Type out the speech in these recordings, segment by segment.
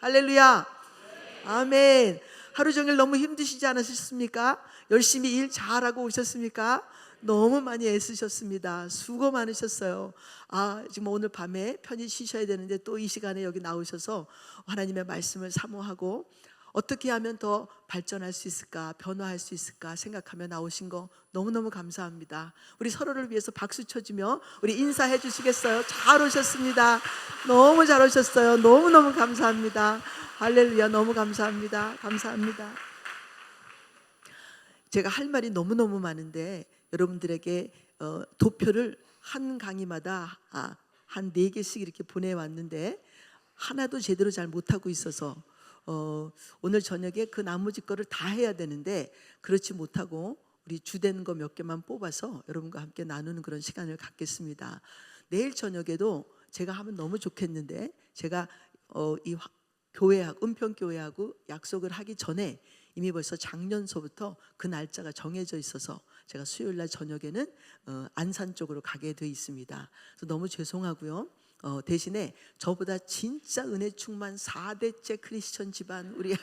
할렐루야. 아멘. 하루 종일 너무 힘드시지 않으셨습니까? 열심히 일 잘하고 오셨습니까? 너무 많이 애쓰셨습니다. 수고 많으셨어요. 지금 오늘 밤에 편히 쉬셔야 되는데 또 이 시간에 여기 나오셔서 하나님의 말씀을 사모하고 어떻게 하면 더 발전할 수 있을까, 변화할 수 있을까 생각하며 나오신 거 너무너무 감사합니다. 우리 서로를 위해서 박수 쳐주며 우리 인사해 주시겠어요? 잘 오셨습니다. 너무 잘 오셨어요. 너무너무 감사합니다. 할렐루야. 너무 감사합니다. 감사합니다. 제가 할 말이 너무너무 많은데 여러분들에게 도표를 한 강의마다 한 4개씩 이렇게 보내왔는데 하나도 제대로 잘 못하고 있어서 오늘 저녁에 그 나머지 거를 다 해야 되는데 그렇지 못하고 우리 주된 거 몇 개만 뽑아서 여러분과 함께 나누는 그런 시간을 갖겠습니다. 내일 저녁에도 제가 하면 너무 좋겠는데 제가 이 교회하고 은평교회하고 약속을 하기 전에 이미 벌써 작년서부터 그 날짜가 정해져 있어서 제가 수요일 날 저녁에는 안산 쪽으로 가게 돼 있습니다. 그래서 너무 죄송하고요. 대신에 저보다 진짜 은혜 충만 4대째 크리스천 집안 우리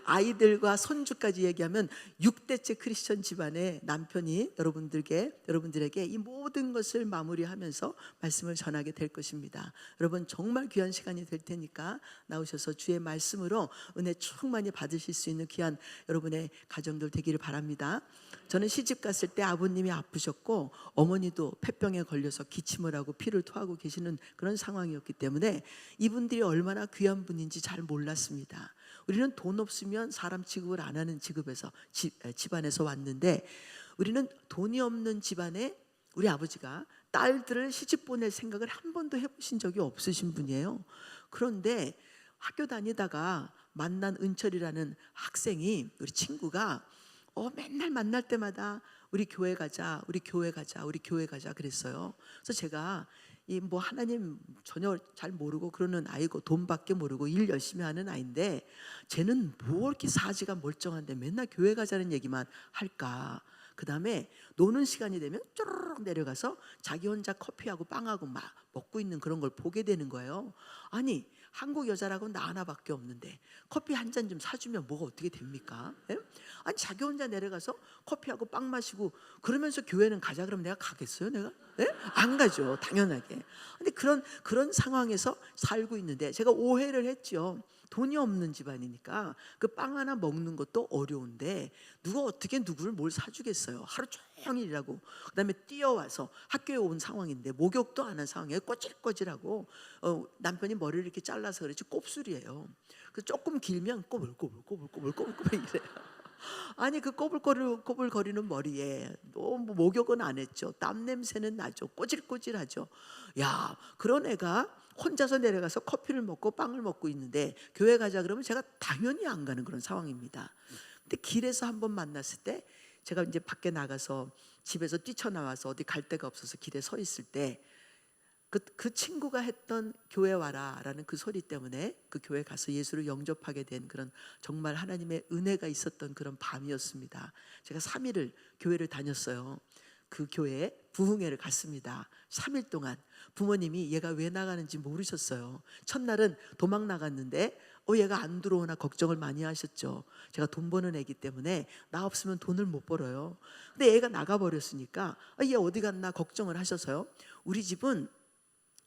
아이들과 손주까지 얘기하면 6대째 크리스천 집안의 남편이 여러분들에게 이 모든 것을 마무리하면서 말씀을 전하게 될 것입니다. 여러분 정말 귀한 시간이 될 테니까 나오셔서 주의 말씀으로 은혜 충만히 받으실 수 있는 귀한 여러분의 가정들 되기를 바랍니다. 저는 시집 갔을 때 아버님이 아프셨고 어머니도 폐병에 걸려서 기침을 하고 피를 토하고 계시는 그런 상황이었기 때문에 이분들이 얼마나 귀한 분인지 잘 몰랐습니다. 우리는 돈 없으면 사람 취급을 안 하는 집안에서 왔는데 우리는 돈이 없는 집안에 우리 아버지가 딸들을 시집 보낼 생각을 한 번도 해보신 적이 없으신 분이에요. 그런데 학교 다니다가 만난 은철이라는 학생이 우리 친구가 맨날 만날 때마다 우리 교회 가자, 우리 교회 가자, 우리 교회 가자 그랬어요. 그래서 제가 뭐 하나님 전혀 잘 모르고 그러는 아이고 돈밖에 모르고 일 열심히 하는 아이인데 쟤는 뭐 이렇게 사지가 멀쩡한데 맨날 교회 가자는 얘기만 할까. 그 다음에 노는 시간이 되면 쪼르륵 내려가서 자기 혼자 커피하고 빵하고 막 먹고 있는 그런 걸 보게 되는 거예요. 아니 한국 여자라고 나 하나밖에 없는데 커피 한 잔 좀 사주면 뭐가 어떻게 됩니까? 예? 아니 자기 혼자 내려가서 커피하고 빵 마시고 그러면서 교회는 가자 그러면 내가 가겠어요? 내가? 예? 안 가죠 당연하게. 근데 그런 상황에서 살고 있는데 제가 오해를 했죠. 돈이 없는 집안이니까 그 빵 하나 먹는 것도 어려운데 누가 어떻게 누구를 뭘 사주겠어요. 하루 종일 일하고 그다음에 뛰어와서 학교에 온 상황인데 목욕도 안 한 상황에 꼬질꼬질하고 남편이 머리를 이렇게 잘라서 그렇지 곱슬이에요. 그래서 조금 길면 꼬불꼬불 이래요. 아니 그 꼬불거리는 머리에 너무 목욕은 안 했죠. 땀 냄새는 나죠. 꼬질꼬질하죠. 야 그런 애가 혼자서 내려가서 커피를 먹고 빵을 먹고 있는데 교회 가자 그러면 제가 당연히 안 가는 그런 상황입니다. 근데 길에서 한번 만났을 때 제가 이제 밖에 나가서 집에서 뛰쳐나와서 어디 갈 데가 없어서 길에 서 있을 때 그 친구가 했던 교회 와라라는 그 소리 때문에 그 교회 가서 예수를 영접하게 된 그런 정말 하나님의 은혜가 있었던 그런 밤이었습니다. 제가 3일을 교회를 다녔어요. 그 교회에 부흥회를 갔습니다. 3일 동안 부모님이 얘가 왜 나가는지 모르셨어요. 첫날은 도망 나갔는데 얘가 안 들어오나 걱정을 많이 하셨죠. 제가 돈 버는 애기 때문에 나 없으면 돈을 못 벌어요. 근데 애가 나가버렸으니까 얘 어디 갔나 걱정을 하셔서요. 우리 집은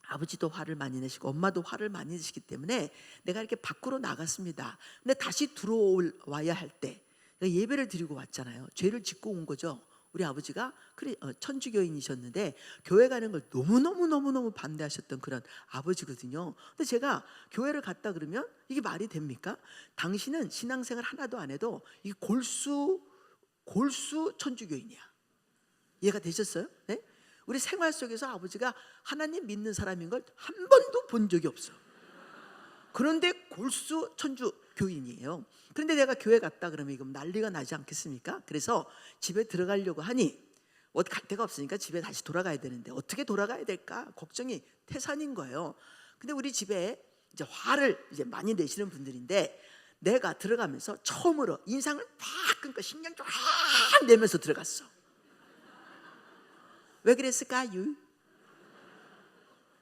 아버지도 화를 많이 내시고 엄마도 화를 많이 내시기 때문에 내가 이렇게 밖으로 나갔습니다. 근데 다시 들어와야 할 때 예배를 드리고 왔잖아요. 죄를 짓고 온 거죠. 우리 아버지가 천주교인이셨는데 교회 가는 걸 너무너무 반대하셨던 그런 아버지거든요. 근데 제가 교회를 갔다 그러면 이게 말이 됩니까? 당신은 신앙생활 하나도 안 해도 이 골수 천주교인이야. 이해가 되셨어요? 네? 우리 생활 속에서 아버지가 하나님 믿는 사람인 걸 한 번도 본 적이 없어요. 그런데 골수 천주교인이에요. 그런데 내가 교회 갔다 그러면 이거 난리가 나지 않겠습니까? 그래서 집에 들어가려고 하니 어디 갈 데가 없으니까 집에 다시 돌아가야 되는데 어떻게 돌아가야 될까 걱정이 태산인 거예요. 근데 우리 집에 이제 화를 이제 많이 내시는 분들인데 내가 들어가면서 처음으로 인상을 팍 끊고 신경 쫙 내면서 들어갔어. 왜 그랬을까요?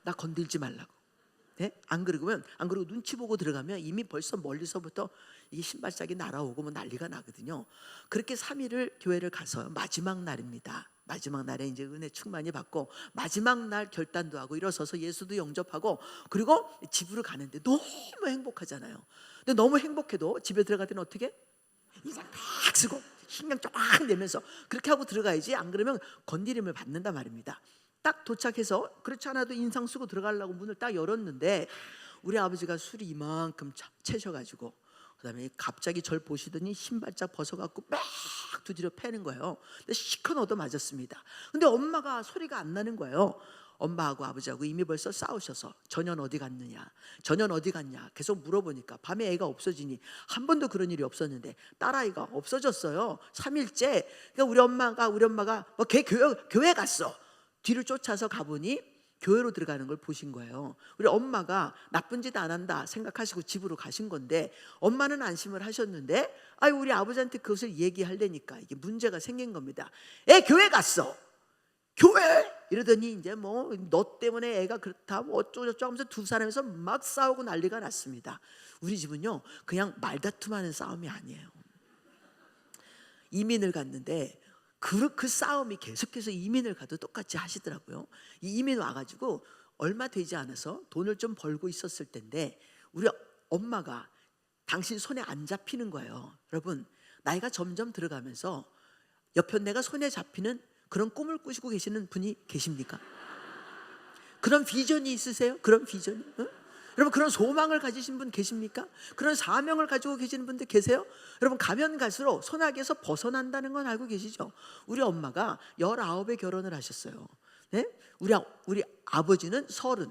나 건들지 말라고. 네? 안 그러고 눈치 보고 들어가면 이미 벌써 멀리서부터 이 신발짝이 날아오고 뭐 난리가 나거든요. 그렇게 3일을 교회를 가서 마지막 날입니다. 마지막 날에 이제 은혜 충만히 받고 마지막 날 결단도 하고 일어서서 예수도 영접하고 그리고 집으로 가는데 너무 행복하잖아요. 근데 너무 행복해도 집에 들어갈 때는 어떻게? 인상 딱 쓰고 신경 쫙 내면서 그렇게 하고 들어가야지, 안 그러면 건드림을 받는단 말입니다. 딱 도착해서 그렇지 않아도 인상 쓰고 들어가려고 문을 딱 열었는데 우리 아버지가 술이 이만큼 채셔가지고 그다음에 갑자기 절 보시더니 신발짝 벗어갖고 막 두드려 패는 거예요. 근데 시큰 얻어 맞았습니다. 근데 엄마가 소리가 안 나는 거예요. 엄마하고 아버지하고 이미 벌써 싸우셔서 전현 어디 갔느냐, 전현 어디 갔냐 계속 물어보니까 밤에 애가 없어지니 한 번도 그런 일이 없었는데 딸아이가 없어졌어요. 3일째. 그러니까 우리 엄마가 걔 교회 갔어. 뒤를 쫓아서 가보니 교회로 들어가는 걸 보신 거예요. 우리 엄마가 나쁜 짓 안 한다 생각하시고 집으로 가신 건데 엄마는 안심을 하셨는데 우리 아버지한테 그것을 얘기하려니까 이게 문제가 생긴 겁니다. 애 교회 갔어. 교회! 이러더니 이제 뭐 너 때문에 애가 그렇다 뭐 어쩌고저쩌고 하면서 두 사람에서 막 싸우고 난리가 났습니다. 우리 집은요 그냥 말다툼하는 싸움이 아니에요. 이민을 갔는데 그 싸움이 계속해서 이민을 가도 똑같이 하시더라고요. 이 이민 와가지고 얼마 되지 않아서 돈을 좀 벌고 있었을 텐데 우리 엄마가 당신 손에 안 잡히는 거예요. 여러분, 나이가 점점 들어가면서 옆에 내가 손에 잡히는 그런 꿈을 꾸시고 계시는 분이 계십니까? 그런 비전이 있으세요? 그런 비전이? 응? 여러분, 그런 소망을 가지신 분 계십니까? 그런 사명을 가지고 계시는 분들 계세요? 여러분, 가면 갈수록 소나기에서 벗어난다는 건 알고 계시죠? 우리 엄마가 19에 결혼을 하셨어요. 네? 우리 아버지는 30.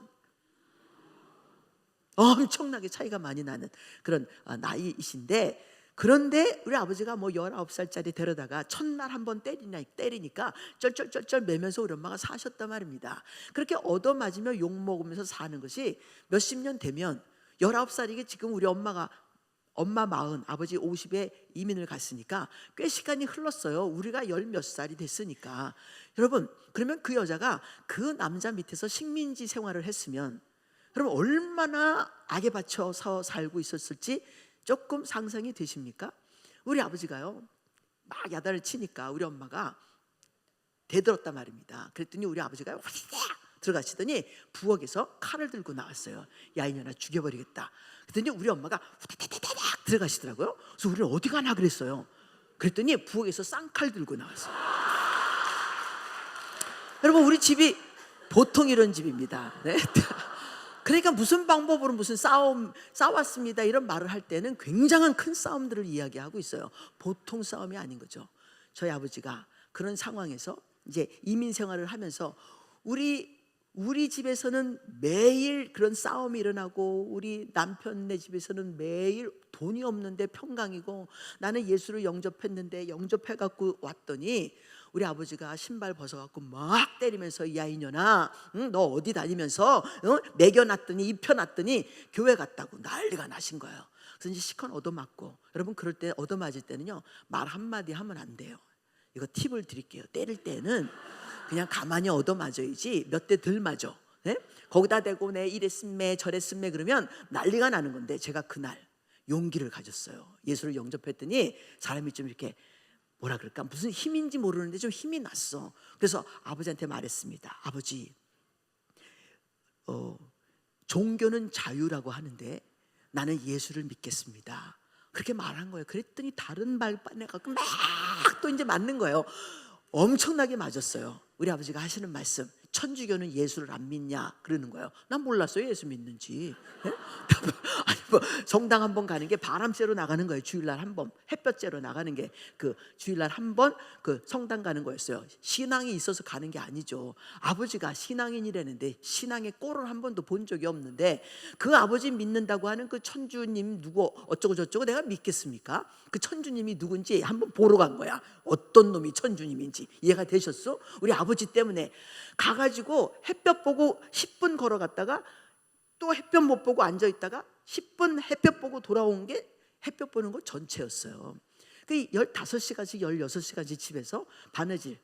엄청나게 차이가 많이 나는 그런 나이이신데, 그런데 우리 아버지가 뭐 19살짜리 데려다가 첫날 한번 때리니까 쩔쩔쩔쩔 매면서 우리 엄마가 사셨단 말입니다. 그렇게 얻어맞으며 욕먹으면서 사는 것이 몇십 년 되면 19살이게 지금 우리 엄마 40, 아버지 50에 이민을 갔으니까 꽤 시간이 흘렀어요. 우리가 10몇 살이 됐으니까. 여러분, 그러면 그 여자가 그 남자 밑에서 식민지 생활을 했으면 여러분 얼마나 악에 받쳐서 살고 있었을지 조금 상상이 되십니까? 우리 아버지가요 막 야단을 치니까 우리 엄마가 대들었단 말입니다. 그랬더니 우리 아버지가 들어가시더니 부엌에서 칼을 들고 나왔어요. 야, 이년아 죽여버리겠다. 그랬더니 우리 엄마가 후다다다닥 들어가시더라고요. 그래서 우리는 어디 가나 그랬어요. 그랬더니 부엌에서 쌍칼 들고 나왔어요. 여러분, 우리 집이 보통 이런 집입니다. 네? 그러니까 무슨 방법으로 무슨 싸웠습니다 이런 말을 할 때는 굉장한 큰 싸움들을 이야기하고 있어요. 보통 싸움이 아닌 거죠. 저희 아버지가 그런 상황에서 이제 이민 생활을 하면서 우리 집에서는 매일 그런 싸움이 일어나고 우리 남편네 집에서는 매일 돈이 없는데 평강이고 나는 예수를 영접했는데 영접해갖고 왔더니 우리 아버지가 신발 벗어갖고 막 때리면서 야, 이년아, 너 어디 다니면서 매겨놨더니 입혀놨더니 교회 갔다고 난리가 나신 거예요. 그래서 이제 시컨 얻어맞고, 여러분 그럴 때 얻어맞을 때는요 말 한마디 하면 안 돼요. 이거 팁을 드릴게요. 때릴 때는 그냥 가만히 얻어맞아야지 몇 대 덜 맞아. 네? 거기다 대고 내 이랬음매 저랬음매 그러면 난리가 나는 건데, 제가 그날 용기를 가졌어요. 예수를 영접했더니 사람이 좀 이렇게 뭐라 그럴까, 무슨 힘인지 모르는데 좀 힘이 났어. 그래서 아버지한테 말했습니다. 아버지, 종교는 자유라고 하는데 나는 예수를 믿겠습니다. 그렇게 말한 거예요. 그랬더니 다른 발바닥 갖고 막 또 이제 맞는 거예요. 엄청나게 맞았어요. 우리 아버지가 하시는 말씀, 천주교는 예수를 안 믿냐 그러는 거예요. 난 몰랐어요 예수 믿는지. 네? 아니 뭐 성당 한 번 가는 게 바람 쐬러 나가는 거예요. 주일날 한 번 햇볕 쬐러 나가는 게 그 주일날 한 번 그 성당 가는 거였어요. 신앙이 있어서 가는 게 아니죠. 아버지가 신앙인이라는데 신앙의 꼴을 한 번도 본 적이 없는데 그 아버지 믿는다고 하는 그 천주님 누구 어쩌고 저쩌고 내가 믿겠습니까? 그 천주님이 누군지 한번 보러 간 거야. 어떤 놈이 천주님인지 이해가 되셨어? 우리 아버지 때문에 가가지고 햇볕 보고 10분 걸어갔다가 또 햇볕 못 보고 앉아있다가 10분 햇볕 보고 돌아온 게 햇볕 보는 거 전체였어요. 그 15시간씩 16시간씩 집에서 바느질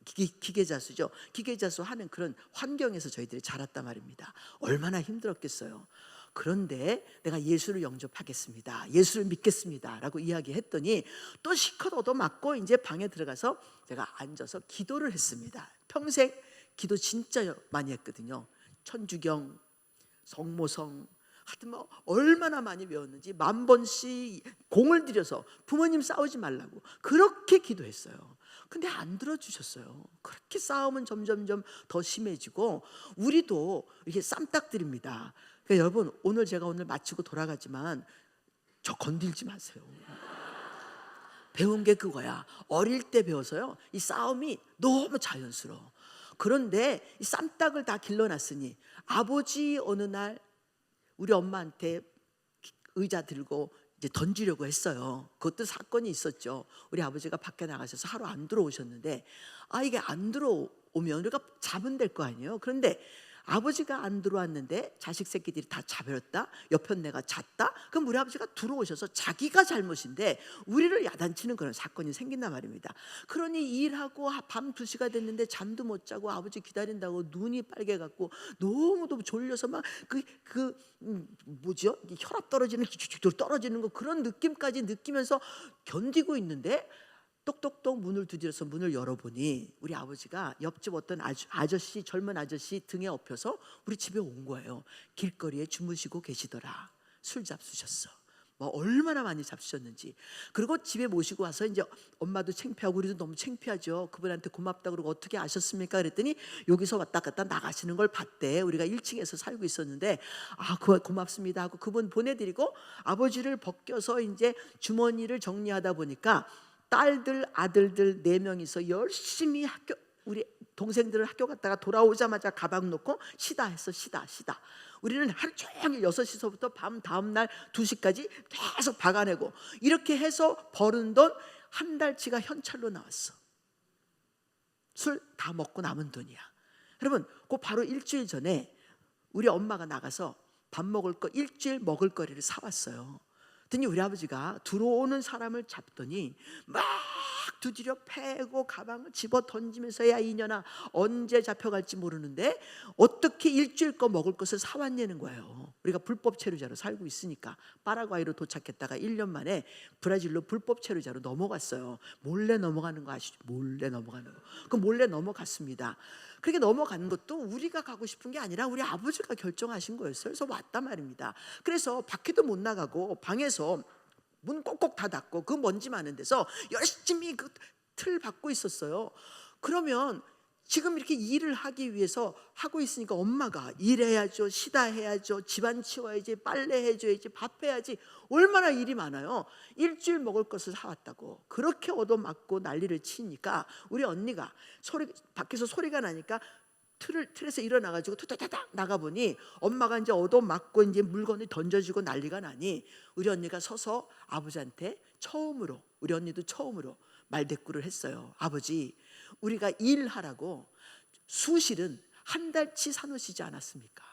기계자수죠. 기계자수 하는 그런 환경에서 저희들이 자랐단 말입니다. 얼마나 힘들었겠어요. 그런데 내가 예수를 영접하겠습니다, 예수를 믿겠습니다 라고 이야기했더니 또 시컷 얻어맞고 이제 방에 들어가서 제가 앉아서 기도를 했습니다. 평생 기도 진짜 많이 했거든요. 천주경, 성모성, 하여튼 뭐 얼마나 많이 외웠는지 10,000번씩 공을 들여서 부모님 싸우지 말라고 그렇게 기도했어요. 근데 안 들어주셨어요. 그렇게 싸움은 점점점 더 심해지고 우리도 이렇게 쌈딱들입니다. 그러니까 여러분, 오늘 제가 오늘 마치고 돌아가지만 저 건들지 마세요. 배운 게 그거야. 어릴 때 배워서요, 이 싸움이 너무 자연스러워. 그런데 이 쌈딱을 다 길러놨으니 아버지 어느 날 우리 엄마한테 의자 들고 이제 던지려고 했어요. 그것도 사건이 있었죠. 우리 아버지가 밖에 나가셔서 하루 안 들어오셨는데, 이게 안 들어오면 우리가 잡으면 될 거 아니에요. 그런데 아버지가 안 들어왔는데 자식 새끼들이 다 잡혔다, 옆편 내가 잤다. 그럼 우리 아버지가 들어오셔서 자기가 잘못인데 우리를 야단치는 그런 사건이 생긴단 말입니다. 그러니 일하고 밤 2시가 됐는데 잠도 못 자고 아버지 기다린다고 눈이 빨개갖고 너무너무 졸려서 막 뭐죠? 혈압 떨어지는 거 그런 느낌까지 느끼면서 견디고 있는데 똑똑똑 문을 두드려서 문을 열어보니 우리 아버지가 옆집 어떤 아저씨, 젊은 아저씨 등에 업혀서 우리 집에 온 거예요. 길거리에 주무시고 계시더라. 술 잡수셨어. 뭐 얼마나 많이 잡수셨는지. 그리고 집에 모시고 와서 이제 엄마도 창피하고 우리도 너무 창피하죠. 그분한테 고맙다 그러고 어떻게 아셨습니까? 그랬더니 여기서 왔다 갔다 나가시는 걸 봤대. 우리가 1층에서 살고 있었는데 고맙습니다 하고 그분 보내드리고 아버지를 벗겨서 이제 주머니를 정리하다 보니까 딸들, 아들들 4명이서 열심히 우리 동생들을 학교 갔다가 돌아오자마자 가방 놓고 시다 했어. 시다. 우리는 하루 종일 6시서부터 밤 다음날 2시까지 계속 박아내고 이렇게 해서 버는 돈 한 달치가 현찰로 나왔어. 술 다 먹고 남은 돈이야. 여러분, 그 바로 일주일 전에 우리 엄마가 나가서 밥 먹을 거, 일주일 먹을 거리를 사왔어요. 그랬더니 우리 아버지가 들어오는 사람을 잡더니 막 두드려 패고 가방을 집어 던지면서 야 이년아 언제 잡혀갈지 모르는데 어떻게 일주일 거 먹을 것을 사왔냐는 거예요. 우리가 불법 체류자로 살고 있으니까 파라과이로 도착했다가 1년 만에 브라질로 불법 체류자로 넘어갔어요. 몰래 넘어가는 거 아시죠? 몰래 넘어가는 거. 그 몰래 넘어갔습니다. 그렇게 넘어가는 것도 우리가 가고 싶은 게 아니라 우리 아버지가 결정하신 거였어요. 그래서 왔단 말입니다. 그래서 밖에도 못 나가고 방에서 문 꼭꼭 닫았고 그 먼지 많은 데서 열심히 그 틀 받고 있었어요. 그러면 지금 이렇게 일을 하기 위해서 하고 있으니까 엄마가 일해야죠, 시다 해야죠, 집안 치워야지, 빨래 해줘야지, 밥 해야지, 얼마나 일이 많아요. 일주일 먹을 것을 사왔다고 그렇게 얻어맞고 난리를 치니까 우리 언니가 밖에서 소리가 나니까 틀에서 일어나가지고 투다다닥 나가보니 엄마가 이제 얻어맞고 이제 물건을 던져주고 난리가 나니 우리 언니가 서서 아버지한테 우리 언니도 처음으로 말대꾸를 했어요. 아버지, 우리가 일하라고 수실은 한 달치 사놓으시지 않았습니까?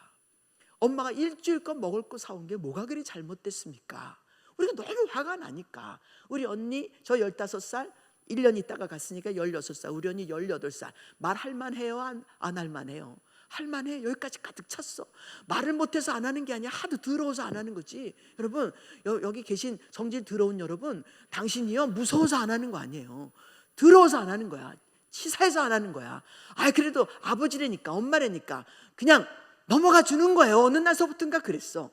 엄마가 일주일 건 먹을 거 사온 게 뭐가 그리 잘못됐습니까? 우리가 너무 화가 나니까 우리 언니 저 15살 1년 있다가 갔으니까 16살, 우리 언니 18살. 말할만 해요? 안 할만 해요? 할만해. 여기까지 가득 찼어. 말을 못해서 안 하는 게 아니야. 하도 더러워서 안 하는 거지. 여러분, 여기 계신 성질 더러운 여러분, 당신이요 무서워서 안 하는 거 아니에요. 더러워서 안 하는 거야. 치사해서 안 하는 거야. 그래도 아버지라니까 엄마라니까 그냥 넘어가 주는 거예요. 어느 날서부터인가 그랬어.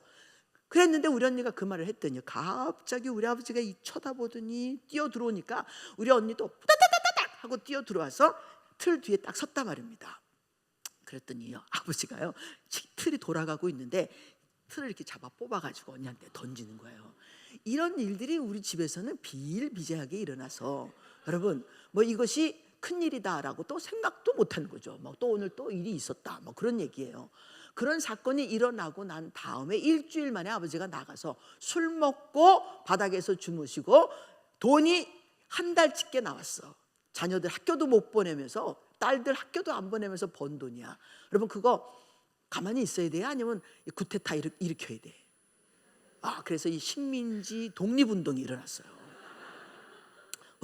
그랬는데 우리 언니가 그 말을 했더니 갑자기 우리 아버지가 쳐다보더니 뛰어 들어오니까 우리 언니도 따다다다닥 하고 뛰어 들어와서 틀 뒤에 딱 섰단 말입니다. 그랬더니요, 아버지가요 틀이 돌아가고 있는데 틀을 이렇게 잡아 뽑아가지고 언니한테 던지는 거예요. 이런 일들이 우리 집에서는 비일비재하게 일어나서 여러분 뭐 이것이 큰일이다라고 또 생각도 못하는 거죠. 또 오늘 또 일이 있었다 그런 얘기예요. 그런 사건이 일어나고 난 다음에 일주일 만에 아버지가 나가서 술 먹고 바닥에서 주무시고 돈이 한 달치께 나왔어. 자녀들 학교도 못 보내면서 딸들 학교도 안 보내면서 번 돈이야. 여러분 그거 가만히 있어야 돼요? 아니면 구테타 일으켜야 돼? 그래서 이 식민지 독립운동이 일어났어요.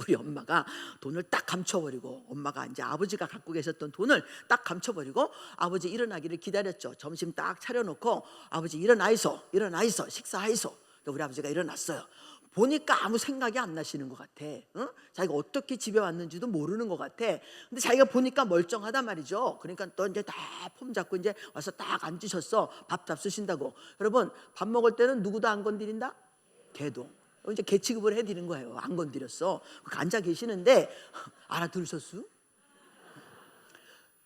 우리 엄마가 돈을 딱 감춰버리고, 엄마가 이제 아버지가 갖고 계셨던 돈을 딱 감춰버리고 아버지 일어나기를 기다렸죠. 점심 딱 차려놓고 아버지 일어나이소, 일어나이소, 식사하이소. 우리 아버지가 일어났어요. 보니까 아무 생각이 안 나시는 것 같아. 응? 자기가 어떻게 집에 왔는지도 모르는 것 같아. 근데 자기가 보니까 멀쩡하단 말이죠. 그러니까 또 이제 다 폼 잡고 이제 와서 딱 앉으셨어. 밥 잡수신다고. 여러분, 밥 먹을 때는 누구도 안 건드린다? 개도. 이제 개 취급을 해드리는 거예요. 안 건드렸어. 앉아 계시는데 알아들으셨수?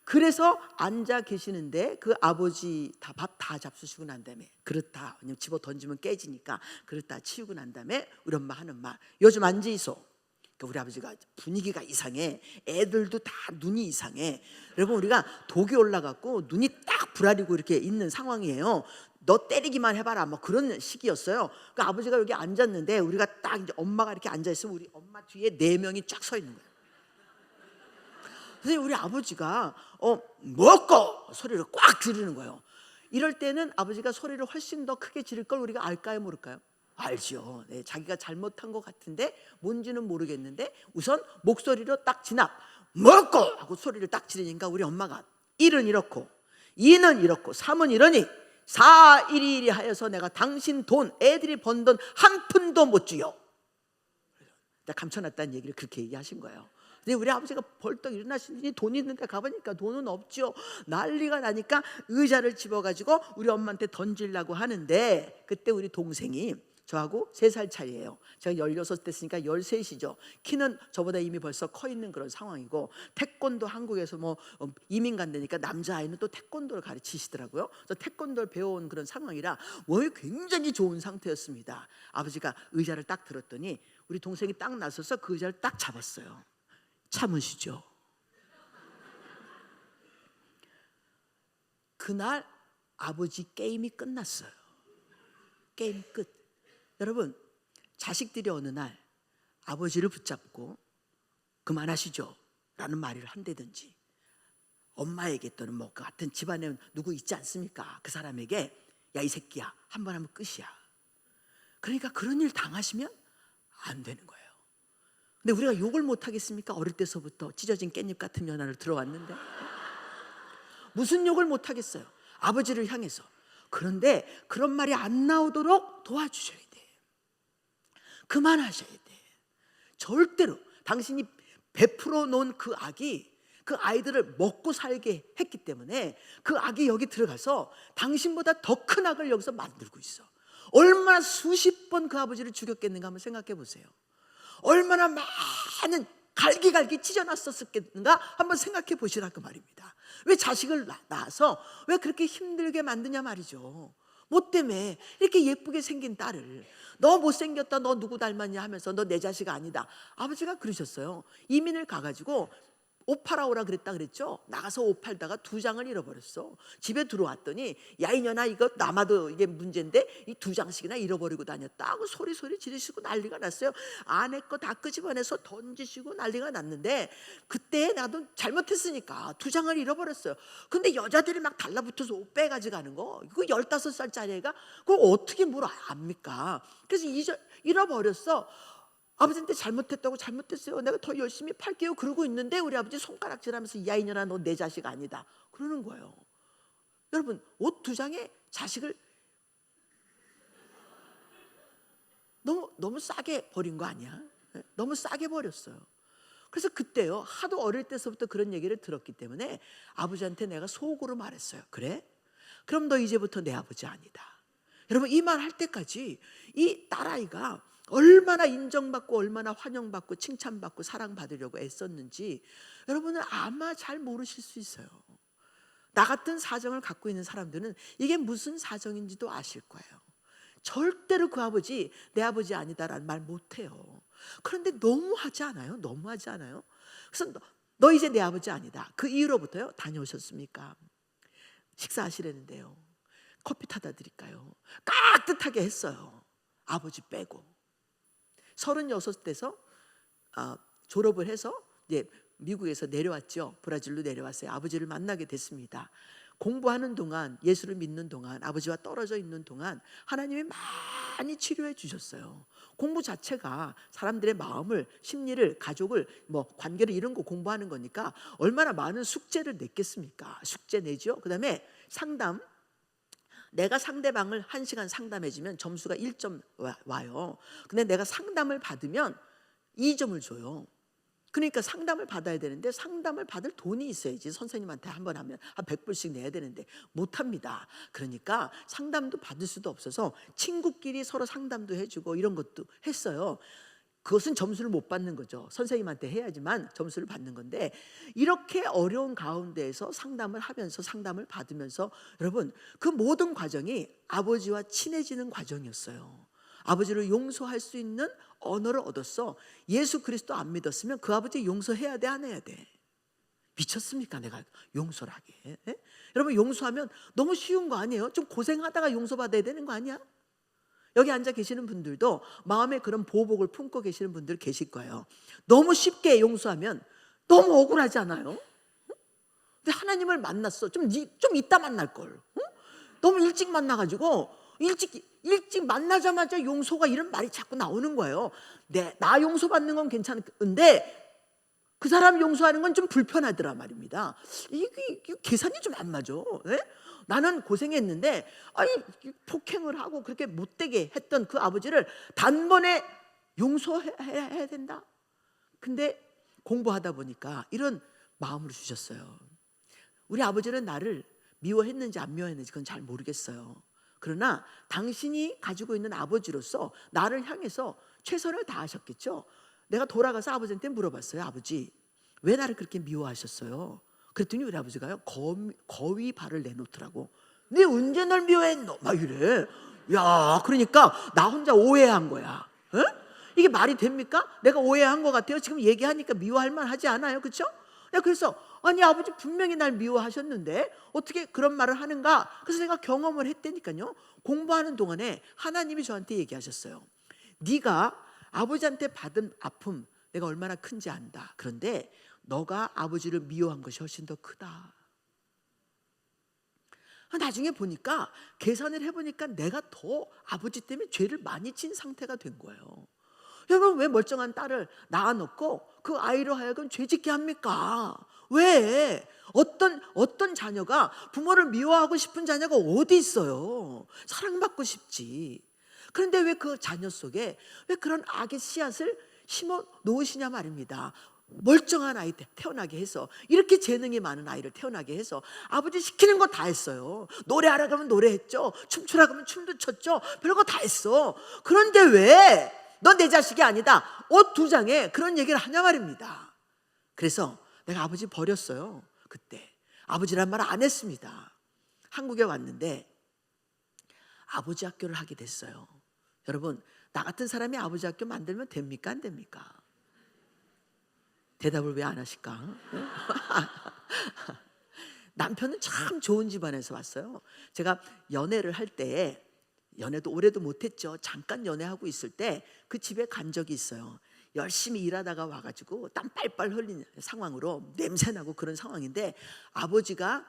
그래서 앉아 계시는데 그 아버지 다 밥 다 잡수시고 난 다음에 그릇 다 그냥 집어 던지면 깨지니까 그릇 다 치우고 난 다음에 우리 엄마 하는 말, 요즘 앉으이소. 그러니까 우리 아버지가 분위기가 이상해. 애들도 다 눈이 이상해. 여러분, 우리가 독이 올라갖고 눈이 딱 부라리고 이렇게 있는 상황이에요. 너 때리기만 해봐라, 뭐 그런 시기였어요. 그러니까 아버지가 여기 앉았는데 우리가 딱 이제 엄마가 이렇게 앉아 있으면 우리 엄마 뒤에 4명이 쫙 서 있는 거예요. 그래서 우리 아버지가 먹고 소리를 꽉 지르는 거예요. 이럴 때는 아버지가 소리를 훨씬 더 크게 지를 걸 우리가 알까요, 모를까요? 알죠. 네, 자기가 잘못한 것 같은데 뭔지는 모르겠는데 우선 목소리로 딱 진압, 먹고 하고 소리를 딱 지르니까 우리 엄마가 1은 이렇고 2는 이렇고 3은 이러니 4, 1이 하여서 내가 당신 돈, 애들이 번 돈 한 푼도 못 주요. 감춰놨다는 얘기를 그렇게 얘기하신 거예요. 근데 우리 아버지가 벌떡 일어나시니 돈 있는데 가보니까 돈은 없죠. 난리가 나니까 의자를 집어가지고 우리 엄마한테 던지려고 하는데 그때 우리 동생이 저하고 3살 차이예요. 제가 16 됐으니까 13이죠. 키는 저보다 이미 벌써 커 있는 그런 상황이고, 태권도 한국에서 뭐 이민 간다니까 남자아이는 또 태권도를 가르치시더라고요. 그래서 태권도를 배워온 그런 상황이라 굉장히 좋은 상태였습니다. 아버지가 의자를 딱 들었더니 우리 동생이 딱 나서서 그 의자를 딱 잡았어요. 참으시죠. 그날 아버지 게임이 끝났어요. 게임 끝. 여러분, 자식들이 어느 날 아버지를 붙잡고 그만하시죠 라는 말을 한다든지, 엄마에게 또는 뭐 그 같은 집안에 누구 있지 않습니까? 그 사람에게 야, 이 새끼야, 한 번 하면 끝이야. 그러니까 그런 일 당하시면 안 되는 거예요. 근데 우리가 욕을 못 하겠습니까? 어릴 때서부터 찢어진 깻잎 같은 연하를 들어왔는데 무슨 욕을 못 하겠어요? 아버지를 향해서. 그런데 그런 말이 안 나오도록 도와주셔야 돼. 그만하셔야 돼. 절대로 당신이 베풀어 놓은 그 악이 그 아이들을 먹고 살게 했기 때문에 그 악이 여기 들어가서 당신보다 더 큰 악을 여기서 만들고 있어. 얼마나 수십 번 그 아버지를 죽였겠는가 한번 생각해 보세요. 얼마나 많은 갈기갈기 찢어놨었겠는가 한번 생각해 보시라 그 말입니다. 왜 자식을 낳아서 왜 그렇게 힘들게 만드냐 말이죠. 뭐 때문에 이렇게 예쁘게 생긴 딸을, 너 못생겼다, 너 누구 닮았냐 하면서 너 내 자식 아니다. 아버지가 그러셨어요. 이민을 가가지고 옷 팔아오라 그랬다 그랬죠. 나가서 옷 팔다가 2장을 잃어버렸어. 집에 들어왔더니 야, 이년아, 이거 남아도 이게 문제인데 이 2장씩이나 잃어버리고 다녔다 하고 소리 지르시고 난리가 났어요. 아내 거 다 끄집어내서 던지시고 난리가 났는데, 그때 나도 잘못했으니까 2장을 잃어버렸어요. 근데 여자들이 막 달라붙어서 옷 빼가지고 가는 거, 이거 15살짜리 애가 그걸 어떻게 뭘 압니까? 그래서 잃어버렸어. 아버지한테 잘못했다고, 잘못했어요, 내가 더 열심히 팔게요 그러고 있는데 우리 아버지 손가락질하면서 야, 이년아, 너 내 자식 아니다 그러는 거예요. 여러분, 옷 2장에 자식을 너무 싸게 버린 거 아니야? 너무 싸게 버렸어요. 그래서 그때요, 하도 어릴 때서부터 그런 얘기를 들었기 때문에 아버지한테 내가 속으로 말했어요. 그래? 그럼 너 이제부터 내 아버지 아니다. 여러분, 이 말 할 때까지 이 딸아이가 얼마나 인정받고 얼마나 환영받고 칭찬받고 사랑받으려고 애썼는지 여러분은 아마 잘 모르실 수 있어요. 나 같은 사정을 갖고 있는 사람들은 이게 무슨 사정인지도 아실 거예요. 절대로 그 아버지 내 아버지 아니다라는 말 못해요. 그런데 너무하지 않아요? 너무하지 않아요? 그래서 너 이제 내 아버지 아니다. 그 이후로부터요, 다녀오셨습니까? 식사하시려는데요, 커피 타다 드릴까요? 깍듯하게 했어요. 아버지 빼고. 36대서 졸업을 해서 이제 미국에서 내려왔죠. 브라질로 내려왔어요. 아버지를 만나게 됐습니다. 공부하는 동안, 예수를 믿는 동안, 아버지와 떨어져 있는 동안 하나님이 많이 치료해 주셨어요. 공부 자체가 사람들의 마음을, 심리를, 가족을, 관계를 이런 거 공부하는 거니까 얼마나 많은 숙제를 냈겠습니까? 숙제 내죠. 그다음에 상담. 내가 상대방을 1시간 상담해주면 점수가 1점 와요. 근데 내가 상담을 받으면 2점을 줘요. 그러니까 상담을 받아야 되는데 상담을 받을 돈이 있어야지. 선생님한테 한 번 하면 한 100불씩 내야 되는데 못합니다. 그러니까 상담도 받을 수도 없어서 친구끼리 서로 상담도 해주고 이런 것도 했어요. 그것은 점수를 못 받는 거죠. 선생님한테 해야지만 점수를 받는 건데, 이렇게 어려운 가운데에서 상담을 하면서, 상담을 받으면서, 여러분, 그 모든 과정이 아버지와 친해지는 과정이었어요. 아버지를 용서할 수 있는 언어를 얻었어. 예수 그리스도 안 믿었으면 그 아버지 용서해야 돼, 안 해야 돼? 미쳤습니까? 내가 용서를 하게. 여러분, 용서하면 너무 쉬운 거 아니에요? 좀 고생하다가 용서받아야 되는 거 아니야? 여기 앉아 계시는 분들도 마음에 그런 보복을 품고 계시는 분들 계실 거예요. 너무 쉽게 용서하면 너무 억울하지 않아요? 근데 하나님을 만났어. 좀 이따 만날 걸. 너무 일찍 만나가지고 일찍 만나자마자 용서가 이런 말이 자꾸 나오는 거예요. 나 용서받는 건 괜찮은데 그 사람 용서하는 건 좀 불편하더라 말입니다. 이게 계산이 좀 안 맞아. 나는 고생했는데 폭행을 하고 그렇게 못되게 했던 그 아버지를 단번에 용서해야 된다. 근데 공부하다 보니까 이런 마음을 주셨어요. 우리 아버지는 나를 미워했는지 안 미워했는지 그건 잘 모르겠어요. 그러나 당신이 가지고 있는 아버지로서 나를 향해서 최선을 다하셨겠죠. 내가 돌아가서 아버지한테 물어봤어요. 아버지, 왜 나를 그렇게 미워하셨어요? 그랬더니 우리 아버지가요, 거위 발을 내놓더라고. 네 언제 날 미워했노? 막 이래. 야, 그러니까 나 혼자 오해한 거야. 에? 이게 말이 됩니까? 내가 오해한 것 같아요. 지금 얘기하니까 미워할 만하지 않아요, 그렇죠? 그래서 아니 아버지 분명히 날 미워하셨는데 어떻게 그런 말을 하는가? 그래서 제가 경험을 했다니까요. 공부하는 동안에 하나님이 저한테 얘기하셨어요. 네가 아버지한테 받은 아픔 내가 얼마나 큰지 안다. 그런데 너가 아버지를 미워한 것이 훨씬 더 크다. 나중에 보니까 계산을 해보니까 내가 더 아버지 때문에 죄를 많이 진 상태가 된 거예요. 여러분, 왜 멀쩡한 딸을 낳아놓고 그 아이로 하여금 죄짓게 합니까? 왜? 어떤 자녀가 부모를 미워하고 싶은 자녀가 어디 있어요? 사랑받고 싶지. 그런데 왜 그 자녀 속에 왜 그런 악의 씨앗을 심어 놓으시냐 말입니다. 멀쩡한 아이 태어나게 해서, 이렇게 재능이 많은 아이를 태어나게 해서 아버지 시키는 거 다 했어요. 노래하라 그러면 노래했죠. 춤추라 그러면 춤도 췄죠. 별거 다 했어. 그런데 왜 너 내 자식이 아니다, 옷 2장에 그런 얘기를 하냐 말입니다. 그래서 내가 아버지 버렸어요. 그때 아버지란 말 안 했습니다. 한국에 왔는데 아버지 학교를 하게 됐어요. 여러분, 나 같은 사람이 아버지 학교 만들면 됩니까, 안 됩니까? 대답을 왜 안 하실까? 남편은 참 좋은 집안에서 왔어요. 제가 연애를 할 때, 연애도 오래도 못했죠. 잠깐 연애하고 있을 때 그 집에 간 적이 있어요. 열심히 일하다가 와가지고 땀 빨빨 흘린 상황으로 냄새나고 그런 상황인데, 아버지가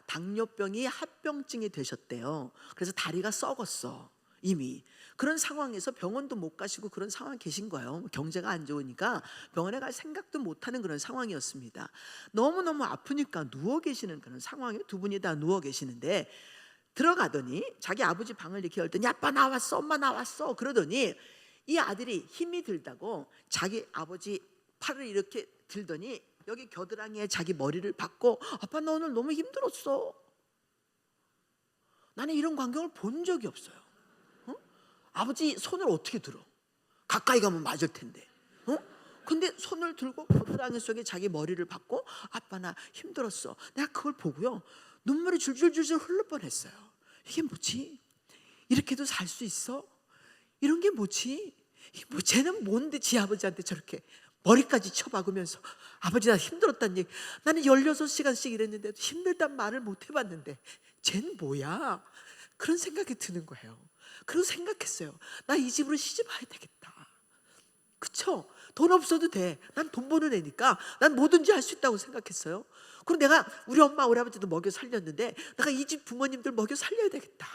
당뇨병이 합병증이 되셨대요. 그래서 다리가 썩었어 이미. 그런 상황에서 병원도 못 가시고 그런 상황에 계신 거예요. 경제가 안 좋으니까 병원에 갈 생각도 못하는 그런 상황이었습니다. 너무너무 아프니까 누워 계시는 그런 상황에 두 분이 다 누워 계시는데, 들어가더니 자기 아버지 방을 이렇게 열더니 아빠 나왔어, 엄마 나왔어 그러더니 이 아들이 힘이 들다고 자기 아버지 팔을 이렇게 들더니 여기 겨드랑이에 자기 머리를 박고, 아빠 나 오늘 너무 힘들었어. 나는 이런 광경을 본 적이 없어요. 아버지 손을 어떻게 들어? 가까이 가면 맞을 텐데. 근데 손을 들고 겨드랑이 속에 자기 머리를 박고, 아빠 나 힘들었어. 내가 그걸 보고요, 눈물이 줄줄줄줄 흘러 뻔했어요. 이게 뭐지? 이렇게도 살 수 있어? 이런 게 뭐지? 쟤는 뭔데 지 아버지한테 저렇게 머리까지 쳐박으면서 아버지 나 힘들었다는 얘기. 나는 16시간씩 일했는데도 힘들단 말을 못 해봤는데 쟤는 뭐야? 그런 생각이 드는 거예요. 그리고 생각했어요. 나 이 집으로 시집 와야 되겠다. 그쵸? 돈 없어도 돼. 난 돈 버는 애니까 난 뭐든지 할 수 있다고 생각했어요. 그럼 내가 우리 엄마 우리 아버지도 먹여 살렸는데 내가 이 집 부모님들 먹여 살려야 되겠다.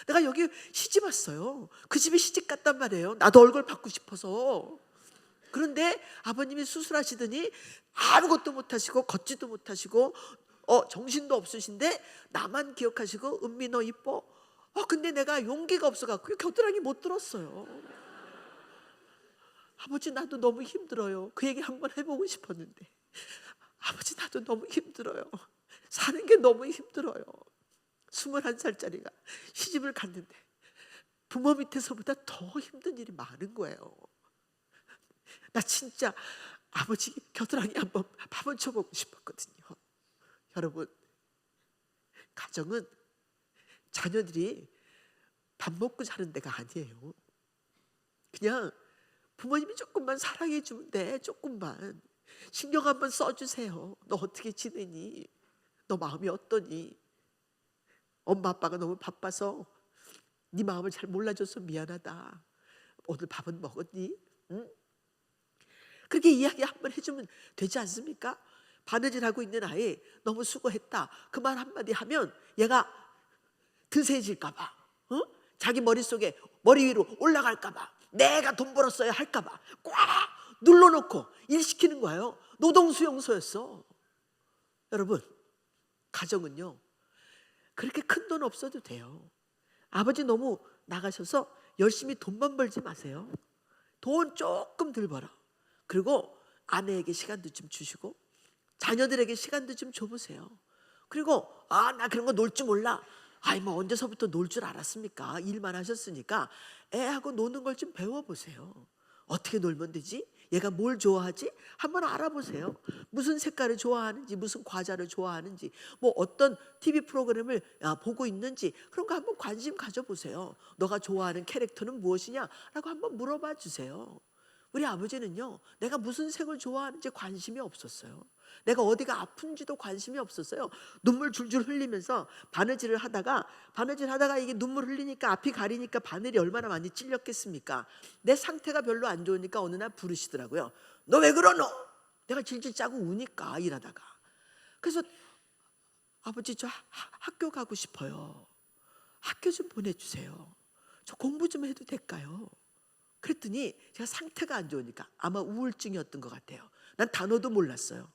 내가 여기 시집 왔어요. 그 집에 시집 갔단 말이에요. 나도 얼굴 받고 싶어서. 그런데 아버님이 수술하시더니 아무것도 못하시고 걷지도 못하시고 정신도 없으신데 나만 기억하시고 은미 너 이뻐? 근데 내가 용기가 없어갖고 겨드랑이 못 들었어요. 아버지 나도 너무 힘들어요. 그 얘기 한번 해보고 싶었는데 아버지 나도 너무 힘들어요. 사는 게 너무 힘들어요. 21살짜리가 시집을 갔는데 부모 밑에서보다 더 힘든 일이 많은 거예요. 나 진짜 아버지 겨드랑이 한번 밥 얹혀보고 싶었거든요. 여러분, 가정은 자녀들이 밥 먹고 자는 데가 아니에요. 그냥 부모님이 조금만 사랑해 주면 돼. 조금만 신경 한번 써주세요. 너 어떻게 지내니? 너 마음이 어떠니? 엄마 아빠가 너무 바빠서 네 마음을 잘 몰라줘서 미안하다. 오늘 밥은 먹었니? 응? 그렇게 이야기 한번 해주면 되지 않습니까? 바느질하고 있는 아이 너무 수고했다 그 말 한마디 하면 얘가 드세질까 봐, 자기 머릿속에 머리 위로 올라갈까 봐, 내가 돈 벌었어야 할까 봐 꽉 눌러놓고 일시키는 거예요. 노동수용소였어. 여러분, 가정은요 그렇게 큰 돈 없어도 돼요. 아버지 너무 나가셔서 열심히 돈만 벌지 마세요. 돈 조금 덜 벌어. 그리고 아내에게 시간도 좀 주시고 자녀들에게 시간도 좀 줘보세요. 그리고 나 그런 거 놀 줄 몰라. 뭐 언제서부터 놀 줄 알았습니까? 일만 하셨으니까 애하고 노는 걸 좀 배워보세요. 어떻게 놀면 되지? 얘가 뭘 좋아하지? 한번 알아보세요. 무슨 색깔을 좋아하는지, 무슨 과자를 좋아하는지, 뭐 어떤 TV 프로그램을 보고 있는지 그런 거 한번 관심 가져보세요. 너가 좋아하는 캐릭터는 무엇이냐라고 한번 물어봐 주세요. 우리 아버지는요 내가 무슨 색을 좋아하는지 관심이 없었어요. 내가 어디가 아픈지도 관심이 없었어요. 눈물 줄줄 흘리면서 바느질을 하다가 이게 눈물 흘리니까 앞이 가리니까 바늘이 얼마나 많이 찔렸겠습니까? 내 상태가 별로 안 좋으니까 어느 날 부르시더라고요. 너 왜 그러노? 내가 질질 짜고 우니까 일하다가. 그래서 아버지 저 학교 가고 싶어요. 학교 좀 보내주세요. 저 공부 좀 해도 될까요? 그랬더니 제가 상태가 안 좋으니까 아마 우울증이었던 것 같아요. 난 단어도 몰랐어요.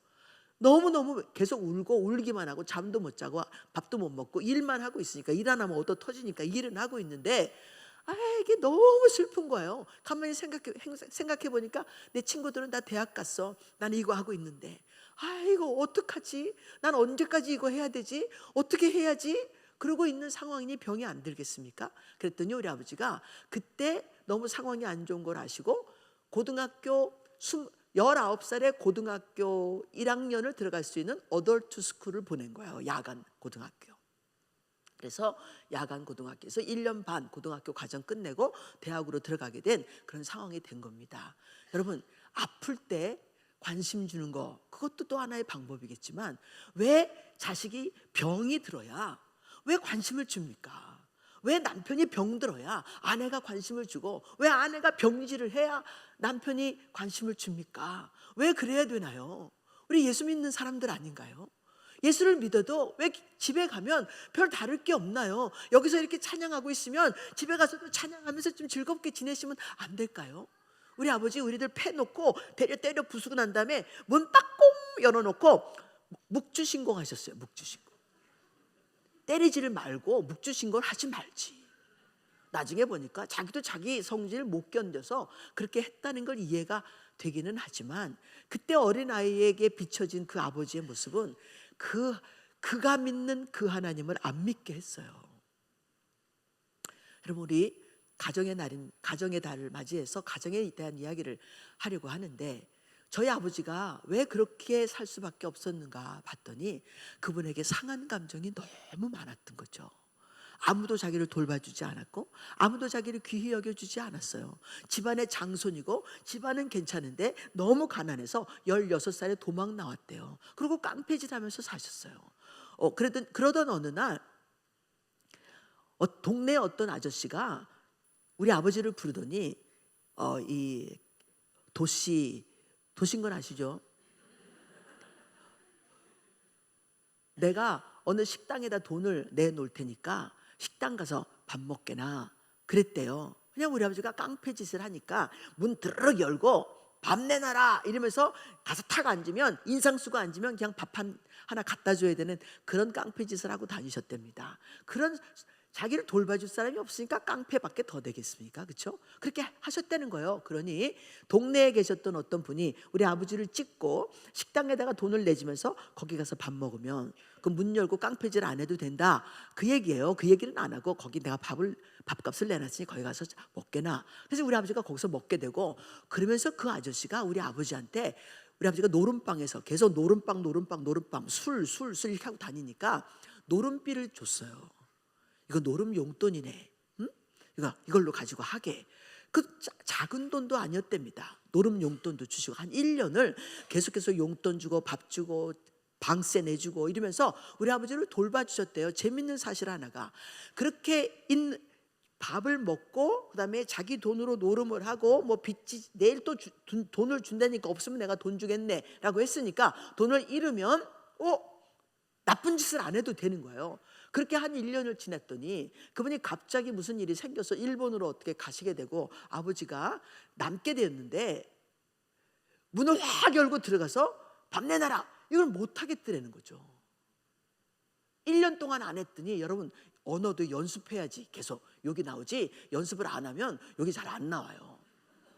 너무너무 계속 울고 울기만 하고 잠도 못 자고 밥도 못 먹고 일만 하고 있으니까 일 안 하면 얻어 터지니까 일은 하고 있는데 이게 너무 슬픈 거예요. 가만히 생각해 보니까 내 친구들은 다 대학 갔어. 나는 이거 하고 있는데 이거 어떡하지? 난 언제까지 이거 해야 되지? 어떻게 해야지? 그러고 있는 상황이니 병이 안 들겠습니까? 그랬더니 우리 아버지가 그때 너무 상황이 안 좋은 걸 아시고 고등학교 19살에 고등학교 1학년을 들어갈 수 있는 어덜트 스쿨을 보낸 거예요. 야간 고등학교. 그래서 야간 고등학교에서 1년 반 고등학교 과정 끝내고 대학으로 들어가게 된 그런 상황이 된 겁니다. 여러분, 아플 때 관심 주는 거 그것도 또 하나의 방법이겠지만 왜 자식이 병이 들어야 왜 관심을 줍니까? 왜 남편이 병들어야 아내가 관심을 주고 왜 아내가 병질을 해야 남편이 관심을 줍니까? 왜 그래야 되나요? 우리 예수 믿는 사람들 아닌가요? 예수를 믿어도 왜 집에 가면 별 다를 게 없나요? 여기서 이렇게 찬양하고 있으면 집에 가서도 찬양하면서 좀 즐겁게 지내시면 안 될까요? 우리 아버지 우리들 패놓고 때려 부수고 난 다음에 문 빠꼼 열어놓고 묵주신공 하셨어요. 묵주신공. 때리지를 말고 묵주신공을 하지 말지. 나중에 보니까 자기도 자기 성질을 못 견뎌서 그렇게 했다는 걸 이해가 되기는 하지만 그때 어린아이에게 비춰진 그 아버지의 모습은 그가 믿는 그 하나님을 안 믿게 했어요. 여러분, 우리 가정의 날인 가정의 달을 맞이해서 가정에 대한 이야기를 하려고 하는데 저희 아버지가 왜 그렇게 살 수밖에 없었는가 봤더니 그분에게 상한 감정이 너무 많았던 거죠. 아무도 자기를 돌봐주지 않았고 아무도 자기를 귀히 여겨주지 않았어요. 집안의 장손이고 집안은 괜찮은데 너무 가난해서 16살에 도망 나왔대요. 그리고 깡패질하면서 사셨어요. 그러던 어느 날 동네 어떤 아저씨가 우리 아버지를 부르더니 이 도신 건 아시죠? 내가 어느 식당에다 돈을 내놓을 테니까 식당 가서 밥 먹게나 그랬대요. 그냥 우리 아버지가 깡패짓을 하니까 문 드르륵 열고 밥 내놔라 이러면서 가서 탁 앉으면, 인상 쓰고 앉으면 그냥 밥 하나 갖다 줘야 되는 그런 깡패짓을 하고 다니셨답니다. 그런, 자기를 돌봐줄 사람이 없으니까 깡패밖에 더 되겠습니까? 그렇죠? 그렇게 하셨다는 거예요. 그러니 동네에 계셨던 어떤 분이 우리 아버지를 찍고 식당에다가 돈을 내주면서 거기 가서 밥 먹으면 그 문 열고 깡패질 안 해도 된다, 그 얘기예요. 그 얘기는 안 하고 거기 내가 밥값을 내놨으니 거기 가서 먹게나. 그래서 우리 아버지가 거기서 먹게 되고, 그러면서 그 아저씨가 우리 아버지한테, 우리 아버지가 노름방에서 계속 노름방 술 이렇게 하고 다니니까 노름비를 줬어요. 이거 노름 용돈이네. 응? 이걸로 가지고 하게. 그 작은 돈도 아니었답니다. 노름 용돈도 주시고 한 1년을 계속해서 용돈 주고 밥 주고 방세 내주고 이러면서 우리 아버지를 돌봐주셨대요. 재밌는 사실 하나가, 그렇게 밥을 먹고 그다음에 자기 돈으로 노름을 하고 뭐 빚지, 내일 또 돈을 준다니까 없으면 내가 돈 주겠네라고 했으니까 돈을 잃으면 나쁜 짓을 안 해도 되는 거예요. 그렇게 한 1년을 지났더니 그분이 갑자기 무슨 일이 생겨서 일본으로 어떻게 가시게 되고 아버지가 남게 되었는데, 문을 확 열고 들어가서 밥 내놔라 이걸 못 하겠더라는 거죠. 1년 동안 안 했더니, 여러분 언어도 연습해야지 계속 여기 나오지, 연습을 안 하면 여기 잘 안 나와요.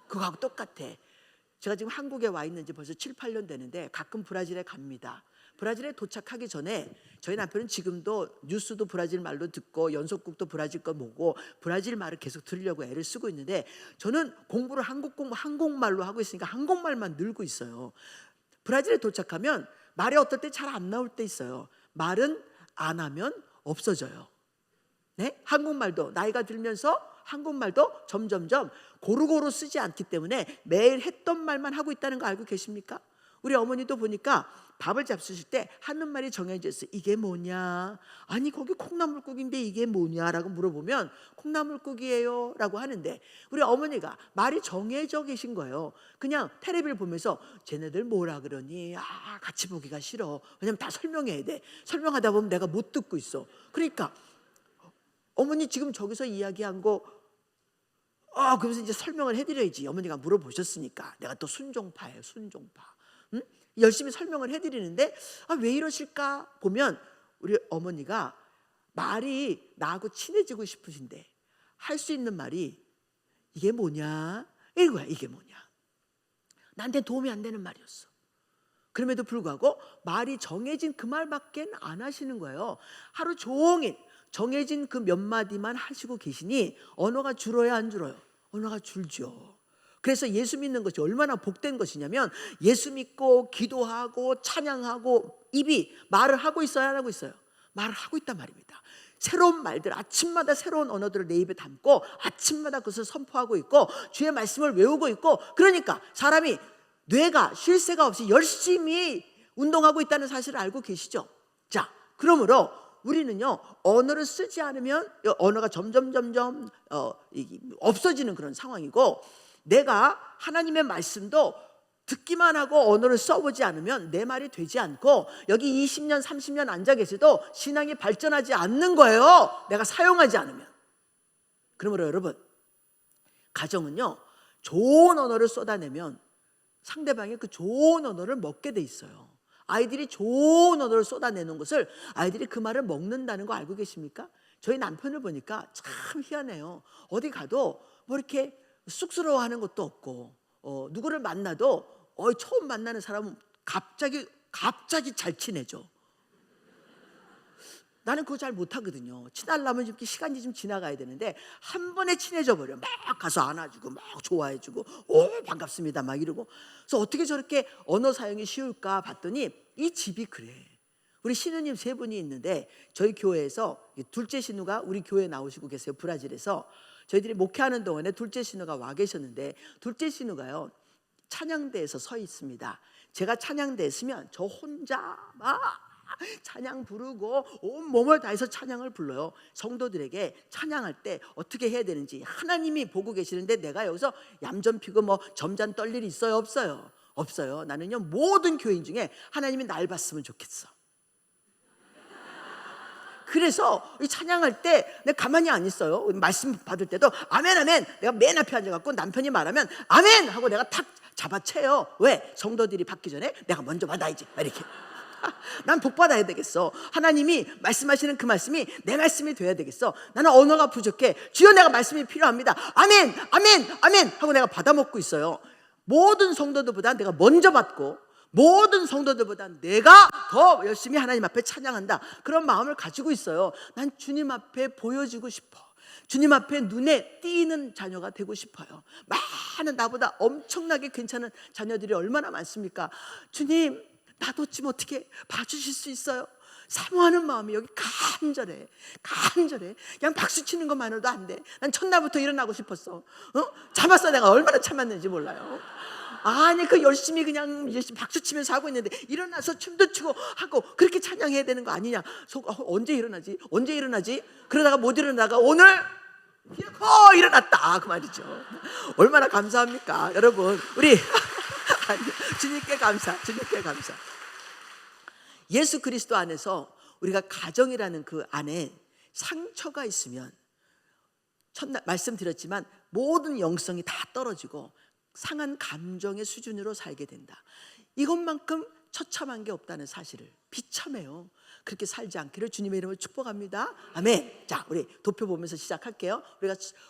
그거하고 똑같아. 제가 지금 한국에 와 있는 지 벌써 7, 8년 되는데 가끔 브라질에 갑니다. 브라질에 도착하기 전에 저희 남편은 지금도 뉴스도 브라질 말로 듣고 연속극도 브라질 거 보고 브라질 말을 계속 들으려고 애를 쓰고 있는데, 저는 공부를 한국말로 하고 있으니까 한국말만 늘고 있어요. 브라질에 도착하면 말이 어떨 때 잘 안 나올 때 있어요. 말은 안 하면 없어져요. 네? 한국말도 나이가 들면서 한국말도 점점점 고루고루 쓰지 않기 때문에 매일 했던 말만 하고 있다는 거 알고 계십니까? 우리 어머니도 보니까 밥을 잡수실 때 하는 말이 정해져 있어요. 이게 뭐냐? 아니 거기 콩나물국인데 이게 뭐냐라고 물어보면 콩나물국이에요 라고 하는데, 우리 어머니가 말이 정해져 계신 거예요. 그냥 텔레비를 보면서 쟤네들 뭐라 그러니? 같이 보기가 싫어. 왜냐면 다 설명해야 돼. 설명하다 보면 내가 못 듣고 있어. 그러니까 어머니 지금 저기서 이야기한 거 그러면서 이제 설명을 해드려야지. 어머니가 물어보셨으니까. 내가 또 순종파예요. 순종파. 응? 열심히 설명을 해드리는데 왜 이러실까 보면, 우리 어머니가 말이 나하고 친해지고 싶으신데 할 수 있는 말이 이게 뭐냐? 이거야. 이게 뭐냐? 나한테 도움이 안 되는 말이었어. 그럼에도 불구하고 말이 정해진 그 말밖에 안 하시는 거예요. 하루 종일 정해진 그 몇 마디만 하시고 계시니 언어가 줄어야 안 줄어요? 언어가 줄죠. 그래서 예수 믿는 것이 얼마나 복된 것이냐면, 예수 믿고 기도하고 찬양하고 입이 말을 하고 있어야 안 하고 있어요? 말을 하고 있단 말입니다. 새로운 말들, 아침마다 새로운 언어들을 내 입에 담고 아침마다 그것을 선포하고 있고 주의 말씀을 외우고 있고, 그러니까 사람이 뇌가 쉴 새가 없이 열심히 운동하고 있다는 사실을 알고 계시죠? 자, 그러므로 우리는요, 언어를 쓰지 않으면 언어가 점점 없어지는 그런 상황이고, 내가 하나님의 말씀도 듣기만 하고 언어를 써보지 않으면 내 말이 되지 않고, 여기 20년 30년 앉아 계셔도 신앙이 발전하지 않는 거예요. 내가 사용하지 않으면. 그러므로 여러분, 가정은요, 좋은 언어를 쏟아내면 상대방이 그 좋은 언어를 먹게 돼 있어요. 아이들이 좋은 언어를 쏟아내는 것을 아이들이 그 말을 먹는다는 거 알고 계십니까? 저희 남편을 보니까 참 희한해요. 어디 가도 뭐 이렇게 쑥스러워하는 것도 없고, 누구를 만나도 처음 만나는 사람은 갑자기 잘 친해져. 나는 그거 잘 못하거든요. 친하려면 이렇게 시간이 좀 지나가야 되는데 한 번에 친해져 버려. 막 가서 안아주고 막 좋아해주고 반갑습니다 막 이러고. 그래서 어떻게 저렇게 언어 사용이 쉬울까 봤더니 이 집이 그래. 우리 신우님 3분이 있는데 저희 교회에서 둘째 신우가 우리 교회에 나오시고 계세요. 브라질에서. 저희들이 목회하는 동안에 둘째 신우가 와 계셨는데, 둘째 신우가요, 찬양대에서 서 있습니다. 제가 찬양대에 서면 저 혼자 막 찬양 부르고 온 몸을 다해서 찬양을 불러요. 성도들에게 찬양할 때 어떻게 해야 되는지 하나님이 보고 계시는데, 내가 여기서 얌전 피고 뭐 점잖 떨 일이 있어요? 없어요. 없어요. 나는요, 모든 교인 중에 하나님이 날 봤으면 좋겠어. 그래서 이 찬양할 때 내가 가만히 안 있어요. 말씀 받을 때도 아멘 아멘, 내가 맨 앞에 앉아갖고 남편이 말하면 아멘 하고 내가 탁 잡아채요. 왜? 성도들이 받기 전에 내가 먼저 받아야지, 이렇게. 난 복 받아야 되겠어. 하나님이 말씀하시는 그 말씀이 내 말씀이 돼야 되겠어. 나는 언어가 부족해. 주여, 내가 말씀이 필요합니다. 아멘 아멘 아멘 하고 내가 받아먹고 있어요. 모든 성도들보다 내가 먼저 받고, 모든 성도들보다 내가 더 열심히 하나님 앞에 찬양한다, 그런 마음을 가지고 있어요. 난 주님 앞에 보여지고 싶어. 주님 앞에 눈에 띄는 자녀가 되고 싶어요. 많은 나보다 엄청나게 괜찮은 자녀들이 얼마나 많습니까? 주님, 나도 좀 어떻게 봐주실 수 있어요? 사모하는 마음이 여기 간절해. 그냥 박수 치는 것만으로도 안 돼. 난 첫날부터 일어나고 싶었어. 참았어. 내가 얼마나 참았는지 몰라요. 아니, 그 열심히 그냥 박수 치면서 하고 있는데 일어나서 춤도 추고 하고 그렇게 찬양해야 되는 거 아니냐. 언제 일어나지? 그러다가 못 일어나다가 오늘 일어났다, 그 말이죠. 얼마나 감사합니까, 여러분. 우리 주님께 감사. 예수 그리스도 안에서 우리가 가정이라는 그 안에 상처가 있으면, 첫날 말씀드렸지만 모든 영성이 다 떨어지고 상한 감정의 수준으로 살게 된다. 이것만큼 처참한 게 없다는 사실을 비참해요. 그렇게 살지 않기를 주님의 이름으로 축복합니다. 아멘. 자, 우리 도표 보면서 시작할게요.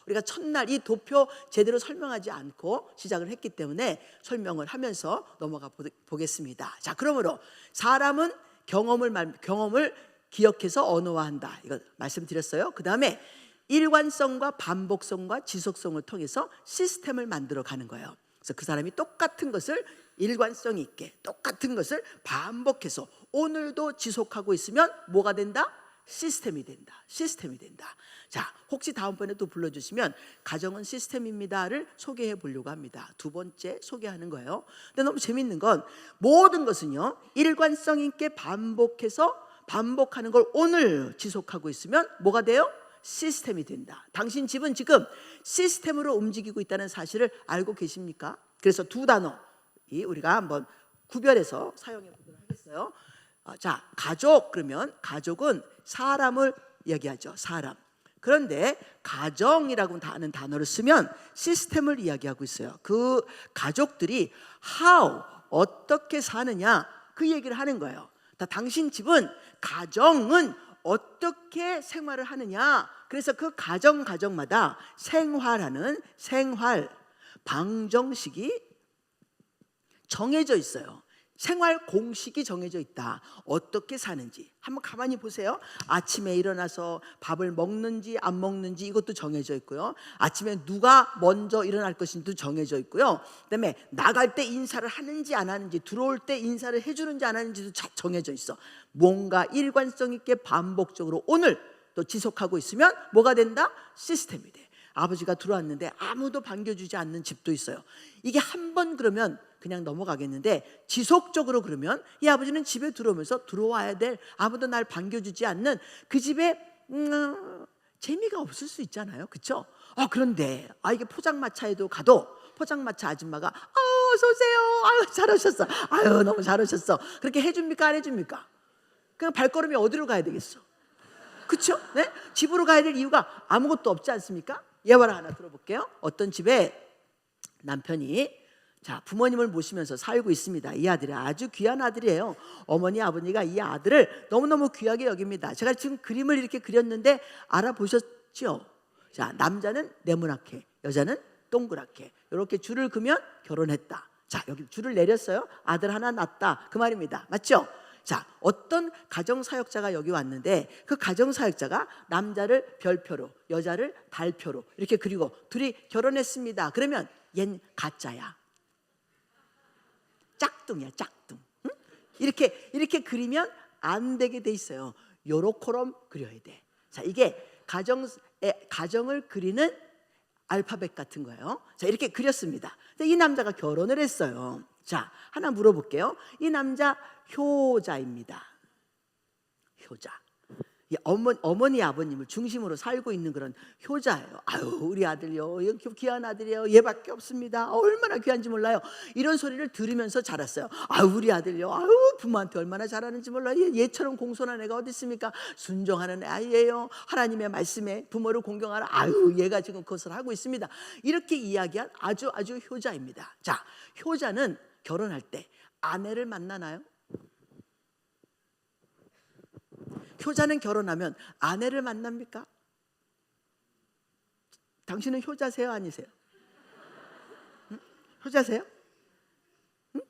우리가 첫날 이 도표 제대로 설명하지 않고 시작을 했기 때문에 설명을 하면서 넘어가 보겠습니다. 자, 그러므로 사람은 경험을 기억해서 언어화한다. 이거 말씀드렸어요. 그 다음에 일관성과 반복성과 지속성을 통해서 시스템을 만들어 가는 거예요. 그래서 그 사람이 똑같은 것을 일관성 있게, 똑같은 것을 반복해서 오늘도 지속하고 있으면 뭐가 된다? 시스템이 된다. 자, 혹시 다음번에 또 불러주시면 가정은 시스템입니다를 소개해 보려고 합니다. 두 번째 소개하는 거예요. 근데 너무 재밌는 건 모든 것은요, 일관성 있게 반복하는 걸 오늘 지속하고 있으면 뭐가 돼요? 시스템이 된다. 당신 집은 지금 시스템으로 움직이고 있다는 사실을 알고 계십니까? 그래서 두 단어 우리가 한번 구별해서 사용해 보도록 하겠어요. 자, 가족, 그러면 가족은 사람을 이야기하죠. 사람. 그런데 가정이라고 하는 단어를 쓰면 시스템을 이야기하고 있어요. 그 가족들이 어떻게 사느냐, 그 얘기를 하는 거예요. 당신 집은, 가정은 어떻게 생활을 하느냐. 그래서 그 가정마다 생활 방정식이 정해져 있어요. 생활 공식이 정해져 있다. 어떻게 사는지 한번 가만히 보세요. 아침에 일어나서 밥을 먹는지 안 먹는지 이것도 정해져 있고요. 아침에 누가 먼저 일어날 것인지도 정해져 있고요. 그다음에 나갈 때 인사를 하는지 안 하는지, 들어올 때 인사를 해주는지 안 하는지도 정해져 있어. 뭔가 일관성 있게 반복적으로 오늘 또 지속하고 있으면 뭐가 된다? 시스템이 돼. 아버지가 들어왔는데 아무도 반겨주지 않는 집도 있어요. 이게 한 번 그러면 그냥 넘어가겠는데, 지속적으로 그러면 이 아버지는 집에 들어오면서 들어와야 될, 아무도 날 반겨주지 않는 그 집에 재미가 없을 수 있잖아요. 그렇죠? 그런데 이게 포장마차에도 가도 포장마차 아줌마가 어서 오세요, 잘 오셨어, 너무 잘 오셨어, 그렇게 해줍니까, 안 해줍니까? 그냥 발걸음이 어디로 가야 되겠어? 그렇죠? 네? 집으로 가야 될 이유가 아무것도 없지 않습니까? 예화를 하나 들어볼게요. 어떤 집에 남편이 부모님을 모시면서 살고 있습니다. 이 아들이 아주 귀한 아들이에요. 어머니 아버지가 이 아들을 너무너무 귀하게 여깁니다. 제가 지금 그림을 이렇게 그렸는데 알아보셨죠? 자, 남자는 네모나게, 여자는 동그랗게 이렇게 줄을 그면 결혼했다. 자, 여기 줄을 내렸어요. 아들 하나 낳았다, 그 말입니다. 맞죠? 자, 어떤 가정사역자가 여기 왔는데 그 가정사역자가 남자를 별표로, 여자를 달표로 이렇게 그리고 둘이 결혼했습니다. 그러면 얜 가짜야, 짝퉁이야, 짝퉁. 응? 이렇게 그리면 안 되게 돼 있어요. 요렇게럼 그려야 돼. 자, 이게 가정을 그리는 알파벳 같은 거예요. 자, 이렇게 그렸습니다. 이 남자가 결혼을 했어요. 자, 하나 물어볼게요. 이 남자 효자입니다. 효자. 이 어머니 아버님을 중심으로 살고 있는 그런 효자예요. 아유 우리 아들요, 귀한 아들이에요. 얘밖에 없습니다. 얼마나 귀한지 몰라요. 이런 소리를 들으면서 자랐어요. 아유 우리 아들요, 아유 부모한테 얼마나 잘하는지 몰라요. 얘처럼 공손한 애가 어디 있습니까? 순종하는 아이예요. 하나님의 말씀에 부모를 공경하라. 아유 얘가 지금 그것을 하고 있습니다. 이렇게 이야기한 아주 효자입니다. 자, 효자는 결혼할 때 아내를 만나나요? 효자는 결혼하면 아내를 만납니까? 당신은 효자세요, 아니세요? 응? 효자세요? 응?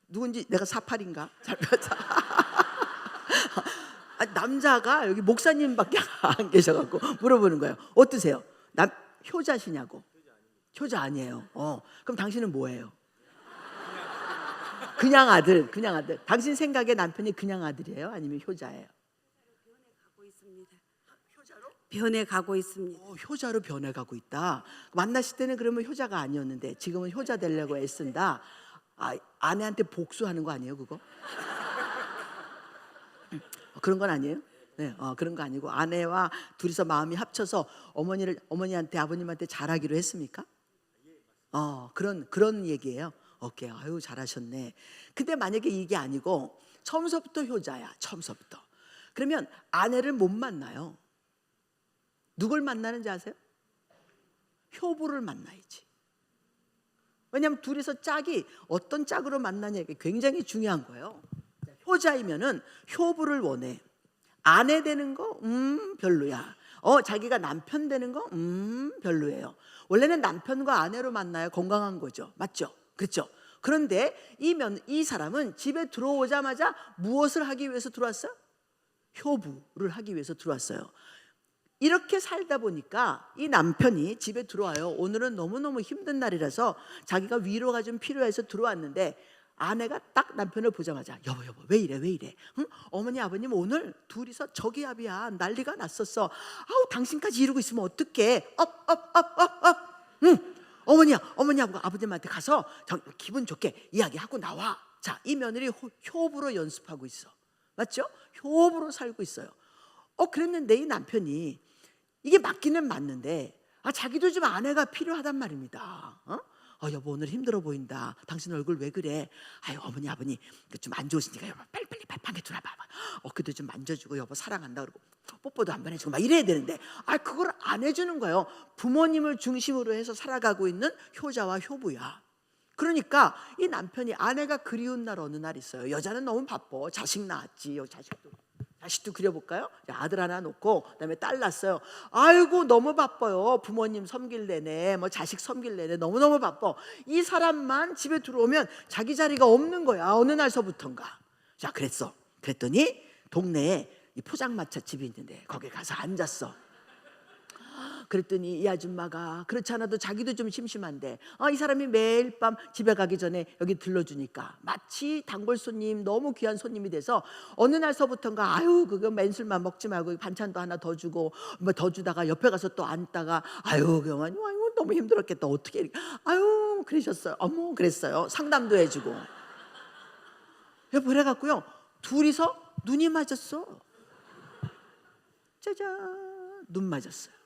누군지 내가 48인가? 남자가 여기 목사님밖에 안 계셔갖고 물어보는 거예요. 어떠세요? 효자시냐고? 효자 아니에요. 그럼 당신은 뭐예요? 그냥 아들. 당신 생각에 남편이 그냥 아들이에요? 아니면 효자예요? 변해가고 있습니다. 변해가고 있습니다. 효자로 변해가고 있다. 만났을 때는 그러면 효자가 아니었는데 지금은 효자 되려고 애쓴다. 아내한테 복수하는 거 아니에요, 그거? 그런 건 아니에요? 네, 그런 거 아니고 아내와 둘이서 마음이 합쳐서 어머니한테 아버님한테 잘하기로 했습니까? 그런 얘기예요. 오케이, 아유 잘하셨네. 근데 만약에 이게 아니고 처음서부터 효자야, 처음서부터. 그러면 아내를 못 만나요. 누굴 만나는지 아세요? 효부를 만나야지. 왜냐하면 둘이서 짝이 어떤 짝으로 만나냐가 굉장히 중요한 거예요. 효자이면은 효부를 원해. 아내 되는 거 별로야. 자기가 남편 되는 거 별로예요. 원래는 남편과 아내로 만나야 건강한 거죠. 맞죠? 그렇죠? 그런데 이 사람은 집에 들어오자마자 무엇을 하기 위해서 들어왔어요? 효부를 하기 위해서 들어왔어요. 이렇게 살다 보니까 이 남편이 집에 들어와요. 오늘은 너무너무 힘든 날이라서 자기가 위로가 좀 필요해서 들어왔는데 아내가 딱 남편을 보자마자 여보 왜 이래? 응? 어머니 아버님 오늘 둘이서 저기압이야. 난리가 났었어. 아우 당신까지 이러고 있으면 어떡해. 응. 어머니하고 아버님한테 가서 기분 좋게 이야기하고 나와. 자, 이 며느리 효부로 연습하고 있어. 맞죠? 효부로 살고 있어요. 그랬는데 이 남편이 이게 맞기는 맞는데 자기도 좀 아내가 필요하단 말입니다. 여보 오늘 힘들어 보인다. 당신 얼굴 왜 그래? 아유 어머니 아버님 좀 안 좋으시니까 여보 빨리 방에 들어와봐. 어깨도 좀 만져주고 여보 사랑한다 그러고 뽀뽀도 한 번 해주고 막 이래야 되는데 그걸 안 해주는 거예요. 부모님을 중심으로 해서 살아가고 있는 효자와 효부야. 그러니까 이 남편이 아내가 그리운 날 어느 날 있어요. 여자는 너무 바빠. 자식 낳았지. 자식도 그려볼까요? 아들 하나 놓고 그다음에 딸 낳았어요. 아이고 너무 바빠요. 부모님 섬길 내내 자식 섬길 내내 너무너무 바빠. 이 사람만 집에 들어오면 자기 자리가 없는 거야. 어느 날서부턴가. 자 그랬더니 동네에 이 포장마차 집이 있는데 거기 가서 앉았어. 그랬더니 이 아줌마가 그렇지 않아도 자기도 좀 심심한데 이 사람이 매일 밤 집에 가기 전에 여기 들러주니까 마치 단골 손님, 너무 귀한 손님이 돼서 어느 날서부턴가 아유 그거 맨술만 먹지 말고 반찬도 하나 더 주고 더 주다가 옆에 가서 또 앉다가 아유 그만 아유 너무 힘들었겠다. 어떻게 아유 그러셨어요. 어머 그랬어요. 상담도 해주고 그래갖고요 둘이서 눈이 맞았어. 짜잔 눈 맞았어요.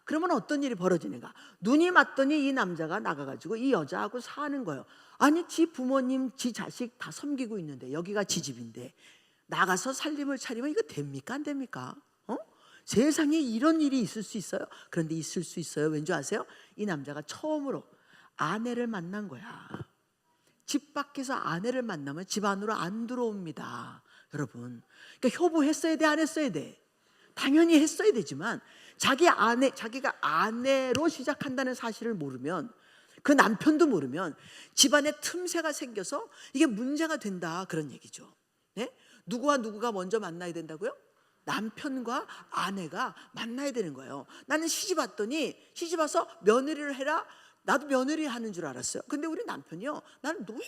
그러면 어떤 일이 벌어지는가? 눈이 맞더니 이 남자가 나가가지고 이 여자하고 사는 거예요. 아니 지 부모님, 지 자식 다 섬기고 있는데 여기가 지 집인데 나가서 살림을 차리면 이거 됩니까? 안 됩니까? 세상에 이런 일이 있을 수 있어요? 그런데 있을 수 있어요. 왠지 아세요? 이 남자가 처음으로 아내를 만난 거야. 집 밖에서 아내를 만나면 집 안으로 안 들어옵니다. 여러분 그러니까 효부했어야 돼? 안 했어야 돼? 당연히 했어야 되지만 자기가 아내로 시작한다는 사실을 모르면 그 남편도 모르면 집안에 틈새가 생겨서 이게 문제가 된다 그런 얘기죠. 네? 누구와 누구가 먼저 만나야 된다고요? 남편과 아내가 만나야 되는 거예요. 나는 시집 왔더니 시집 와서 며느리를 해라 나도 며느리 하는 줄 알았어요. 근데 우리 남편이요, 나는 너무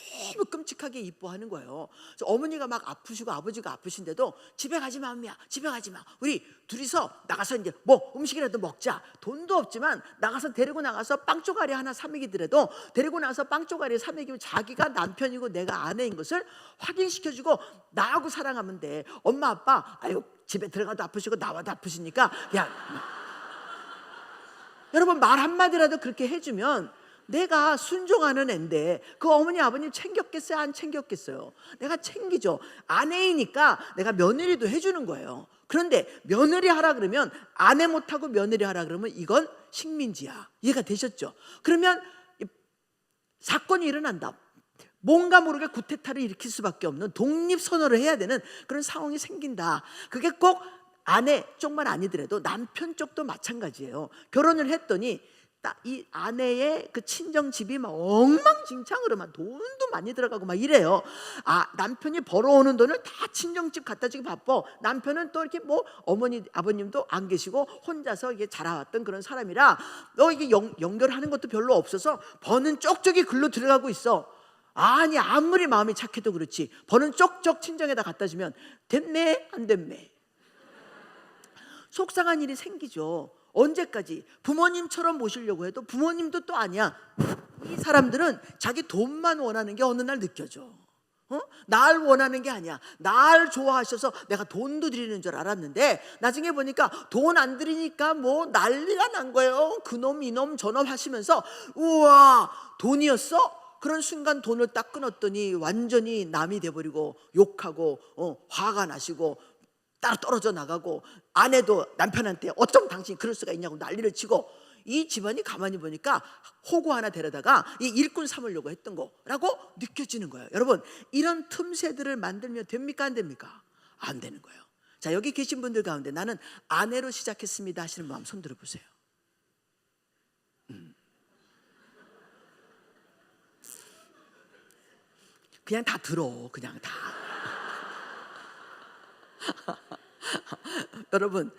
끔찍하게 이뻐하는 거예요. 그래서 어머니가 막 아프시고 아버지가 아프신데도 집에 가지 마, 언니야, 집에 가지 마. 우리 둘이서 나가서 이제 뭐 음식이라도 먹자. 돈도 없지만 나가서 데리고 나가서 빵 쪼가리 하나 사 먹이더라도 데리고 나가서 빵 쪼가리 사 먹이면 자기가 남편이고 내가 아내인 것을 확인시켜주고 나하고 사랑하면 돼. 엄마 아빠 아유 집에 들어가도 아프시고 나와도 아프시니까 야 여러분 말 한마디라도 그렇게 해주면 내가 순종하는 앤데 그 어머니 아버님 챙겼겠어요? 안 챙겼겠어요? 내가 챙기죠. 아내이니까 내가 며느리도 해주는 거예요. 그런데 며느리 하라 그러면 아내 못하고 며느리 하라 그러면 이건 식민지야. 이해가 되셨죠? 그러면 사건이 일어난다. 뭔가 모르게 구태타를 일으킬 수밖에 없는 독립선언을 해야 되는 그런 상황이 생긴다. 그게 꼭 아내 쪽만 아니더라도 남편 쪽도 마찬가지예요. 결혼을 했더니 딱 이 아내의 그 친정집이 막 엉망진창으로 막 돈도 많이 들어가고 막 이래요. 남편이 벌어오는 돈을 다 친정집 갖다 주기 바빠. 남편은 또 이렇게 뭐 어머니 아버님도 안 계시고 혼자서 이게 자라왔던 그런 사람이라 이게 연결하는 것도 별로 없어서 버는 쪽쪽이 글로 들어가고 있어. 아니 아무리 마음이 착해도 그렇지 버는 쪽쪽 친정에다 갖다 주면 됐네 안 됐네. 속상한 일이 생기죠. 언제까지 부모님처럼 모시려고 해도 부모님도 또 아니야. 이 사람들은 자기 돈만 원하는 게 어느 날 느껴져. 날 원하는 게 아니야. 날 좋아하셔서 내가 돈도 드리는 줄 알았는데 나중에 보니까 돈 안 드리니까 뭐 난리가 난 거예요. 그놈 이놈 저놈 하시면서 우와 돈이었어? 그런 순간 돈을 딱 끊었더니 완전히 남이 돼버리고 욕하고 화가 나시고 따라 떨어져 나가고 아내도 남편한테 어쩜 당신이 그럴 수가 있냐고 난리를 치고 이 집안이 가만히 보니까 호구 하나 데려다가 이 일꾼 삼으려고 했던 거라고 느껴지는 거예요. 여러분 이런 틈새들을 만들면 됩니까 안 됩니까? 안 되는 거예요. 자 여기 계신 분들 가운데 나는 아내로 시작했습니다 하시는 분 한번 손 들어보세요. 그냥 다 들어 그냥 다. 여러분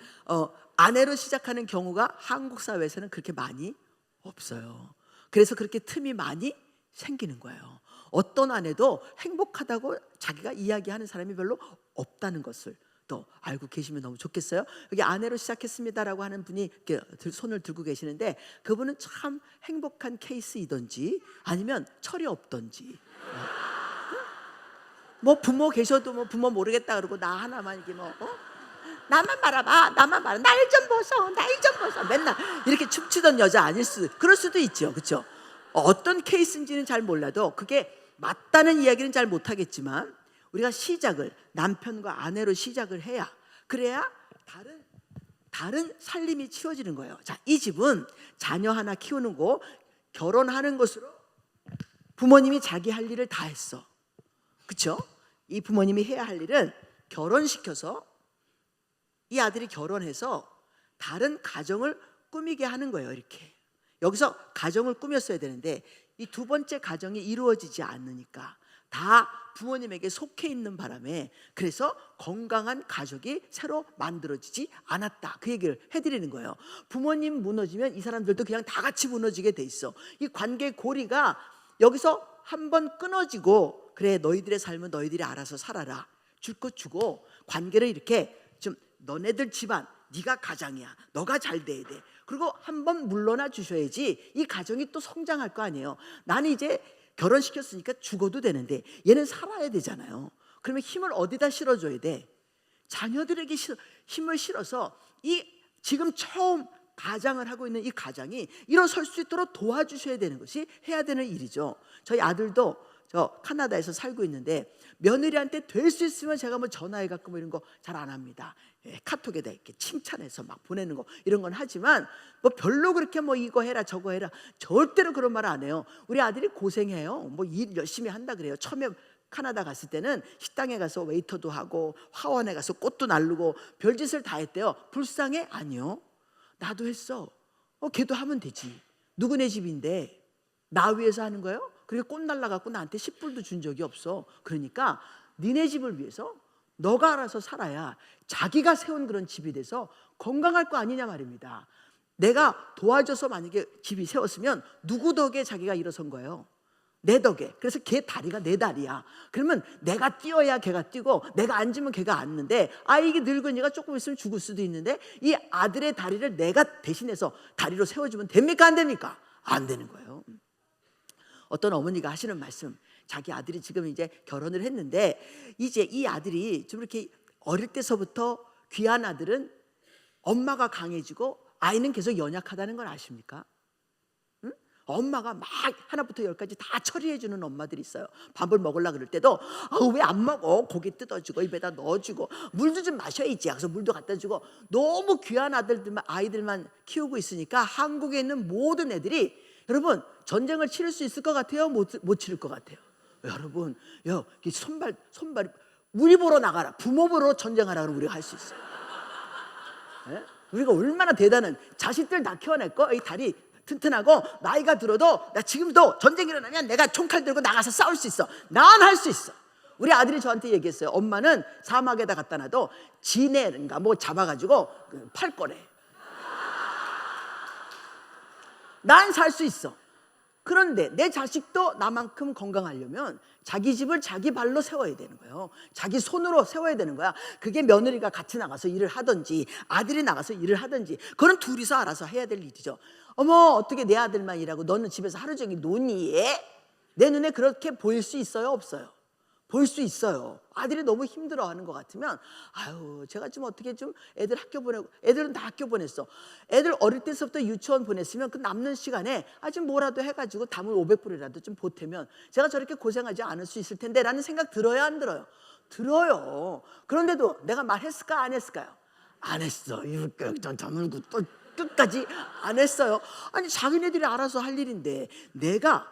아내로 시작하는 경우가 한국 사회에서는 그렇게 많이 없어요. 그래서 그렇게 틈이 많이 생기는 거예요. 어떤 아내도 행복하다고 자기가 이야기하는 사람이 별로 없다는 것을 또 알고 계시면 너무 좋겠어요. 여기 아내로 시작했습니다라고 하는 분이 이렇게 손을 들고 계시는데 그분은 참 행복한 케이스이던지 아니면 철이 없던지 뭐 부모 계셔도 뭐 부모 모르겠다 그러고 나 하나만 이렇게 뭐 나만 바라봐 나만 바라 날 좀 보소 날 좀 보소 맨날 이렇게 춤추던 여자 아닐 그럴 수도 있죠. 그렇죠? 어떤 케이스인지는 잘 몰라도 그게 맞다는 이야기는 잘 못하겠지만 우리가 시작을 남편과 아내로 시작을 해야 그래야 다른 살림이 치워지는 거예요. 자, 이 집은 자녀 하나 키우는 거 결혼하는 것으로 부모님이 자기 할 일을 다 했어. 그렇죠? 이 부모님이 해야 할 일은 결혼시켜서 이 아들이 결혼해서 다른 가정을 꾸미게 하는 거예요. 이렇게 여기서 가정을 꾸몄어야 되는데 이 두 번째 가정이 이루어지지 않으니까 다 부모님에게 속해 있는 바람에 그래서 건강한 가족이 새로 만들어지지 않았다. 그 얘기를 해드리는 거예요. 부모님 무너지면 이 사람들도 그냥 다 같이 무너지게 돼 있어. 이 관계 고리가 여기서 한번 끊어지고 그래 너희들의 삶은 너희들이 알아서 살아라. 줄 것 주고 관계를 이렇게 좀 너네들 집안 네가 가장이야. 너가 잘 돼야 돼. 그리고 한번 물러나 주셔야지 이 가정이 또 성장할 거 아니에요. 나는 이제 결혼시켰으니까 죽어도 되는데 얘는 살아야 되잖아요. 그러면 힘을 어디다 실어줘야 돼? 자녀들에게 힘을 실어서 이 지금 처음 가장을 하고 있는 이 가장이 일어설 수 있도록 도와주셔야 되는 것이 해야 되는 일이죠. 저희 아들도 저 카나다에서 살고 있는데 며느리한테 될 수 있으면 제가 뭐 전화해갖고 뭐 이런 거 잘 안 합니다. 카톡에다 이렇게 칭찬해서 막 보내는 거 이런 건 하지만 뭐 별로 그렇게 뭐 이거 해라 저거 해라 절대로 그런 말 안 해요. 우리 아들이 고생해요. 뭐 일 열심히 한다 그래요. 처음에 카나다 갔을 때는 식당에 가서 웨이터도 하고 화원에 가서 꽃도 날르고 별짓을 다 했대요. 불쌍해? 아니요. 나도 했어. 걔도 하면 되지. 누구네 집인데 나 위해서 하는 거예요? 그리고 꽃 날라갖고 나한테 10불도 준 적이 없어. 그러니까 니네 집을 위해서 너가 알아서 살아야 자기가 세운 그런 집이 돼서 건강할 거 아니냐 말입니다. 내가 도와줘서 만약에 집이 세웠으면 누구 덕에 자기가 일어선 거예요? 내 덕에. 그래서 걔 다리가 내 다리야. 그러면 내가 뛰어야 걔가 뛰고 내가 앉으면 걔가 앉는데, 이게 늙은이가 조금 있으면 죽을 수도 있는데 이 아들의 다리를 내가 대신해서 다리로 세워주면 됩니까? 안 됩니까? 안 되는 거예요. 어떤 어머니가 하시는 말씀, 자기 아들이 지금 이제 결혼을 했는데 이제 이 아들이 좀 이렇게 어릴 때서부터 귀한 아들은 엄마가 강해지고 아이는 계속 연약하다는 걸 아십니까? 응? 엄마가 막 하나부터 열까지 다 처리해 주는 엄마들이 있어요. 밥을 먹으려고 그럴 때도 왜 안 먹어? 고기 뜯어주고 입에다 넣어주고 물도 좀 마셔야지. 그래서 물도 갖다 주고, 너무 귀한 아이들만 키우고 있으니까 한국에 있는 모든 애들이, 여러분, 전쟁을 치를 수 있을 것 같아요? 못 치를 것 같아요? 여러분, 손발 우리 보러 나가라. 부모 보러 전쟁하라 그러면 우리가 할 수 있어요. 네? 우리가 얼마나 대단한 자식들 다 키워냈고, 이 다리 튼튼하고 나이가 들어도 나 지금도 전쟁 일어나면 내가 총칼 들고 나가서 싸울 수 있어. 난 할 수 있어. 우리 아들이 저한테 얘기했어요. 엄마는 사막에다 갖다 놔도 지네인가 뭐 잡아가지고 팔 거래. 난 살 수 있어. 그런데 내 자식도 나만큼 건강하려면 자기 집을 자기 발로 세워야 되는 거예요. 자기 손으로 세워야 되는 거야. 그게 며느리가 같이 나가서 일을 하든지 아들이 나가서 일을 하든지, 그건 둘이서 알아서 해야 될 일이죠. 어머, 어떻게 내 아들만 일하고 너는 집에서 하루 종일 노니? 내 눈에 그렇게 보일 수 있어요? 없어요? 보일 수 있어요. 아들이 너무 힘들어하는 것 같으면, 제가 좀 어떻게 좀 애들 학교 보내고, 애들은 다 학교 보냈어. 애들 어릴 때서부터 유치원 보냈으면 그 남는 시간에 좀 뭐라도 해가지고 담을 500불이라도 좀 보태면 제가 저렇게 고생하지 않을 수 있을 텐데 라는 생각 들어요, 안 들어요? 들어요. 그런데도 내가 말했을까, 안 했을까요? 안 했어. 이렇게 다물고 또 끝까지 안 했어요. 아니, 자기네들이 알아서 할 일인데 내가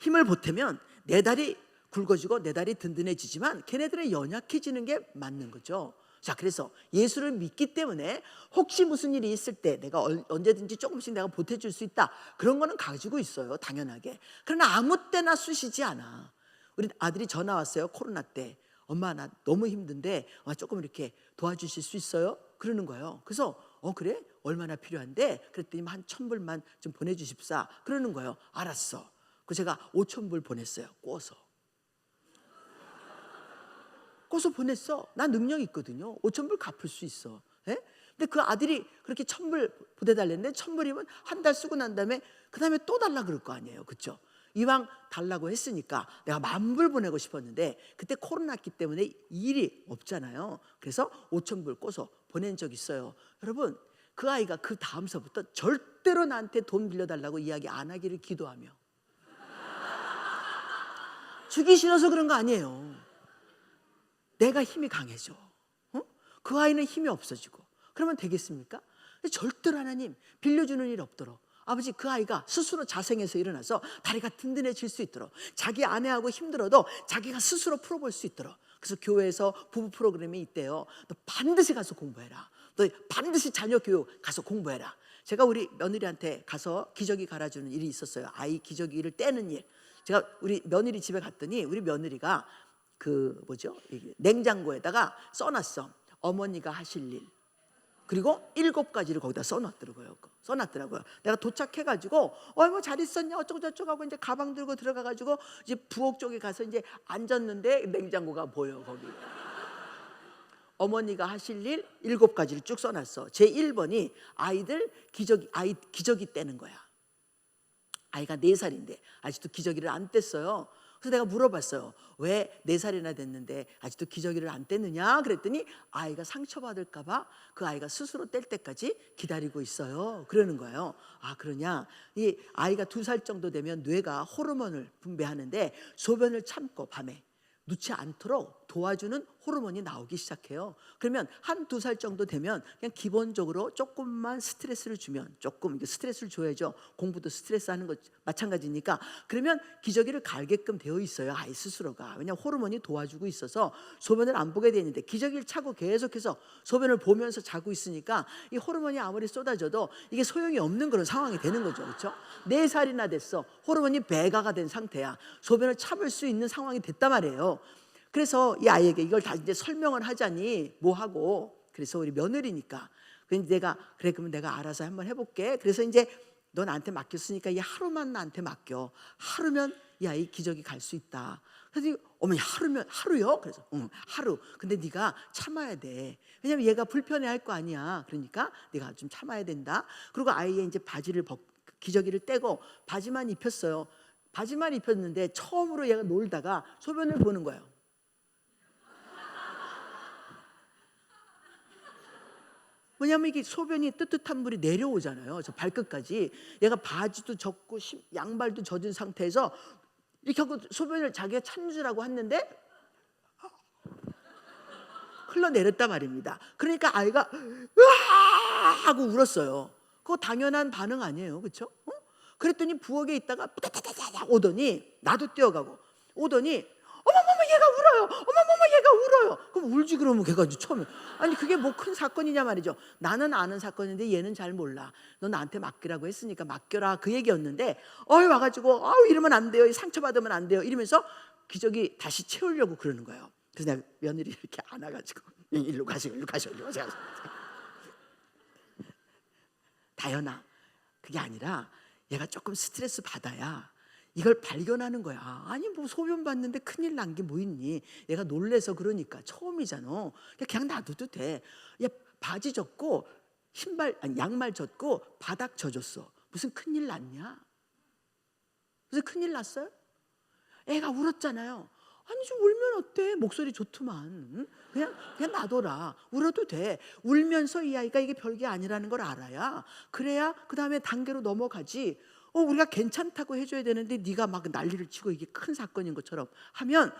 힘을 보태면 내 다리 굵어지고 내 다리 든든해지지만 걔네들은 연약해지는 게 맞는 거죠. 자, 그래서 예수를 믿기 때문에 혹시 무슨 일이 있을 때 내가 언제든지 조금씩 내가 보태줄 수 있다, 그런 거는 가지고 있어요, 당연하게. 그러나 아무 때나 쑤시지 않아. 우리 아들이 전화 왔어요, 코로나 때. 엄마, 나 너무 힘든데 조금 이렇게 도와주실 수 있어요? 그러는 거예요. 그래서 그래? 얼마나 필요한데? 그랬더니 한 1,000불만 좀 보내주십사. 그러는 거예요. 알았어. 그래서 제가 5,000불 보냈어요, 꼬서 보냈어. 나 능력 있거든요. 5,000불 갚을 수 있어. 예? 근데 그 아들이 그렇게 1,000불 보내달랬는데 1,000불이면 한 달 쓰고 난 다음에 그 다음에 또 달라 그럴 거 아니에요, 그렇죠? 이왕 달라고 했으니까 내가 10,000불 보내고 싶었는데 그때 코로나였기 때문에 일이 없잖아요. 그래서 5,000불 꼬서 보낸 적 있어요. 여러분, 그 아이가 그 다음서부터 절대로 나한테 돈 빌려달라고 이야기 안 하기를 기도하며, 주기 싫어서 그런 거 아니에요. 내가 힘이 강해져. 그 아이는 힘이 없어지고. 그러면 되겠습니까? 절대로 하나님 빌려주는 일 없도록, 아버지, 그 아이가 스스로 자생해서 일어나서 다리가 든든해질 수 있도록, 자기 아내하고 힘들어도 자기가 스스로 풀어볼 수 있도록. 그래서 교회에서 부부 프로그램이 있대요. 너 반드시 가서 공부해라. 너 반드시 자녀 교육 가서 공부해라. 제가 우리 며느리한테 가서 기저귀 갈아주는 일이 있었어요. 아이 기저귀를 떼는 일. 제가 우리 며느리 집에 갔더니 우리 며느리가 냉장고에다가 써놨어. 어머니가 하실 일. 그리고 7가지를 거기다 써놨더라고요. 내가 도착해가지고 뭐 잘 있었냐 어쩌고 저쩌고 하고 이제 가방 들고 들어가가지고 이제 부엌 쪽에 가서 이제 앉았는데 냉장고가 보여, 거기. 어머니가 하실 일 7가지를 쭉 써놨어. 제 1번이 아이 기저귀 떼는 거야. 아이가 4살인데 아직도 기저귀를 안 뗐어요. 그래서 내가 물어봤어요. 왜 4살이나 됐는데 아직도 기저귀를 안 뗐느냐? 그랬더니 아이가 상처받을까 봐 그 아이가 스스로 뗄 때까지 기다리고 있어요. 그러는 거예요. 그러냐? 이 아이가 2살 정도 되면 뇌가 호르몬을 분비하는데 소변을 참고 밤에 놓지 않도록 도와주는 호르몬이 나오기 시작해요. 그러면 한 2살 정도 되면 그냥 기본적으로 조금만 스트레스를 주면, 조금 스트레스를 줘야죠. 공부도 스트레스 하는 것 마찬가지니까. 그러면 기저귀를 갈게끔 되어 있어요, 아이 스스로가. 왜냐하면 호르몬이 도와주고 있어서 소변을 안 보게 되는데 기저귀를 차고 계속해서 소변을 보면서 자고 있으니까 이 호르몬이 아무리 쏟아져도 이게 소용이 없는 그런 상황이 되는 거죠, 그렇죠? 4살이나 됐어. 호르몬이 배가가 된 상태야. 소변을 참을 수 있는 상황이 됐단 말이에요. 그래서 이 아이에게 이걸 다 이제 설명을 하자니 뭐하고, 그래서 우리 며느리니까 그래서 내가 그래 그러면 내가 알아서 한번 해볼게. 그래서 이제 너 나한테 맡겼으니까 이 하루만 나한테 맡겨. 하루면 이 아이 기저귀 갈 수 있다. 그래서 어머니 하루면 하루요? 그래서 응 하루. 근데 네가 참아야 돼. 왜냐면 얘가 불편해할 거 아니야. 그러니까 네가 좀 참아야 된다. 그리고 아이의 이제 바지를 기저귀를 떼고 바지만 입혔어요. 바지만 입혔는데 처음으로 얘가 놀다가 소변을 보는 거예요. 왜냐하면 이게 소변이 뜨뜻한 물이 내려오잖아요. 저 발끝까지. 얘가 바지도 젖고 양발도 젖은 상태에서 이렇게 하고 소변을 자기가 참으라고 했는데 흘러내렸단 말입니다. 그러니까 아이가 으아 하고 울었어요. 그거 당연한 반응 아니에요, 그렇죠? 그랬더니 부엌에 있다가 따다다다 오더니 나도 뛰어가고 오더니 어머머머 얘가 울어요. 어머머머 얘가 울어요. 그럼 울지 그러면 걔가 처음에 아니 그게 뭐 큰 사건이냐 말이죠. 나는 아는 사건인데 얘는 잘 몰라. 너 나한테 맡기라고 했으니까 맡겨라 그 얘기였는데 와가지고 이러면 안 돼요. 상처받으면 안 돼요. 이러면서 기저귀 다시 채우려고 그러는 거예요. 그래서 내가 며느리 이렇게 안아가지고 일로 가시고 일로 가시고 일로 가시고 다현아 그게 아니라 얘가 조금 스트레스 받아야 이걸 발견하는 거야. 아니 뭐 소변 봤는데 큰일 난 게 뭐 있니? 얘가 놀래서 그러니까 처음이잖아. 그냥 놔둬도 돼. 얘 바지 젖고 양말 젖고 바닥 젖었어. 무슨 큰일 났냐? 무슨 큰일 났어요? 애가 울었잖아요. 아니 좀 울면 어때? 목소리 좋더만. 응? 그냥 놔둬라. 울어도 돼. 울면서 이 아이가 이게 별게 아니라는 걸 알아야 그래야 그 다음에 단계로 넘어가지. 우리가 괜찮다고 해줘야 되는데 네가 막 난리를 치고 이게 큰 사건인 것처럼 하면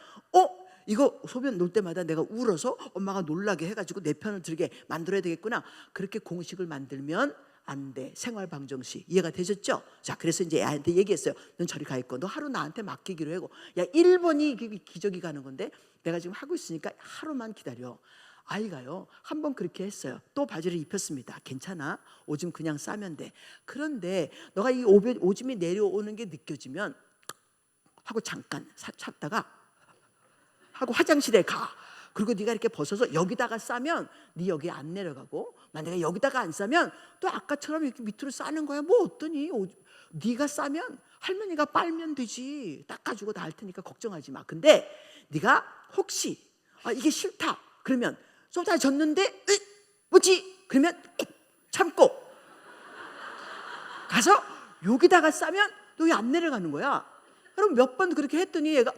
이거 소변 놓을 때마다 내가 울어서 엄마가 놀라게 해가지고 내 편을 들게 만들어야 되겠구나. 그렇게 공식을 만들면 안 돼. 생활방정식 이해가 되셨죠? 자 그래서 이제 애한테 얘기했어요. 넌 저리 가 있고 너 하루 나한테 맡기기로 하고 야 1번이 기저귀 가는 건데 내가 지금 하고 있으니까 하루만 기다려. 아이가요 한 번 그렇게 했어요. 또 바지를 입혔습니다. 괜찮아 오줌 그냥 싸면 돼. 그런데 너가 이 오줌이 내려오는 게 느껴지면 하고 잠깐 참다가 하고 화장실에 가. 그리고 네가 이렇게 벗어서 여기다가 싸면 네 여기 안 내려가고 만약에 여기다가 안 싸면 또 아까처럼 이렇게 밑으로 싸는 거야. 뭐 어떠니? 네가 싸면 할머니가 빨면 되지. 닦아주고 다 할 테니까 걱정하지 마. 근데 네가 혹시 이게 싫다 그러면 쏟아졌는데 뭐지? 그러면 참고 가서 여기다가 싸면 여기 안 내려가는 거야. 그럼 몇 번 그렇게 했더니 얘가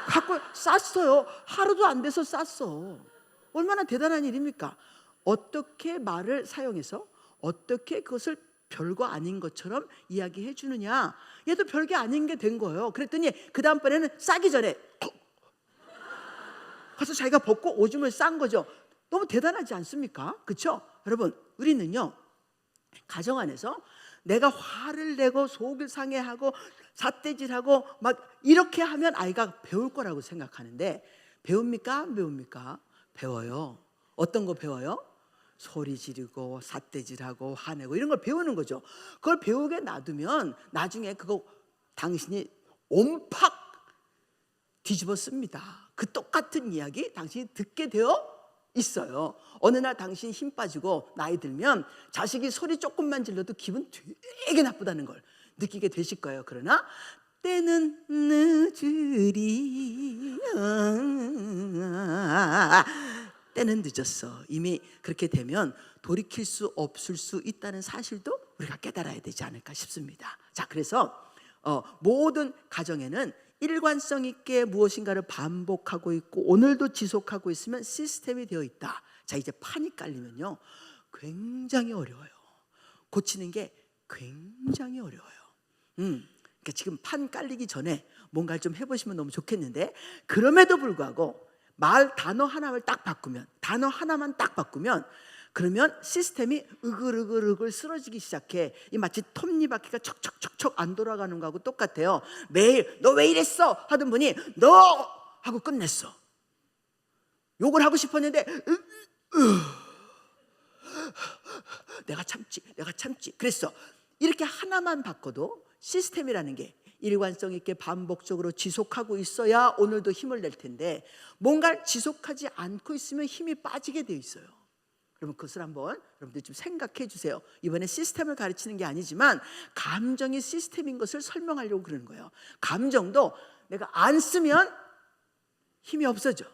갖고 쌌어요. 하루도 안 돼서 쌌어. 얼마나 대단한 일입니까? 어떻게 말을 사용해서 어떻게 그것을 별거 아닌 것처럼 이야기해 주느냐. 얘도 별게 아닌 게 된 거예요. 그랬더니 그 다음번에는 싸기 전에 가서 자기가 벗고 오줌을 싼 거죠. 너무 대단하지 않습니까? 그렇죠? 여러분 우리는요 가정 안에서 내가 화를 내고 속을 상해하고 삿대질하고 막 이렇게 하면 아이가 배울 거라고 생각하는데 배웁니까? 안 배웁니까? 배워요. 어떤 거 배워요? 소리 지르고 삿대질하고 화내고 이런 걸 배우는 거죠. 그걸 배우게 놔두면 나중에 그거 당신이 옴팍 뒤집어 씁니다. 그 똑같은 이야기 당신이 듣게 되어 있어요. 어느 날 당신 힘 빠지고 나이 들면 자식이 소리 조금만 질러도 기분 되게 나쁘다는 걸 느끼게 되실 거예요. 그러나 때는 늦으리 때는 늦었어. 이미 그렇게 되면 돌이킬 수 없을 수 있다는 사실도 우리가 깨달아야 되지 않을까 싶습니다. 자, 그래서 모든 가정에는 일관성 있게 무엇인가를 반복하고 있고 오늘도 지속하고 있으면 시스템이 되어 있다. 자, 이제 판이 깔리면요 굉장히 어려워요. 고치는 게 굉장히 어려워요. 그러니까 지금 판 깔리기 전에 뭔가를 좀 해보시면 너무 좋겠는데 그럼에도 불구하고 말 단어 하나를 딱 바꾸면 단어 하나만 딱 바꾸면 그러면 시스템이 으글으글 쓰러지기 시작해. 이 마치 톱니바퀴가 척척척척 안 돌아가는 거하고 똑같아요. 매일 너 왜 이랬어? 하던 분이 너 하고 끝냈어. 욕을 하고 싶었는데 내가 참지 그랬어. 이렇게 하나만 바꿔도 시스템이라는 게 일관성 있게 반복적으로 지속하고 있어야 오늘도 힘을 낼 텐데 뭔가를 지속하지 않고 있으면 힘이 빠지게 돼 있어요. 여러분 그것을 한번 여러분들 좀 생각해 주세요. 이번에 시스템을 가르치는 게 아니지만 감정이 시스템인 것을 설명하려고 그러는 거예요. 감정도 내가 안 쓰면 힘이 없어져.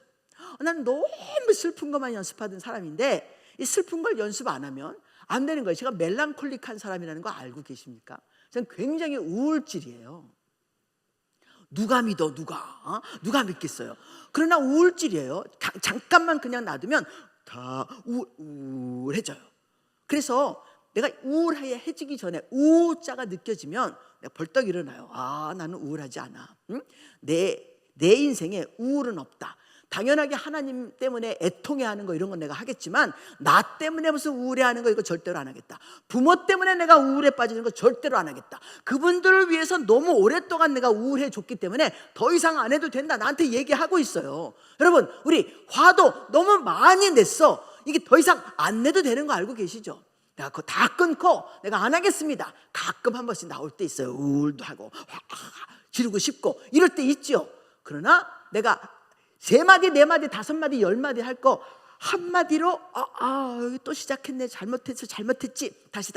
나는 너무 슬픈 것만 연습하던 사람인데 이 슬픈 걸 연습 안 하면 안 되는 거예요. 제가 멜랑콜릭한 사람이라는 거 알고 계십니까? 저는 굉장히 우울질이에요. 누가 믿어? 누가 믿겠어요? 그러나 우울질이에요. 잠깐만 그냥 놔두면 다 우울해져요. 그래서 내가 우울해지기 전에 우자가 느껴지면 내가 벌떡 일어나요. 나는 우울하지 않아. 응? 내 인생에 우울은 없다. 당연하게 하나님 때문에 애통해하는 거 이런 건 내가 하겠지만 나 때문에 무슨 우울해하는 거 이거 절대로 안 하겠다. 부모 때문에 내가 우울에 빠지는 거 절대로 안 하겠다. 그분들을 위해서 너무 오랫동안 내가 우울해 줬기 때문에 더 이상 안 해도 된다. 나한테 얘기하고 있어요. 여러분 우리 화도 너무 많이 냈어. 이게 더 이상 안 내도 되는 거 알고 계시죠? 내가 그거 다 끊고 내가 안 하겠습니다. 가끔 한 번씩 나올 때 있어요. 우울도 하고 지르고 싶고 이럴 때 있죠. 그러나 내가 3마디, 4마디, 5마디, 10마디 할 거 한마디로 여기 또 시작했네. 잘못했지. 다시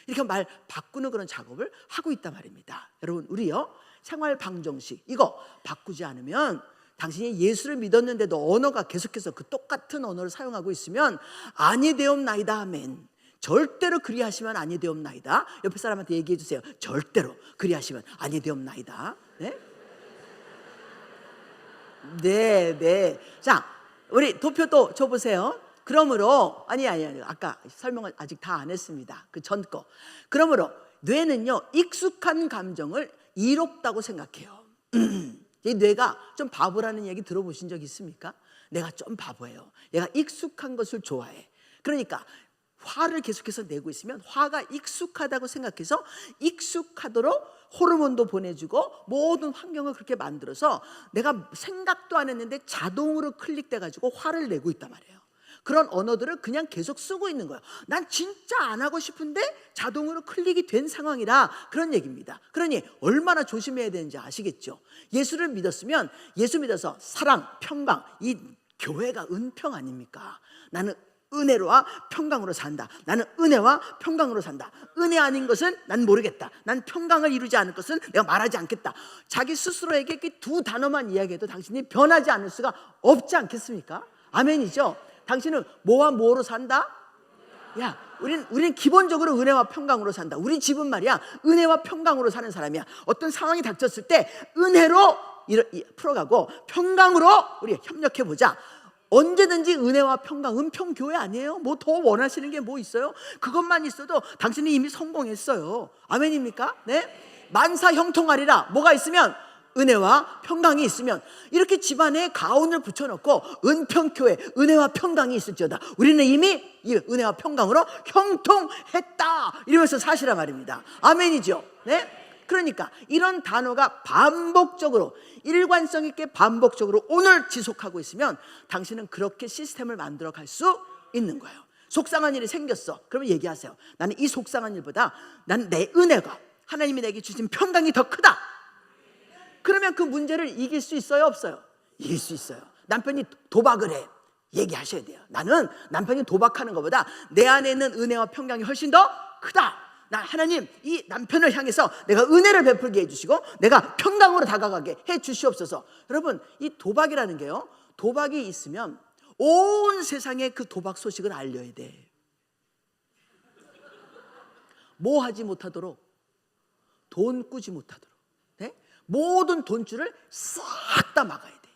이렇게 말 바꾸는 그런 작업을 하고 있단 말입니다. 여러분 우리요 생활 방정식 이거 바꾸지 않으면 당신이 예수를 믿었는데도 언어가 계속해서 그 똑같은 언어를 사용하고 있으면 아니 되옵나이다. 아멘. 절대로 그리하시면 아니 되옵나이다. 옆에 사람한테 얘기해 주세요. 절대로 그리하시면 아니 되옵나이다. 네. 자, 우리 도표 또 줘보세요. 그러므로 아니 아까 설명을 아직 다 안 했습니다. 그 전 거. 그러므로 뇌는요 익숙한 감정을 이롭다고 생각해요. 이 뇌가 좀 바보라는 얘기 들어보신 적 있습니까? 내가 좀 바보예요. 얘가 익숙한 것을 좋아해. 그러니까 화를 계속해서 내고 있으면 화가 익숙하다고 생각해서 익숙하도록 호르몬도 보내주고 모든 환경을 그렇게 만들어서 내가 생각도 안 했는데 자동으로 클릭돼가지고 화를 내고 있단 말이에요. 그런 언어들을 그냥 계속 쓰고 있는 거예요. 난 진짜 안 하고 싶은데 자동으로 클릭이 된 상황이라 그런 얘기입니다. 그러니 얼마나 조심해야 되는지 아시겠죠? 예수를 믿었으면 예수 믿어서 사랑, 평강, 이 교회가 은평 아닙니까? 나는 은혜로와 평강으로 산다. 나는 은혜와 평강으로 산다. 은혜 아닌 것은 난 모르겠다. 난 평강을 이루지 않을 것은 내가 말하지 않겠다. 자기 스스로에게 그 두 단어만 이야기해도 당신이 변하지 않을 수가 없지 않겠습니까? 아멘이죠? 당신은 뭐와 뭐로 산다? 야, 우리는 기본적으로 은혜와 평강으로 산다. 우리 집은 말이야 은혜와 평강으로 사는 사람이야. 어떤 상황이 닥쳤을 때 은혜로 풀어가고 평강으로 우리 협력해보자. 언제든지 은혜와 평강, 은평교회 아니에요? 뭐 더 원하시는 게 뭐 있어요? 그것만 있어도 당신이 이미 성공했어요. 아멘입니까? 네? 만사 형통하리라. 뭐가 있으면? 은혜와 평강이 있으면. 이렇게 집안에 가운을 붙여놓고 은평교회, 은혜와 평강이 있을지어다. 우리는 이미 이 은혜와 평강으로 형통했다. 이러면서 사시란 말입니다. 아멘이죠? 네? 그러니까 이런 단어가 반복적으로 일관성 있게 반복적으로 오늘 지속하고 있으면 당신은 그렇게 시스템을 만들어 갈 수 있는 거예요. 속상한 일이 생겼어. 그러면 얘기하세요. 나는 이 속상한 일보다 나는 내 은혜가 하나님이 내게 주신 평강이 더 크다. 그러면 그 문제를 이길 수 있어요? 없어요? 이길 수 있어요. 남편이 도박을 해. 얘기하셔야 돼요. 나는 남편이 도박하는 것보다 내 안에 있는 은혜와 평강이 훨씬 더 크다. 나 하나님 이 남편을 향해서 내가 은혜를 베풀게 해주시고 내가 평강으로 다가가게 해주시옵소서. 여러분 이 도박이라는 게요 도박이 있으면 온 세상에 그 도박 소식을 알려야 돼. 뭐 하지 못하도록 돈 꾸지 못하도록 모든 돈줄을 싹 다 막아야 돼.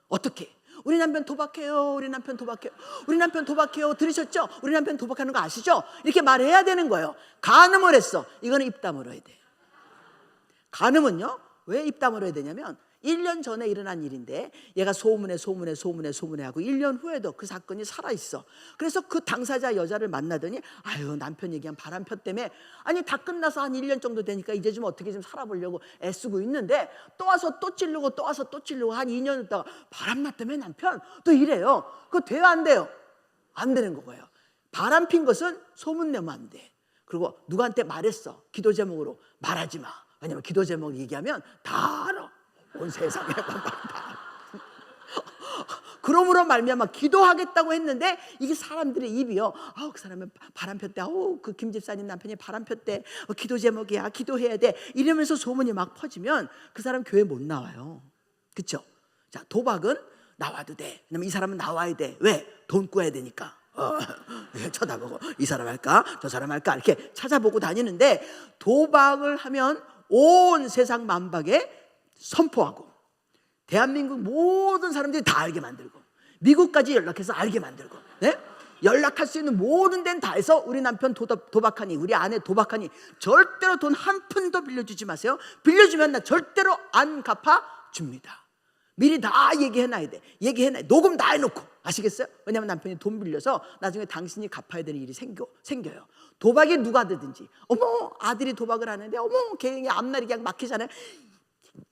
어떻게? 우리 남편 도박해요. 우리 남편 도박해요. 우리 남편 도박해요. 들으셨죠? 우리 남편 도박하는 거 아시죠? 이렇게 말해야 되는 거예요. 간음을 했어. 이거는 입 다물어야 돼. 간음은요 왜 입 다물어야 되냐면 1년 전에 일어난 일인데 얘가 소문에 하고 1년 후에도 그 사건이 살아있어. 그래서 그 당사자 여자를 만나더니 아유 남편 얘기한 바람표 때문에 아니 다 끝나서 한 1년 정도 되니까 이제 좀 어떻게 좀 살아보려고 애쓰고 있는데 또 와서 또 찌르고 한 2년 있다가 바람났다며 남편 또 이래요. 그거 돼요 안 돼요? 안 되는 거예요. 바람 핀 것은 소문내면 안 돼. 그리고 누구한테 말했어. 기도 제목으로 말하지 마. 왜냐면 기도 제목 얘기하면 다 알아. 온 세상에 다. 그러므로 말미암아 기도하겠다고 했는데 이게 사람들의 입이요. 그 사람은 바람 폈대. 그 김 집사님 남편이 바람 폈대. 기도 제목이야. 기도해야 돼. 이러면서 소문이 막 퍼지면 그 사람 교회 못 나와요. 그렇죠? 자, 도박은 나와도 돼. 왜냐면 이 사람은 나와야 돼. 왜? 돈 꾸어야 되니까. 쳐다보고 이 사람 할까? 저 사람 할까? 이렇게 찾아보고 다니는데 도박을 하면 온 세상 만박에 선포하고 대한민국 모든 사람들이 다 알게 만들고 미국까지 연락해서 알게 만들고 네? 연락할 수 있는 모든 데는 다 해서 우리 남편 도박하니 우리 아내 도박하니 절대로 돈 한 푼도 빌려주지 마세요. 빌려주면 나 절대로 안 갚아줍니다. 미리 다 얘기해놔야 돼. 녹음 다 해놓고. 아시겠어요? 왜냐하면 남편이 돈 빌려서 나중에 당신이 갚아야 되는 일이 생겨요. 도박이 누가 하든지. 어머, 아들이 도박을 하는데 어머, 걔 앞날이 그냥 막히잖아요.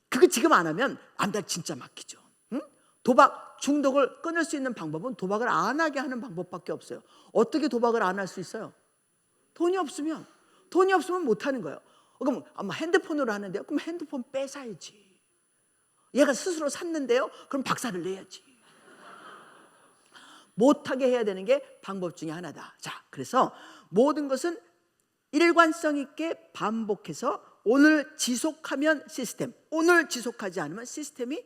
그거 지금 안 하면 앞날 진짜 막히죠. 응? 도박 중독을 끊을 수 있는 방법은 도박을 안 하게 하는 방법밖에 없어요. 어떻게 도박을 안 할 수 있어요? 돈이 없으면 못 하는 거예요. 그럼 아마 핸드폰으로 하는데요. 그럼 핸드폰 뺏어야지. 얘가 스스로 샀는데요. 그럼 박살을 내야지. 못하게 해야 되는 게 방법 중에 하나다. 자, 그래서 모든 것은 일관성 있게 반복해서 오늘 지속하면 시스템, 오늘 지속하지 않으면 시스템이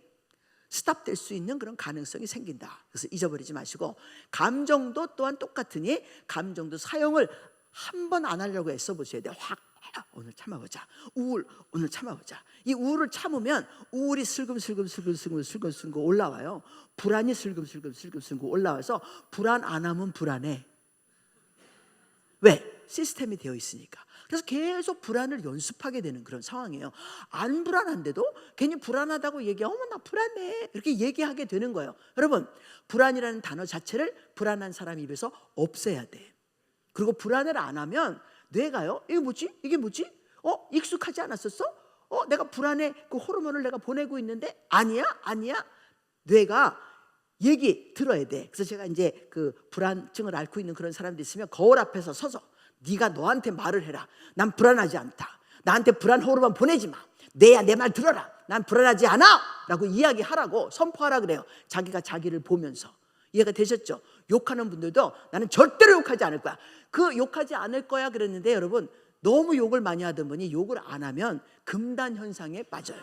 스탑될 수 있는 그런 가능성이 생긴다. 그래서 잊어버리지 마시고 감정도 또한 똑같으니 감정도 사용을 한 번 안 하려고 애써 보셔야 돼요. 오늘 참아보자. 우울 오늘 참아보자. 이 우울을 참으면 우울이 슬금슬금 올라와요. 불안이 슬금슬금 올라와서 불안 안 하면 불안해. 왜? 시스템이 되어 있으니까. 그래서 계속 불안을 연습하게 되는 그런 상황이에요. 안 불안한데도 괜히 불안하다고 어머 나 불안해 이렇게 얘기하게 되는 거예요. 여러분, 불안이라는 단어 자체를 불안한 사람 입에서 없애야 돼. 그리고 불안을 안 하면 뇌가요, 이게 뭐지? 익숙하지 않았었어? 내가 불안해, 그 호르몬을 내가 보내고 있는데 아니야. 뇌가 얘기 들어야 돼. 그래서 제가 이제 그 불안증을 앓고 있는 그런 사람들 있으면 거울 앞에서 서서 네가 너한테 말을 해라. 난 불안하지 않다. 나한테 불안 호르몬 보내지 마. 뇌야, 내 말 들어라. 난 불안하지 않아 라고 이야기하라고 선포하라 그래요. 자기가 자기를 보면서. 이해가 되셨죠? 욕하는 분들도 나는 절대로 욕하지 않을 거야. 그 욕하지 않을 거야 그랬는데 여러분, 너무 욕을 많이 하던 분이 욕을 안 하면 금단 현상에 빠져요.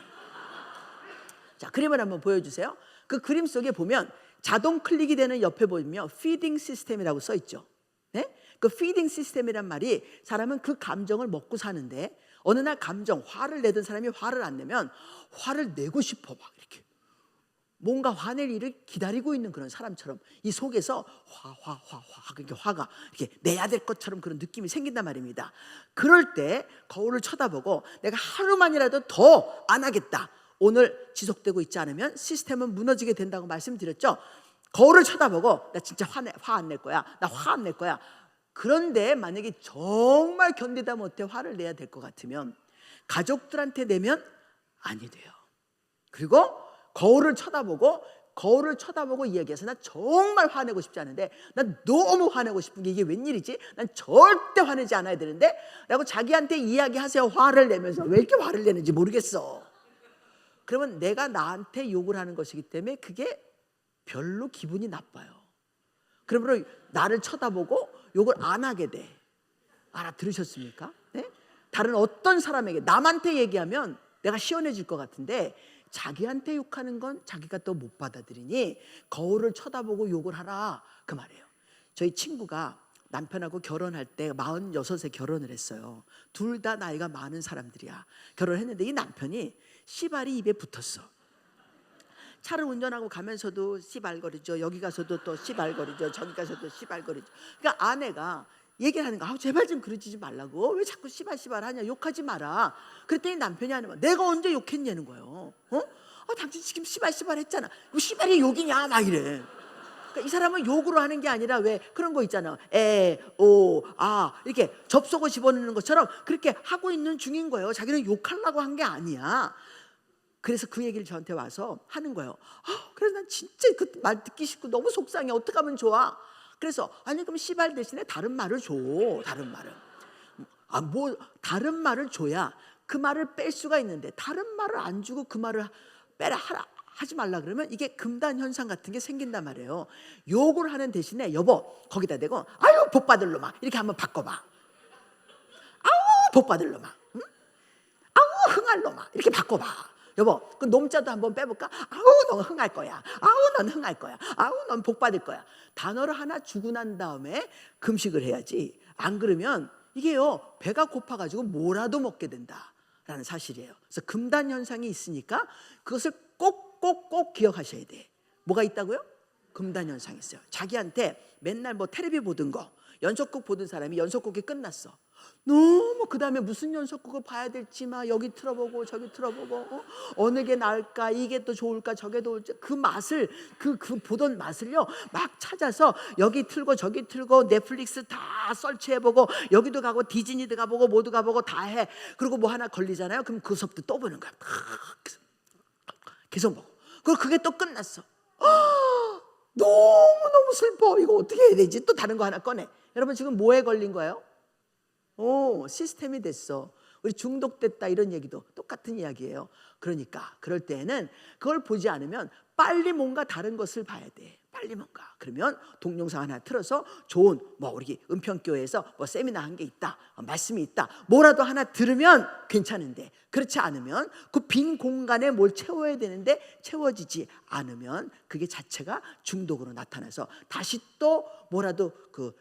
자, 그림을 한번 보여주세요. 그 그림 속에 보면 자동 클릭이 되는 옆에 보면 피딩 시스템이라고 써 있죠. 네? 그 피딩 시스템이란 말이 사람은 그 감정을 먹고 사는데 어느 날 화를 내던 사람이 화를 안 내면 화를 내고 싶어 막 이렇게 뭔가 화낼 일을 기다리고 있는 그런 사람처럼 이 속에서 그러니까 화가 이렇게 내야 될 것처럼 그런 느낌이 생긴단 말입니다. 그럴 때 거울을 쳐다보고 내가 하루만이라도 더 안 하겠다. 오늘 지속되고 있지 않으면 시스템은 무너지게 된다고 말씀드렸죠. 거울을 쳐다보고 나 진짜 화 안 낼 거야. 나 화 안 낼 거야. 그런데 만약에 정말 견디다 못해 화를 내야 될 것 같으면 가족들한테 내면 아니 돼요. 그리고 거울을 쳐다보고 이야기해서 나 정말 화내고 싶지 않은데 난 너무 화내고 싶은 게 이게 웬일이지? 난 절대 화내지 않아야 되는데 라고 자기한테 이야기하세요. 화를 내면서. 왜 이렇게 화를 내는지 모르겠어. 그러면 내가 나한테 욕을 하는 것이기 때문에 그게 별로 기분이 나빠요. 그러므로 나를 쳐다보고 욕을 안 하게 돼. 알아들으셨습니까? 네? 다른 어떤 사람에게 남한테 얘기하면 내가 시원해질 것 같은데 자기한테 욕하는 건 자기가 또 못 받아들이니 거울을 쳐다보고 욕을 하라 그 말이에요. 저희 친구가 남편하고 결혼할 때 46에 결혼을 했어요. 둘 다 나이가 많은 사람들이야. 결혼했는데 이 남편이 씨발이 입에 붙었어. 차를 운전하고 가면서도 씨발거리죠. 여기 가서도 또 씨발거리죠. 저기 가서도 씨발거리죠. 그러니까 아내가 얘기를 하는 거, 제발 좀 그러지 말라고. 왜 자꾸 씨발 하냐. 욕하지 마라. 그랬더니 남편이 하는 말, 내가 언제 욕했냐는 거예요. 당신 지금 씨발 했잖아. 씨발이 욕이냐 막 이래. 그러니까 이 사람은 욕으로 하는 게 아니라 왜 그런 거 있잖아. 이렇게 접속어 집어넣는 것처럼 그렇게 하고 있는 중인 거예요. 자기는 욕하려고 한 게 아니야. 그래서 그 얘기를 저한테 와서 하는 거예요. 그래서 난 진짜 그 말 듣기 싫고 너무 속상해. 어떻게 하면 좋아? 그래서 아니 그럼 씨발 대신에 다른 말을 줘. 다른 말을. 다른 말을 줘야 그 말을 뺄 수가 있는데 다른 말을 안 주고 그 말을 빼라 하지 말라 그러면 이게 금단 현상 같은 게 생긴단 말이에요. 욕을 하는 대신에 여보 거기다 대고 아유 복 받을 놈아 이렇게 한번 바꿔봐. 아우 복 받을 놈아, 응? 아우 흥할 놈아 이렇게 바꿔봐. 여보 그 놈자도 한번 빼볼까? 아우 넌 흥할 거야. 아우 넌 흥할 거야. 아우 넌 복 받을 거야. 단어를 하나 주고 난 다음에 금식을 해야지. 안 그러면 이게요 배가 고파가지고 뭐라도 먹게 된다라는 사실이에요. 그래서 금단 현상이 있으니까 그것을 꼭 기억하셔야 돼. 뭐가 있다고요? 금단 현상이 있어요. 자기한테 맨날 뭐 텔레비 보던 거 연속극 보던 사람이 연속극이 끝났어. 너무 그 다음에 무슨 연속극을 봐야 될지 막 여기 틀어보고 저기 틀어보고 어느 게 나을까 이게 또 좋을까 저게 더 좋을까 그 맛을 그 보던 맛을요 막 찾아서 여기 틀고 저기 틀고 넷플릭스 다 설치해보고 여기도 가고 디즈니도 가보고 모두 가보고 다 해. 그리고 뭐 하나 걸리잖아요. 그럼 그것부터 또 보는 거야. 계속 보고. 그리고 그게 또 끝났어. 너무너무 슬퍼. 이거 어떻게 해야 되지? 또 다른 거 하나 꺼내. 여러분 지금 뭐에 걸린 거예요? 시스템이 됐어. 우리 중독됐다 이런 얘기도 똑같은 이야기예요. 그러니까 그럴 때는 그걸 보지 않으면 빨리 뭔가 다른 것을 봐야 돼. 빨리 뭔가. 그러면 동영상 하나 틀어서 좋은 뭐 우리 은평교회에서 뭐 세미나 한 게 있다, 말씀이 있다, 뭐라도 하나 들으면 괜찮은데 그렇지 않으면 그 빈 공간에 뭘 채워야 되는데 채워지지 않으면 그게 자체가 중독으로 나타나서 다시 또 뭐라도 그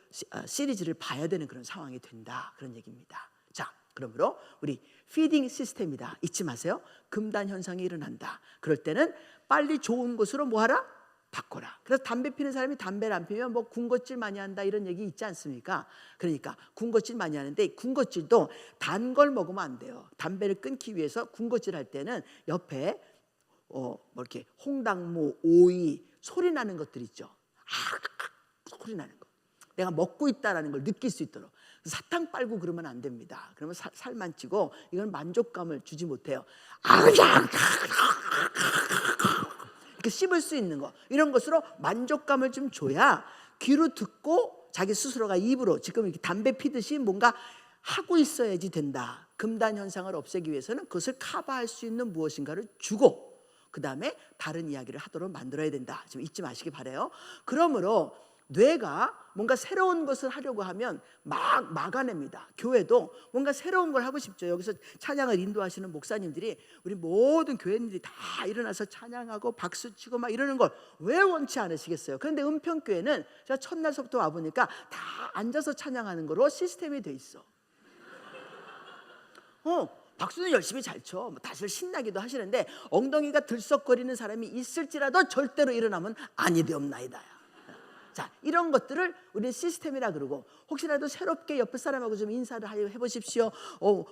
시리즈를 봐야 되는 그런 상황이 된다 그런 얘기입니다. 자, 그러므로 우리 피딩 시스템이다 잊지 마세요. 금단 현상이 일어난다. 그럴 때는 빨리 좋은 것으로 뭐하라? 바꿔라. 그래서 담배 피는 사람이 담배를 안 피면 뭐 군것질 많이 한다 이런 얘기 있지 않습니까? 그러니까 군것질 많이 하는데 군것질도 단 걸 먹으면 안 돼요. 담배를 끊기 위해서 군것질 할 때는 옆에 뭐 이렇게 홍당무, 오이 소리 나는 것들 있죠. 소리 나는 거. 내가 먹고 있다라는 걸 느낄 수 있도록. 사탕 빨고 그러면 안 됩니다. 그러면 살만 찌고 이건 만족감을 주지 못해요. 이렇게 씹을 수 있는 거 이런 것으로 만족감을 좀 줘야 귀로 듣고 자기 스스로가 입으로 지금 이렇게 담배 피듯이 뭔가 하고 있어야지 된다. 금단 현상을 없애기 위해서는 그것을 커버할 수 있는 무엇인가를 주고 그 다음에 다른 이야기를 하도록 만들어야 된다. 좀 잊지 마시기 바라요. 그러므로 뇌가 뭔가 새로운 것을 하려고 하면 막아냅니다. 교회도 뭔가 새로운 걸 하고 싶죠. 여기서 찬양을 인도하시는 목사님들이 우리 모든 교회인들이 다 일어나서 찬양하고 박수치고 막 이러는 걸 왜 원치 않으시겠어요? 그런데 은평교회는 제가 첫날서부터 와보니까 다 앉아서 찬양하는 거로 시스템이 돼 있어. 박수는 열심히 잘 쳐. 다들 신나기도 하시는데 엉덩이가 들썩거리는 사람이 있을지라도 절대로 일어나면 아니되옵나이다. 자, 이런 것들을 우리는 시스템이라 그러고 혹시라도 새롭게 옆에 사람하고 좀 인사를 해보십시오.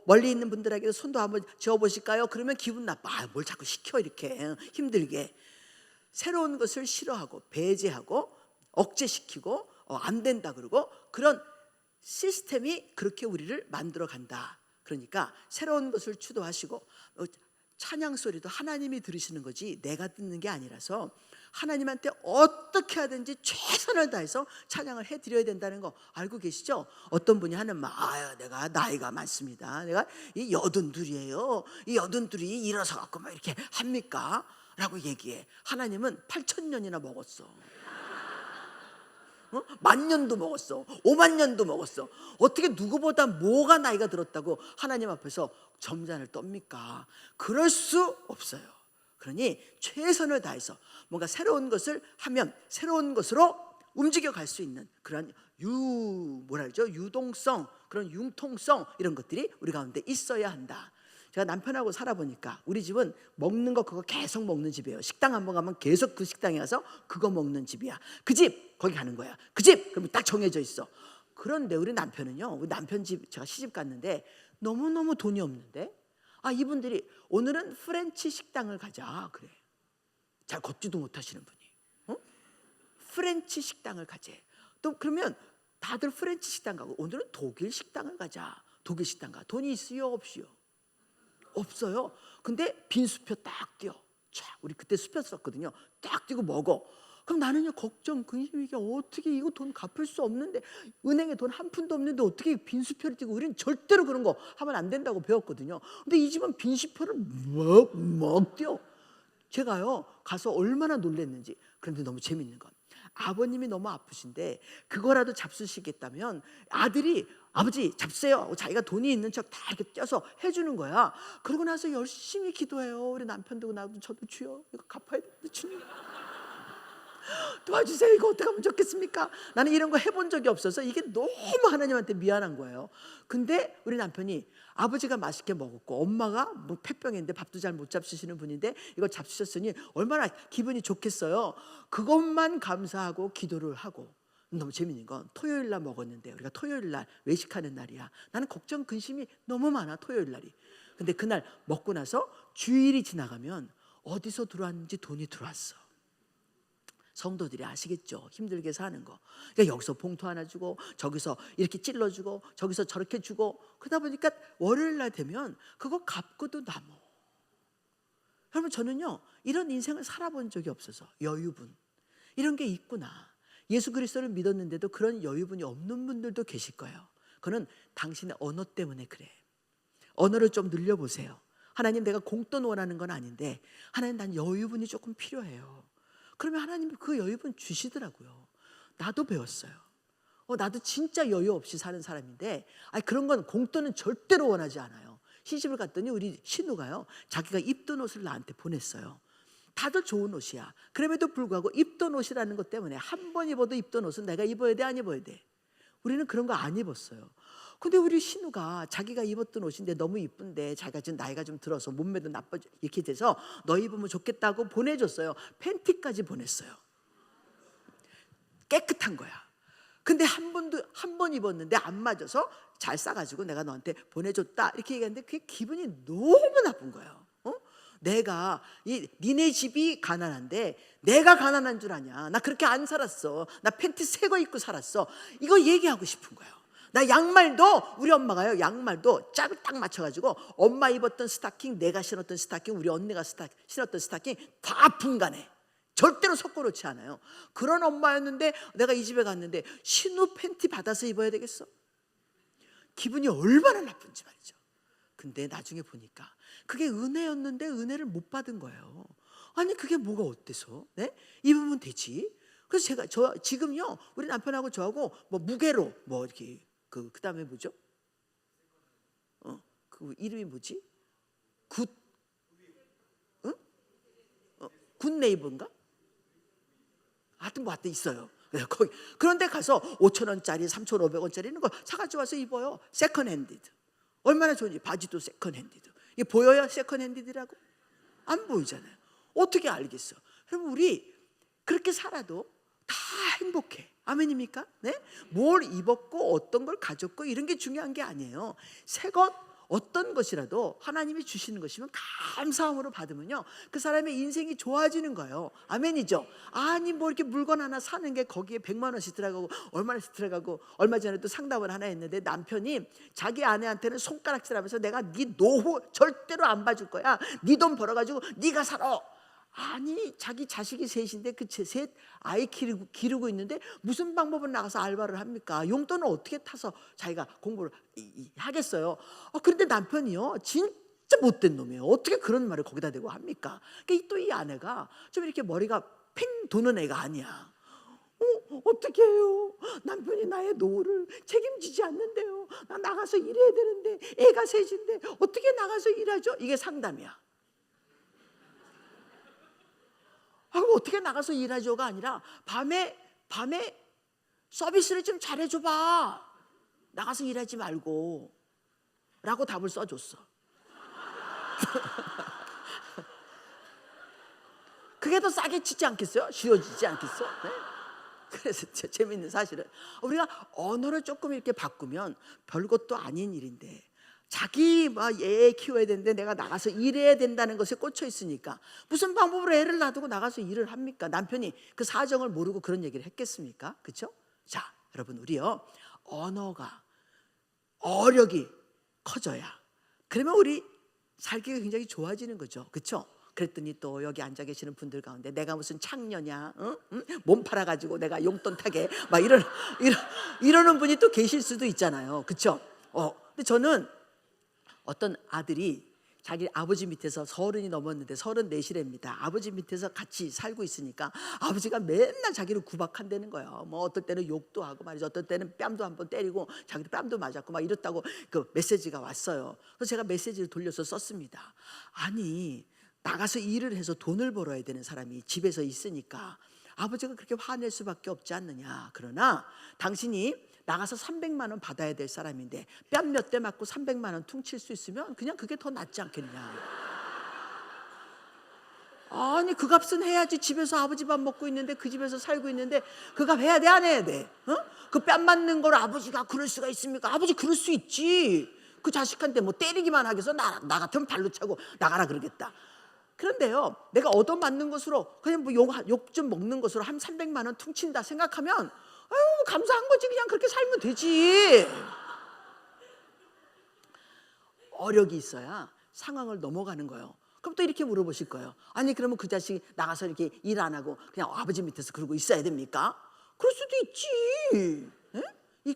멀리 있는 분들에게도 손도 한번 지어보실까요? 그러면 기분 나빠. 뭘 자꾸 시켜 이렇게 힘들게. 새로운 것을 싫어하고 배제하고 억제시키고 안 된다 그러고 그런 시스템이 그렇게 우리를 만들어 간다. 그러니까 새로운 것을 추도하시고 찬양 소리도 하나님이 들으시는 거지 내가 듣는 게 아니라서 하나님한테 어떻게 하든지 최선을 다해서 찬양을 해드려야 된다는 거 알고 계시죠? 어떤 분이 하는 말, 내가 나이가 많습니다. 내가 이 82이에요. 이 82이 일어서 갖고 막 이렇게 합니까? 라고 얘기해. 하나님은 8,000년이나 먹었어. 10,000년도 먹었어. 50,000년도 먹었어. 어떻게 누구보다 뭐가 나이가 들었다고 하나님 앞에서 점잔을 떱니까? 그럴 수 없어요. 그러니 최선을 다해서 뭔가 새로운 것을 하면 새로운 것으로 움직여 갈 수 있는 그런 유동성, 그런 융통성 이런 것들이 우리 가운데 있어야 한다. 제가 남편하고 살아보니까 우리 집은 먹는 거 그거 계속 먹는 집이에요. 식당 한번 가면 계속 그 식당에 가서 그거 먹는 집이야. 그 집 거기 가는 거야. 그 집 그러면 딱 정해져 있어. 그런데 우리 남편은요, 우리 남편 집 제가 시집 갔는데 너무너무 돈이 없는데 이분들이 오늘은 프렌치 식당을 가자 그래. 잘 걷지도 못하시는 분이 프렌치 식당을 가재. 또 그러면 다들 프렌치 식당 가고 오늘은 독일 식당을 가자. 독일 식당 가. 돈이 있어요 없어요? 없어요. 근데 빈 수표 딱 띄어. 우리 그때 수표 썼거든요. 딱 띄고 먹어. 그럼 나는요 걱정 근심이 이게 어떻게 이거 돈 갚을 수 없는데 은행에 돈 한 푼도 없는데 어떻게 빈 수표를 띄고 우리는 절대로 그런 거 하면 안 된다고 배웠거든요. 근데 이 집은 빈 수표를 막 띄어. 제가요 가서 얼마나 놀랬는지. 그런데 너무 재밌는 건 아버님이 너무 아프신데 그거라도 잡수시겠다면 아들이 아버지 잡수세요. 자기가 돈이 있는 척 다 이렇게 떼서 해주는 거야. 그러고 나서 열심히 기도해요. 우리 남편도 나도 저도 주여 이거 갚아야 되는데 주님 도와주세요. 이거 어떻게 하면 좋겠습니까? 나는 이런 거 해본 적이 없어서 이게 너무 하나님한테 미안한 거예요. 근데 우리 남편이 아버지가 맛있게 먹었고 엄마가 뭐 폐병인데 밥도 잘 못 잡수시는 분인데 이걸 잡수셨으니 얼마나 기분이 좋겠어요. 그것만 감사하고 기도를 하고. 너무 재밌는 건 토요일 날 먹었는데 우리가 토요일 날 외식하는 날이야. 나는 걱정 근심이 너무 많아 토요일 날이. 근데 그날 먹고 나서 주일이 지나가면 어디서 들어왔는지 돈이 들어왔어. 성도들이 아시겠죠? 힘들게 사는 거. 그러니까 여기서 봉투 하나 주고 저기서 이렇게 찔러주고 저기서 저렇게 주고 그러다 보니까 월요일 날 되면 그거 갚고도 남어. 여러분 저는요 이런 인생을 살아본 적이 없어서 여유분 이런 게 있구나. 예수 그리스도를 믿었는데도 그런 여유분이 없는 분들도 계실 거예요. 그거는 당신의 언어 때문에 그래. 언어를 좀 늘려보세요. 하나님 내가 공돈 원하는 건 아닌데 하나님 난 여유분이 조금 필요해요. 그러면 하나님이 그 여유분 주시더라고요. 나도 배웠어요. 나도 진짜 여유 없이 사는 사람인데 그런 건 공돈은 절대로 원하지 않아요. 시집을 갔더니 우리 신우가요 자기가 입던 옷을 나한테 보냈어요. 다들 좋은 옷이야. 그럼에도 불구하고 입던 옷이라는 것 때문에 한 번 입어도 입던 옷은 내가 입어야 돼 안 입어야 돼? 우리는 그런 거 안 입었어요. 근데 우리 신우가 자기가 입었던 옷인데 너무 이쁜데 자기가 지금 나이가 좀 들어서 몸매도 나빠져 이렇게 돼서 너 입으면 좋겠다고 보내줬어요. 팬티까지 보냈어요. 깨끗한 거야. 근데 한 번 입었는데 안 맞아서 잘 싸가지고 내가 너한테 보내줬다 이렇게 얘기했는데 그게 기분이 너무 나쁜 거예요. 내가 니네 집이 가난한데 내가 가난한 줄 아냐. 나 그렇게 안 살았어. 나 팬티 새 거 입고 살았어. 이거 얘기하고 싶은 거예요. 나 양말도 우리 엄마가요 양말도 짝을 딱 맞춰가지고 엄마 입었던 스타킹 내가 신었던 스타킹 우리 언니가 신었던 스타킹 다 분간해. 절대로 섞어놓지 않아요. 그런 엄마였는데 내가 이 집에 갔는데 신우 팬티 받아서 입어야 되겠어? 기분이 얼마나 나쁜지 말이죠. 근데 나중에 보니까 그게 은혜였는데 은혜를 못 받은 거예요. 아니 그게 뭐가 어때서? 네? 입으면 되지. 그래서 저 지금요 우리 남편하고 저하고 뭐 무게로 뭐 이렇게 그다음에 뭐죠? 그 이름이 뭐지? 굿네이버인가? 하여튼 뭐 하여튼 있어요. 거기 그런데 가서 5,000원짜리 3,500원짜리 이런 거 사가지고 와서 입어요. 세컨핸디드. 얼마나 좋은지. 바지도 세컨핸디드. 이게 보여요? 세컨핸디드라고? 안 보이잖아요. 어떻게 알겠어? 여러분 우리 그렇게 살아도 다 행복해. 아멘입니까? 네? 뭘 입었고 어떤 걸 가졌고 이런 게 중요한 게 아니에요. 새 것 어떤 것이라도 하나님이 주시는 것이면 감사함으로 받으면요 그 사람의 인생이 좋아지는 거예요. 아멘이죠? 아니 뭐 이렇게 물건 하나 사는 게 거기에 100만 원씩 들어가고 얼마씩 들어가고. 얼마 전에도 상담을 하나 했는데 남편이 자기 아내한테는 손가락질하면서 내가 네 노후 절대로 안 봐줄 거야. 네 돈 벌어가지고 네가 살아. 아니 자기 자식이 셋인데 그 셋 아이 기르고 있는데 무슨 방법으로 나가서 알바를 합니까? 용돈을 어떻게 타서 자기가 공부를 하겠어요? 그런데 남편이요 진짜 못된 놈이에요. 어떻게 그런 말을 거기다 대고 합니까? 그러니까 또 이 아내가 좀 이렇게 머리가 팽 도는 애가 아니야. 어떻게 해요? 남편이 나의 노후를 책임지지 않는데요. 나 나가서 일해야 되는데 애가 셋인데 어떻게 나가서 일하죠? 이게 상담이야. 그럼 어떻게 나가서 일하죠가 아니라 밤에 서비스를 좀 잘해줘봐. 나가서 일하지 말고 라고 답을 써줬어. 그게 더 싸게 치지 않겠어요? 쉬워지지 않겠어? 네? 그래서 재밌는 사실은 우리가 언어를 조금 이렇게 바꾸면 별것도 아닌 일인데 자기 애 키워야 되는데 내가 나가서 일해야 된다는 것에 꽂혀 있으니까 무슨 방법으로 애를 놔두고 나가서 일을 합니까? 남편이 그 사정을 모르고 그런 얘기를 했겠습니까? 그렇죠? 자, 여러분 우리요 언어가 어력이 커져야 그러면 우리 살기가 굉장히 좋아지는 거죠. 그렇죠? 그랬더니 또 여기 앉아 계시는 분들 가운데 내가 무슨 창녀냐, 몸 팔아가지고 내가 용돈 타게 막 이러는 분이 또 계실 수도 있잖아요. 그렇죠? 근데 저는 어떤 아들이 자기 아버지 밑에서 30이 넘었는데 34시랍니다. 아버지 밑에서 같이 살고 있으니까 아버지가 맨날 자기를 구박한다는 거예요. 뭐 어떨 때는 욕도 하고 말이죠. 어떨 때는 뺨도 한번 때리고 자기도 뺨도 맞았고 막 이렇다고 그 메시지가 왔어요. 그래서 제가 메시지를 돌려서 썼습니다. 아니, 나가서 일을 해서 돈을 벌어야 되는 사람이 집에서 있으니까 아버지가 그렇게 화낼 수밖에 없지 않느냐. 그러나 당신이 나가서 300만 원 받아야 될 사람인데 뺨 몇 대 맞고 300만 원 퉁칠 수 있으면 그냥 그게 더 낫지 않겠냐. 아니, 그 값은 해야지. 집에서 아버지 밥 먹고 있는데, 그 집에서 살고 있는데 그 값 해야 돼, 안 해야 돼? 그 뺨 맞는 걸 아버지가 그럴 수가 있습니까? 아버지 그럴 수 있지. 그 자식한테 뭐 때리기만 하겠어? 나 같으면 발로 차고 나가라 그러겠다. 그런데요, 내가 얻어맞는 것으로 그냥 뭐 욕 좀 먹는 것으로 한 300만 원 퉁친다 생각하면 아유, 감사한 거지. 그냥 그렇게 살면 되지. 어력이 있어야 상황을 넘어가는 거예요. 그럼 또 이렇게 물어보실 거예요. 아니, 그러면 그 자식이 나가서 이렇게 일 안 하고 그냥 아버지 밑에서 그러고 있어야 됩니까? 그럴 수도 있지.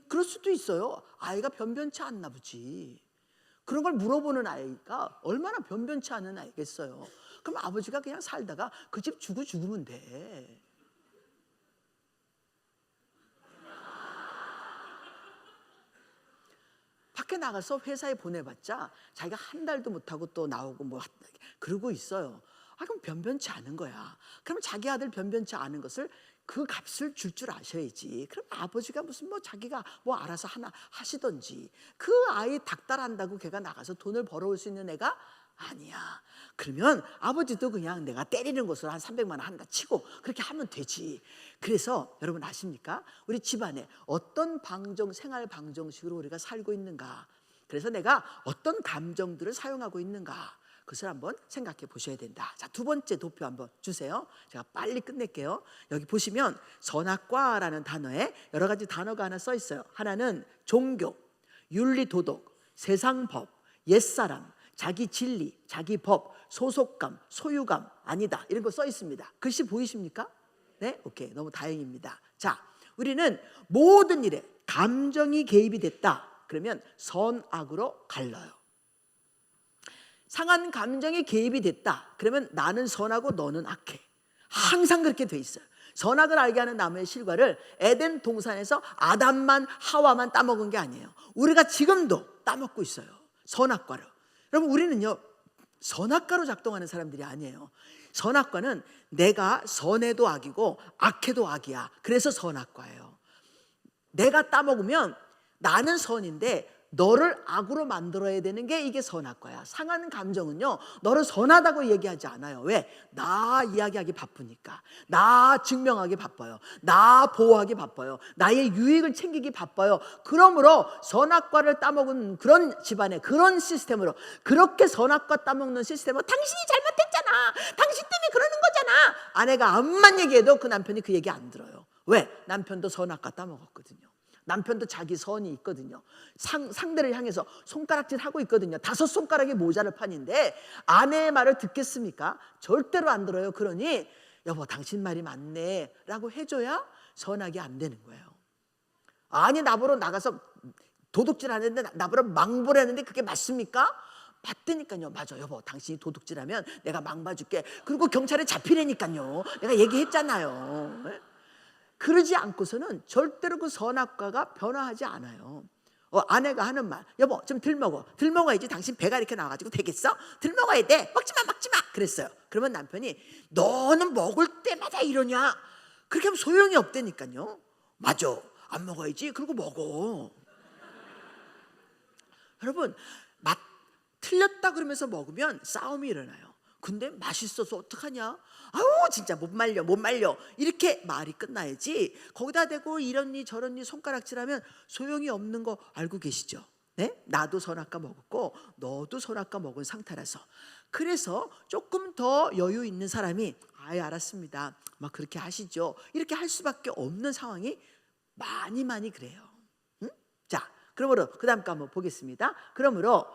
그럴 수도 있어요. 아이가 변변치 않나 보지. 그런 걸 물어보는 아이가 얼마나 변변치 않은 아이겠어요. 그럼 아버지가 그냥 살다가 그 집 주고 죽으면 돼. 밖에 나가서 회사에 보내봤자 자기가 한 달도 못하고 또 나오고 뭐 그러고 있어요. 그럼 변변치 않은 거야. 그럼 자기 아들 변변치 않은 것을 그 값을 줄 아셔야지. 그럼 아버지가 무슨 뭐 자기가 뭐 알아서 하나 하시던지. 그 아이 닥달한다고 걔가 나가서 돈을 벌어올 수 있는 애가 아니야. 그러면 아버지도 그냥 내가 때리는 것으로 한 300만 원 한다 치고 그렇게 하면 되지. 그래서 여러분 아십니까? 우리 집안에 어떤 생활 방정식으로 우리가 살고 있는가. 그래서 내가 어떤 감정들을 사용하고 있는가. 그것을 한번 생각해 보셔야 된다. 자, 두 번째 도표 한번 주세요. 제가 빨리 끝낼게요. 여기 보시면 선악과라는 단어에 여러 가지 단어가 하나 써 있어요. 하나는 종교, 윤리 도덕, 세상법, 옛사람, 자기 진리, 자기 법, 소속감, 소유감, 아니다. 이런 거 써 있습니다. 글씨 보이십니까? 네? 오케이. 너무 다행입니다. 자, 우리는 모든 일에 감정이 개입이 됐다. 그러면 선악으로 갈라요. 상한 감정이 개입이 됐다. 그러면 나는 선하고 너는 악해. 항상 그렇게 돼 있어요. 선악을 알게 하는 나무의 실과를 에덴 동산에서 아담만 하와만 따먹은 게 아니에요. 우리가 지금도 따먹고 있어요. 선악과로. 여러분, 우리는요 선악과로 작동하는 사람들이 아니에요. 선악과는 내가 선해도 악이고 악해도 악이야. 그래서 선악과예요. 내가 따먹으면 나는 선인데 너를 악으로 만들어야 되는 게 이게 선악과야. 상하는 감정은요 너를 선하다고 얘기하지 않아요. 왜? 나 이야기하기 바쁘니까. 나 증명하기 바빠요. 나 보호하기 바빠요. 나의 유익을 챙기기 바빠요. 그러므로 선악과를 따먹은 그런 집안에 그런 시스템으로, 그렇게 선악과 따먹는 시스템으로 당신이 잘못했잖아, 당신 때문에 그러는 거잖아, 아내가 암만 얘기해도 그 남편이 그 얘기 안 들어요. 왜? 남편도 선악과 따먹었거든요. 남편도 자기 선이 있거든요. 상대를 향해서 손가락질 하고 있거든요. 5 손가락이 모자를 판인데 아내의 말을 듣겠습니까? 절대로 안 들어요. 그러니 여보 당신 말이 맞네 라고 해줘야 선악이 안 되는 거예요. 아니, 나보러 나가서 도둑질 하는데 나보러 망보를 했는데 그게 맞습니까? 맞다니까요. 맞아 여보, 당신이 도둑질하면 내가 망 봐줄게. 그리고 경찰에 잡히라니까요. 내가 얘기했잖아요. 그러지 않고서는 절대로 그 선악과가 변화하지 않아요. 아내가 하는 말, 여보 좀 덜 먹어. 덜 먹어야지 당신 배가 이렇게 나와가지고 되겠어? 덜 먹어야 돼. 먹지마 그랬어요. 그러면 남편이 너는 먹을 때마다 이러냐? 그렇게 하면 소용이 없다니까요. 맞아, 안 먹어야지. 그리고 먹어. 여러분, 틀렸다 그러면서 먹으면 싸움이 일어나요. 근데 맛있어서 어떡하냐? 아우 진짜 못 말려 이렇게 말이 끝나야지. 거기다 대고 이러니 저러니 손가락질하면 소용이 없는 거 알고 계시죠? 네? 나도 선악과 먹었고 너도 선악과 먹은 상태라서. 그래서 조금 더 여유 있는 사람이 아예 알았습니다, 막 그렇게 하시죠, 이렇게 할 수밖에 없는 상황이 많이 그래요. 응? 자, 그러므로 그 다음 거 한번 보겠습니다. 그러므로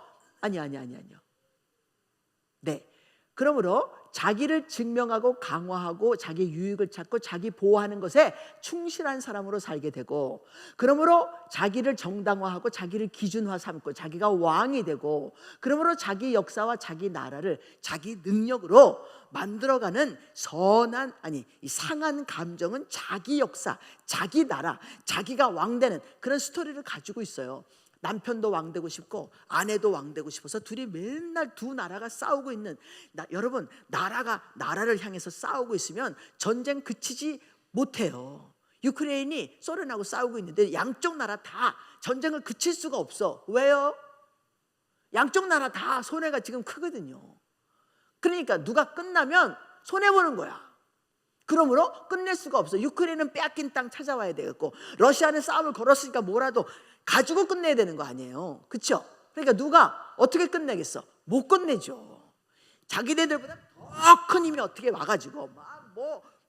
아니요. 네. 그러므로 자기를 증명하고 강화하고 자기 유익을 찾고 자기 보호하는 것에 충실한 사람으로 살게 되고, 그러므로 자기를 정당화하고 자기를 기준화 삼고 자기가 왕이 되고, 그러므로 자기 역사와 자기 나라를 자기 능력으로 만들어가는 이 상한 감정은 자기 역사, 자기 나라, 자기가 왕되는 그런 스토리를 가지고 있어요. 남편도 왕되고 싶고 아내도 왕되고 싶어서 둘이 맨날 두 나라가 싸우고 있는, 여러분, 나라가 나라를 향해서 싸우고 있으면 전쟁 그치지 못해요. 유크레인이 소련하고 싸우고 있는데 양쪽 나라 다 전쟁을 그칠 수가 없어. 왜요? 양쪽 나라 다 손해가 지금 크거든요. 그러니까 누가 끝나면 손해보는 거야. 그러므로 끝낼 수가 없어. 유크레인은 빼앗긴 땅 찾아와야 되겠고, 러시아는 싸움을 걸었으니까 뭐라도 가지고 끝내야 되는 거 아니에요. 그렇죠? 그러니까 누가 어떻게 끝내겠어? 못 끝내죠. 자기네들보다 더 큰 힘이 어떻게 와가지고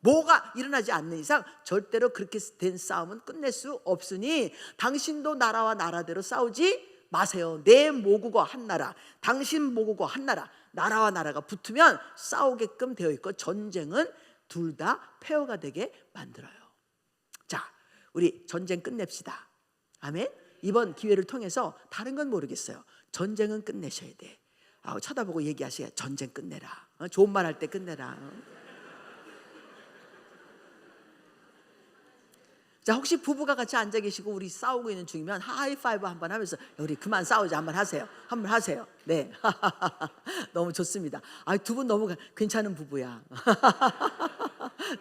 뭐가 일어나지 않는 이상 절대로 그렇게 된 싸움은 끝낼 수 없으니, 당신도 나라와 나라대로 싸우지 마세요. 내 모국어 한 나라, 당신 모국어 한 나라, 나라와 나라가 붙으면 싸우게끔 되어 있고, 전쟁은 둘 다 폐허가 되게 만들어요. 자, 우리 전쟁 끝냅시다. 아멘. 이번 기회를 통해서 다른 건 모르겠어요. 전쟁은 끝내셔야 돼. 쳐다보고 얘기하세요. 전쟁 끝내라. 좋은 말 할 때 끝내라. 자, 혹시 부부가 같이 앉아 계시고 우리 싸우고 있는 중이면 하이파이브 한번 하면서 우리 그만 싸우자 한번 하세요. 한번 하세요. 네. 너무 좋습니다. 두 분 너무 괜찮은 부부야.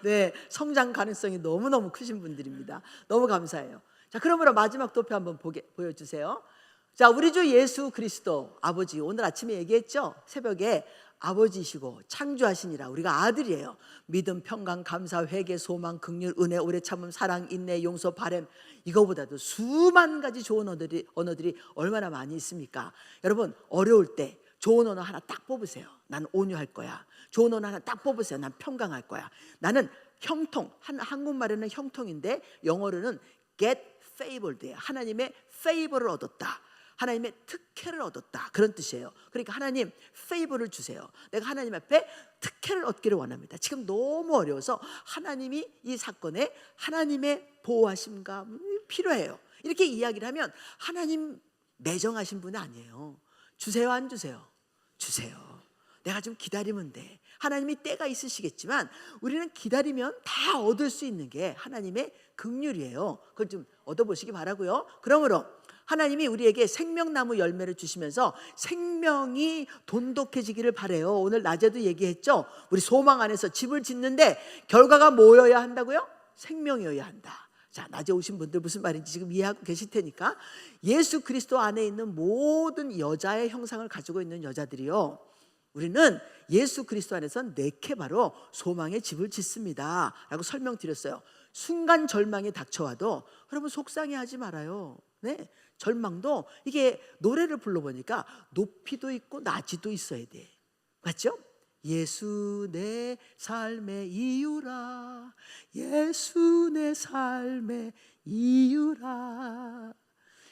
네, 성장 가능성이 너무너무 크신 분들입니다. 너무 감사해요. 자, 그러므로 마지막 도표 한번 보여주세요. 자, 우리 주 예수 그리스도 아버지, 오늘 아침에 얘기했죠? 새벽에 아버지시고 창조하시니라. 우리가 아들이에요. 믿음, 평강, 감사, 회개, 소망, 긍휼, 은혜, 오래 참음, 사랑, 인내, 용서, 바램, 이거보다도 수만 가지 좋은 언어들이 얼마나 많이 있습니까? 여러분, 어려울 때 좋은 언어 하나 딱 뽑으세요. 난 온유할 거야. 좋은 언어 하나 딱 뽑으세요. 난 평강할 거야. 나는 형통, 한국말에는 형통인데 영어로는 get favored예요. 하나님의 favor를 얻었다. 하나님의 특혜를 얻었다. 그런 뜻이에요. 그러니까 하나님 페이버를 주세요. 내가 하나님 앞에 특혜를 얻기를 원합니다. 지금 너무 어려워서 하나님이 이 사건에 하나님의 보호하심과 필요해요. 이렇게 이야기를 하면 하나님 매정하신 분은 아니에요. 주세요, 안 주세요? 주세요. 내가 좀 기다리면 돼. 하나님이 때가 있으시겠지만 우리는 기다리면 다 얻을 수 있는 게 하나님의 긍휼이에요. 그걸 좀 얻어보시기 바라고요. 그러므로 하나님이 우리에게 생명나무 열매를 주시면서 생명이 돈독해지기를 바래요. 오늘 낮에도 얘기했죠. 우리 소망 안에서 집을 짓는데 결과가 뭐여야 한다고요? 생명이어야 한다. 자, 낮에 오신 분들 무슨 말인지 지금 이해하고 계실 테니까, 예수 그리스도 안에 있는 모든 여자의 형상을 가지고 있는 여자들이요, 우리는 예수 그리스도 안에서 내게 바로 소망의 집을 짓습니다 라고 설명드렸어요. 순간 절망이 닥쳐와도 여러분 속상해하지 말아요. 네, 절망도 이게 노래를 불러보니까 높이도 있고 낮이도 있어야 돼. 맞죠? 예수 내 삶의 이유라, 예수 내 삶의 이유라,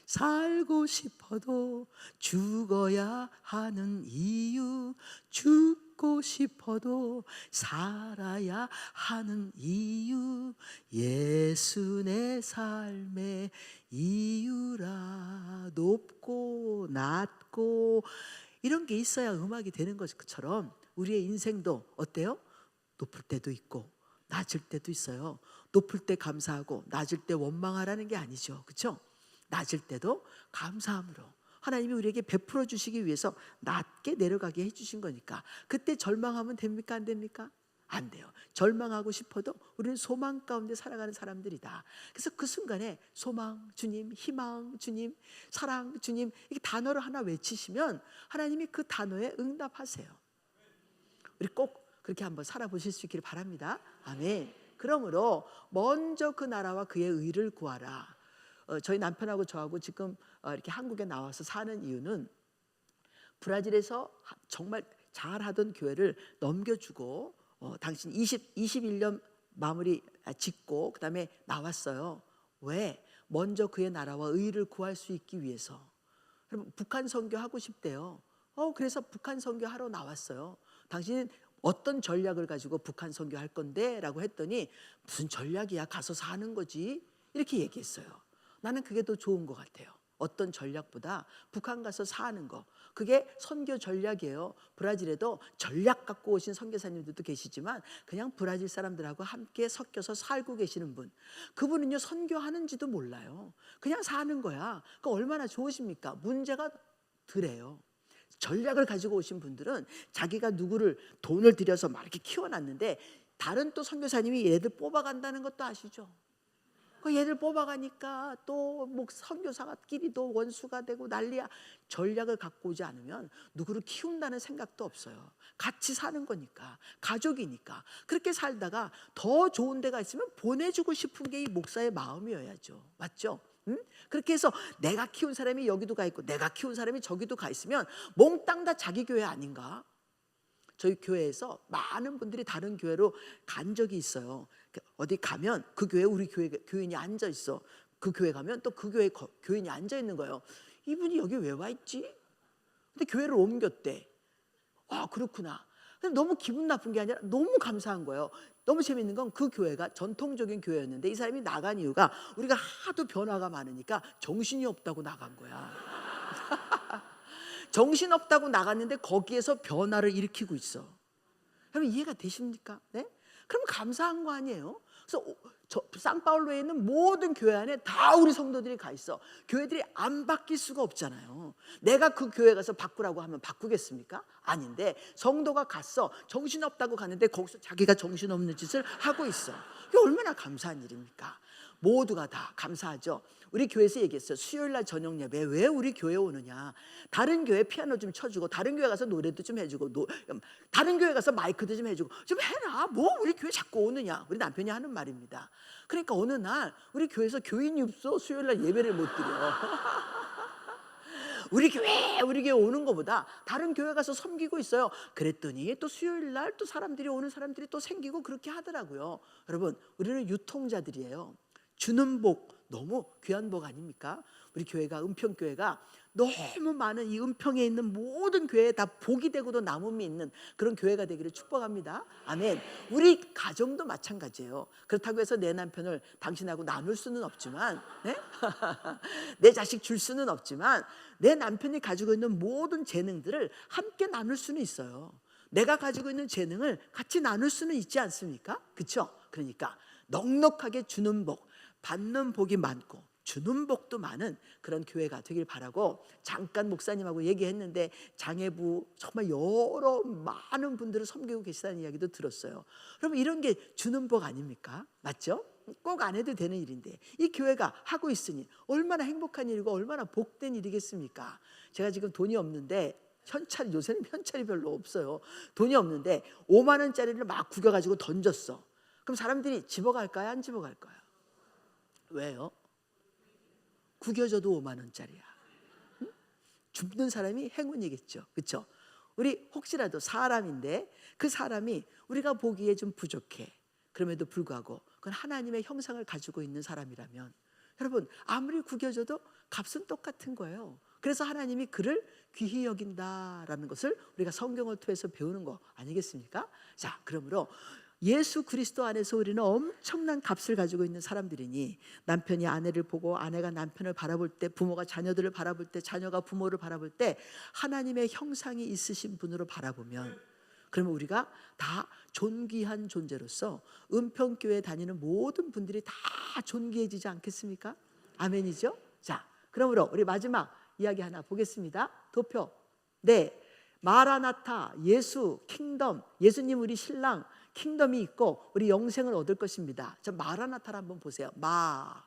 살고 싶어도 죽어야 하는 이유, 죽고 싶어도 살아야 하는 이유, 예수 내 삶의 이유라. 높고 낮고 이런 게 있어야 음악이 되는 것처럼 우리의 인생도 어때요? 높을 때도 있고 낮을 때도 있어요. 높을 때 감사하고 낮을 때 원망하라는 게 아니죠. 그렇죠? 낮을 때도 감사함으로 하나님이 우리에게 베풀어 주시기 위해서 낮게 내려가게 해주신 거니까, 그때 절망하면 됩니까? 안 됩니까? 안 돼요. 절망하고 싶어도 우리는 소망 가운데 살아가는 사람들이다. 그래서 그 순간에 소망 주님, 희망 주님, 사랑 주님, 이게 단어를 하나 외치시면 하나님이 그 단어에 응답하세요. 우리 꼭 그렇게 한번 살아보실 수 있기를 바랍니다. 아멘. 그러므로 먼저 그 나라와 그의 의를 구하라. 저희 남편하고 저하고 지금 이렇게 한국에 나와서 사는 이유는 브라질에서 정말 잘하던 교회를 넘겨주고 당신 21년 마무리 짓고 그 다음에 나왔어요. 왜? 먼저 그의 나라와 의를 구할 수 있기 위해서. 그럼 북한 선교 하고 싶대요. 그래서 북한 선교 하러 나왔어요. 당신은 어떤 전략을 가지고 북한 선교할 건데? 라고 했더니 무슨 전략이야, 가서 사는 거지, 이렇게 얘기했어요. 나는 그게 더 좋은 것 같아요. 어떤 전략보다 북한 가서 사는 거, 그게 선교 전략이에요. 브라질에도 전략 갖고 오신 선교사님들도 계시지만 그냥 브라질 사람들하고 함께 섞여서 살고 계시는 분, 그분은요 선교하는지도 몰라요. 그냥 사는 거야. 그러니까 얼마나 좋으십니까? 문제가 덜해요. 전략을 가지고 오신 분들은 자기가 누구를 돈을 들여서 막 이렇게 키워놨는데 다른 또 선교사님이 얘들 뽑아간다는 것도 아시죠? 그 얘들 뽑아가니까 또 선교사끼리도 원수가 되고 난리야. 전략을 갖고 오지 않으면 누구를 키운다는 생각도 없어요. 같이 사는 거니까, 가족이니까. 그렇게 살다가 더 좋은 데가 있으면 보내주고 싶은 게 이 목사의 마음이어야죠. 맞죠? 응? 그렇게 해서 내가 키운 사람이 여기도 가 있고 내가 키운 사람이 저기도 가 있으면 몽땅 다 자기 교회 아닌가? 저희 교회에서 많은 분들이 다른 교회로 간 적이 있어요. 어디 가면 그 교회에 우리 교인이 앉아 있어. 그 교회 가면 또 그 교회에 교인이 앉아 있는 거예요. 이분이 여기 왜 와 있지? 근데 교회를 옮겼대. 아, 그렇구나. 근데 너무 기분 나쁜 게 아니라 너무 감사한 거예요. 너무 재밌는 건 그 교회가 전통적인 교회였는데 이 사람이 나간 이유가 우리가 하도 변화가 많으니까 정신이 없다고 나간 거야. 정신없다고 나갔는데 거기에서 변화를 일으키고 있어. 여러분 이해가 되십니까? 네? 그럼 감사한 거 아니에요? 그래서 상파울로에 있는 모든 교회 안에 다 우리 성도들이 가 있어. 교회들이 안 바뀔 수가 없잖아요. 내가 그 교회 가서 바꾸라고 하면 바꾸겠습니까? 아닌데 성도가 갔어. 정신없다고 갔는데 거기서 자기가 정신없는 짓을 하고 있어. 이게 얼마나 감사한 일입니까? 모두가 다 감사하죠. 우리 교회에서 얘기했어요. 수요일날 저녁 예배 왜 우리 교회에 오느냐. 다른 교회 피아노 좀 쳐주고 다른 교회 가서 노래도 좀 해주고 다른 교회 가서 마이크도 좀 해주고 좀 해라. 뭐 우리 교회 자꾸 오느냐. 우리 남편이 하는 말입니다. 그러니까 어느 날 우리 교회에서 교인이 없어. 수요일날 예배를 못 드려. 우리 교회 오는 것보다 다른 교회 가서 섬기고 있어요. 그랬더니 또 수요일날 또 오는 사람들이 또 생기고 그렇게 하더라고요. 여러분 우리는 유통자들이에요. 주는 복 너무 귀한 복 아닙니까? 우리 교회가 은평교회가 너무 많은 이 은평에 있는 모든 교회에 다 복이 되고도 남음이 있는 그런 교회가 되기를 축복합니다. 아멘. 우리 가정도 마찬가지예요. 그렇다고 해서 내 남편을 당신하고 나눌 수는 없지만 네? 내 자식 줄 수는 없지만 내 남편이 가지고 있는 모든 재능들을 함께 나눌 수는 있어요. 내가 가지고 있는 재능을 같이 나눌 수는 있지 않습니까? 그렇죠? 그러니까 넉넉하게 주는 복, 받는 복이 많고 주는 복도 많은 그런 교회가 되길 바라고, 잠깐 목사님하고 얘기했는데 장애부 정말 여러 많은 분들을 섬기고 계시다는 이야기도 들었어요. 여러분 이런 게 주는 복 아닙니까? 맞죠? 꼭 안 해도 되는 일인데 이 교회가 하고 있으니 얼마나 행복한 일이고 얼마나 복된 일이겠습니까? 제가 지금 돈이 없는데 요새는 현찰이 별로 없어요. 돈이 없는데 5만 원짜리를 막 구겨가지고 던졌어. 그럼 사람들이 집어갈까요? 안 집어갈까요? 왜요? 구겨져도 5만 원짜리야. 응? 줍는 사람이 행운이겠죠. 그렇죠? 우리 혹시라도 사람인데 그 사람이 우리가 보기에 좀 부족해. 그럼에도 불구하고 그건 하나님의 형상을 가지고 있는 사람이라면 여러분 아무리 구겨져도 값은 똑같은 거예요. 그래서 하나님이 그를 귀히 여긴다라는 것을 우리가 성경을 통해서 배우는 거 아니겠습니까? 자, 그러므로 예수 그리스도 안에서 우리는 엄청난 값을 가지고 있는 사람들이니 남편이 아내를 보고 아내가 남편을 바라볼 때, 부모가 자녀들을 바라볼 때, 자녀가 부모를 바라볼 때 하나님의 형상이 있으신 분으로 바라보면 그러면 우리가 다 존귀한 존재로서 은평교회 다니는 모든 분들이 다 존귀해지지 않겠습니까? 아멘이죠? 자, 그러므로 우리 마지막 이야기 하나 보겠습니다. 도표. 네, 마라나타, 예수, 킹덤, 예수님 우리 신랑 킹덤이 있고 우리 영생을 얻을 것입니다. 자, 마라나타를 한번 보세요. 나,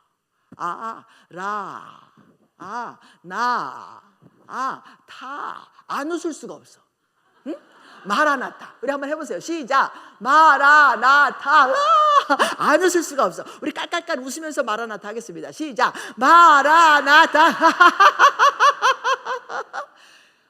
타. 안 웃을 수가 없어. 응? 마라나타. 우리 한번 해보세요. 시작. 마라나타. 안 웃을 수가 없어. 우리 깔깔깔 웃으면서 마라나타 하겠습니다. 시작. 마라나타.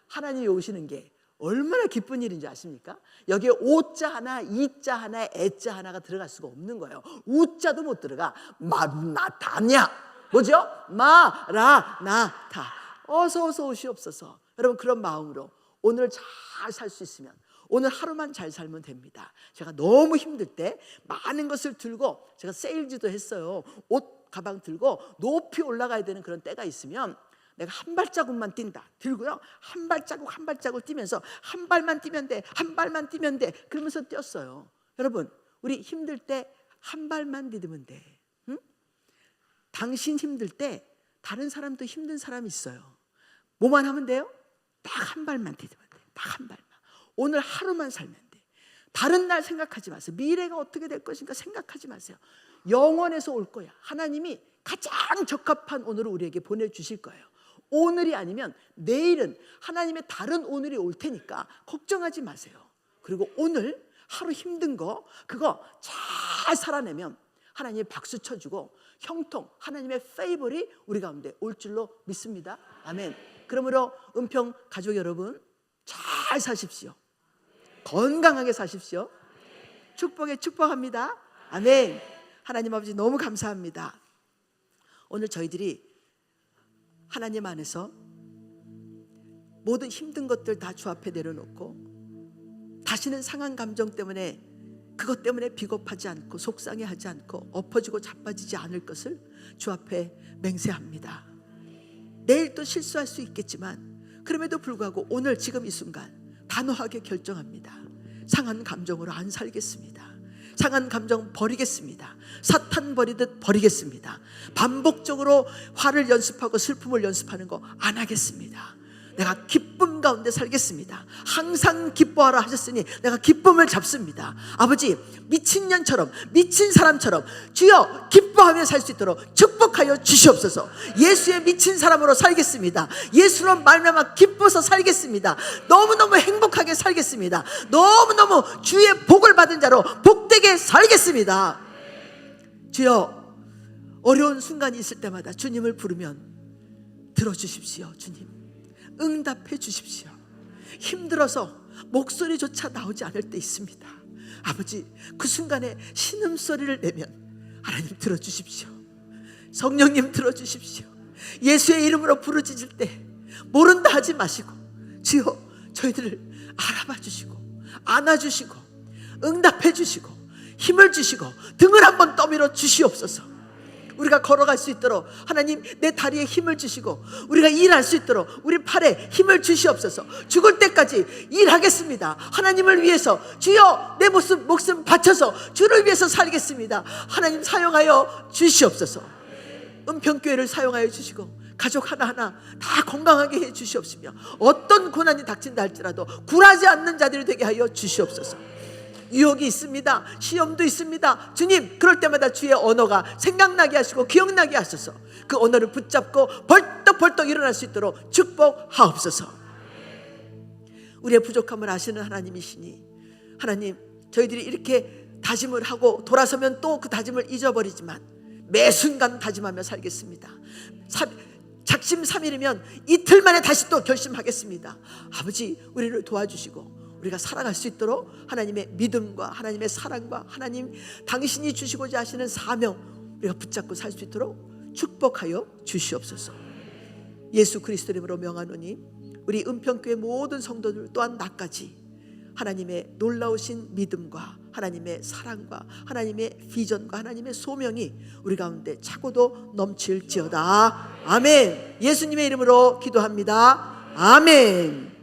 하나님이 오시는 게 얼마나 기쁜 일인지 아십니까? 여기에 오자 하나, 이자 하나, 애자 하나가 들어갈 수가 없는 거예요. 우자도 못 들어가. 마라나타냐? 뭐죠? 마라나타. 어서 오시옵소서. 여러분 그런 마음으로 오늘 잘 살 수 있으면, 오늘 하루만 잘 살면 됩니다. 제가 너무 힘들 때 많은 것을 들고, 제가 세일즈도 했어요. 옷 가방 들고 높이 올라가야 되는 그런 때가 있으면 내가 한 발자국만 뛴다 들고요, 한 발자국 뛰면서 한 발만 뛰면 돼, 한 발만 뛰면 돼, 그러면서 뛰었어요. 여러분, 우리 힘들 때 한 발만 디디면 돼. 응? 당신 힘들 때 다른 사람도 힘든 사람이 있어요. 뭐만 하면 돼요? 딱 한 발만 디디면 돼. 딱 한 발만. 오늘 하루만 살면 돼. 다른 날 생각하지 마세요. 미래가 어떻게 될 것인가 생각하지 마세요. 영원에서 올 거야. 하나님이 가장 적합한 오늘을 우리에게 보내주실 거예요. 오늘이 아니면 내일은 하나님의 다른 오늘이 올 테니까 걱정하지 마세요. 그리고 오늘 하루 힘든 거 그거 잘 살아내면 하나님이 박수 쳐주고 형통, 하나님의 페이벌이 우리 가운데 올 줄로 믿습니다. 아멘. 그러므로 은평 가족 여러분, 잘 사십시오. 건강하게 사십시오. 축복에 축복합니다. 아멘. 하나님 아버지 너무 감사합니다. 오늘 저희들이 하나님 안에서 모든 힘든 것들 다 주 앞에 내려놓고 다시는 상한 감정 때문에, 그것 때문에 비겁하지 않고 속상해하지 않고 엎어지고 자빠지지 않을 것을 주 앞에 맹세합니다. 내일 또 실수할 수 있겠지만 그럼에도 불구하고 오늘 지금 이 순간 단호하게 결정합니다. 상한 감정으로 안 살겠습니다. 상한 감정 버리겠습니다. 사탄 버리듯 버리겠습니다. 반복적으로 화를 연습하고 슬픔을 연습하는 거 안 하겠습니다. 내가 기쁨 가운데 살겠습니다. 항상 기뻐하라 하셨으니 내가 기쁨을 잡습니다. 아버지, 미친년처럼, 미친 사람처럼 주여 기뻐하며 살 수 있도록 축복하여 주시옵소서. 예수의 미친 사람으로 살겠습니다. 예수로 말미암아 기뻐서 살겠습니다. 너무너무 행복하게 살겠습니다. 너무너무 주의 복을 받은 자로 복되게 살겠습니다. 주여, 어려운 순간이 있을 때마다 주님을 부르면 들어주십시오. 주님, 응답해 주십시오. 힘들어서 목소리조차 나오지 않을 때 있습니다. 아버지, 그 순간에 신음소리를 내면 하나님 들어주십시오. 성령님 들어주십시오. 예수의 이름으로 부르짖을 때 모른다 하지 마시고 주여 저희들을 알아봐 주시고 안아주시고 응답해 주시고 힘을 주시고 등을 한번 떠밀어 주시옵소서. 우리가 걸어갈 수 있도록 하나님 내 다리에 힘을 주시고 우리가 일할 수 있도록 우리 팔에 힘을 주시옵소서. 죽을 때까지 일하겠습니다. 하나님을 위해서 주여 내 목숨 바쳐서 주를 위해서 살겠습니다. 하나님 사용하여 주시옵소서. 은평교회를 사용하여 주시고 가족 하나하나 다 건강하게 해 주시옵시며 어떤 고난이 닥친다 할지라도 굴하지 않는 자들이 되게 하여 주시옵소서. 유혹이 있습니다. 시험도 있습니다. 주님, 그럴 때마다 주의 언어가 생각나게 하시고 기억나게 하셔서 그 언어를 붙잡고 벌떡벌떡 일어날 수 있도록 축복하옵소서. 우리의 부족함을 아시는 하나님이시니 하나님, 저희들이 이렇게 다짐을 하고 돌아서면 또 그 다짐을 잊어버리지만 매 순간 다짐하며 살겠습니다. 작심 3일이면 이틀 만에 다시 또 결심하겠습니다. 아버지, 우리를 도와주시고 우리가 살아갈 수 있도록 하나님의 믿음과 하나님의 사랑과 하나님 당신이 주시고자 하시는 사명 우리가 붙잡고 살 수 있도록 축복하여 주시옵소서. 예수 그리스도 이름으로 명하노니 우리 은평교회 모든 성도들 또한 나까지 하나님의 놀라우신 믿음과 하나님의 사랑과 하나님의 비전과 하나님의 소명이 우리 가운데 차고도 넘칠지어다. 아멘. 예수님의 이름으로 기도합니다. 아멘.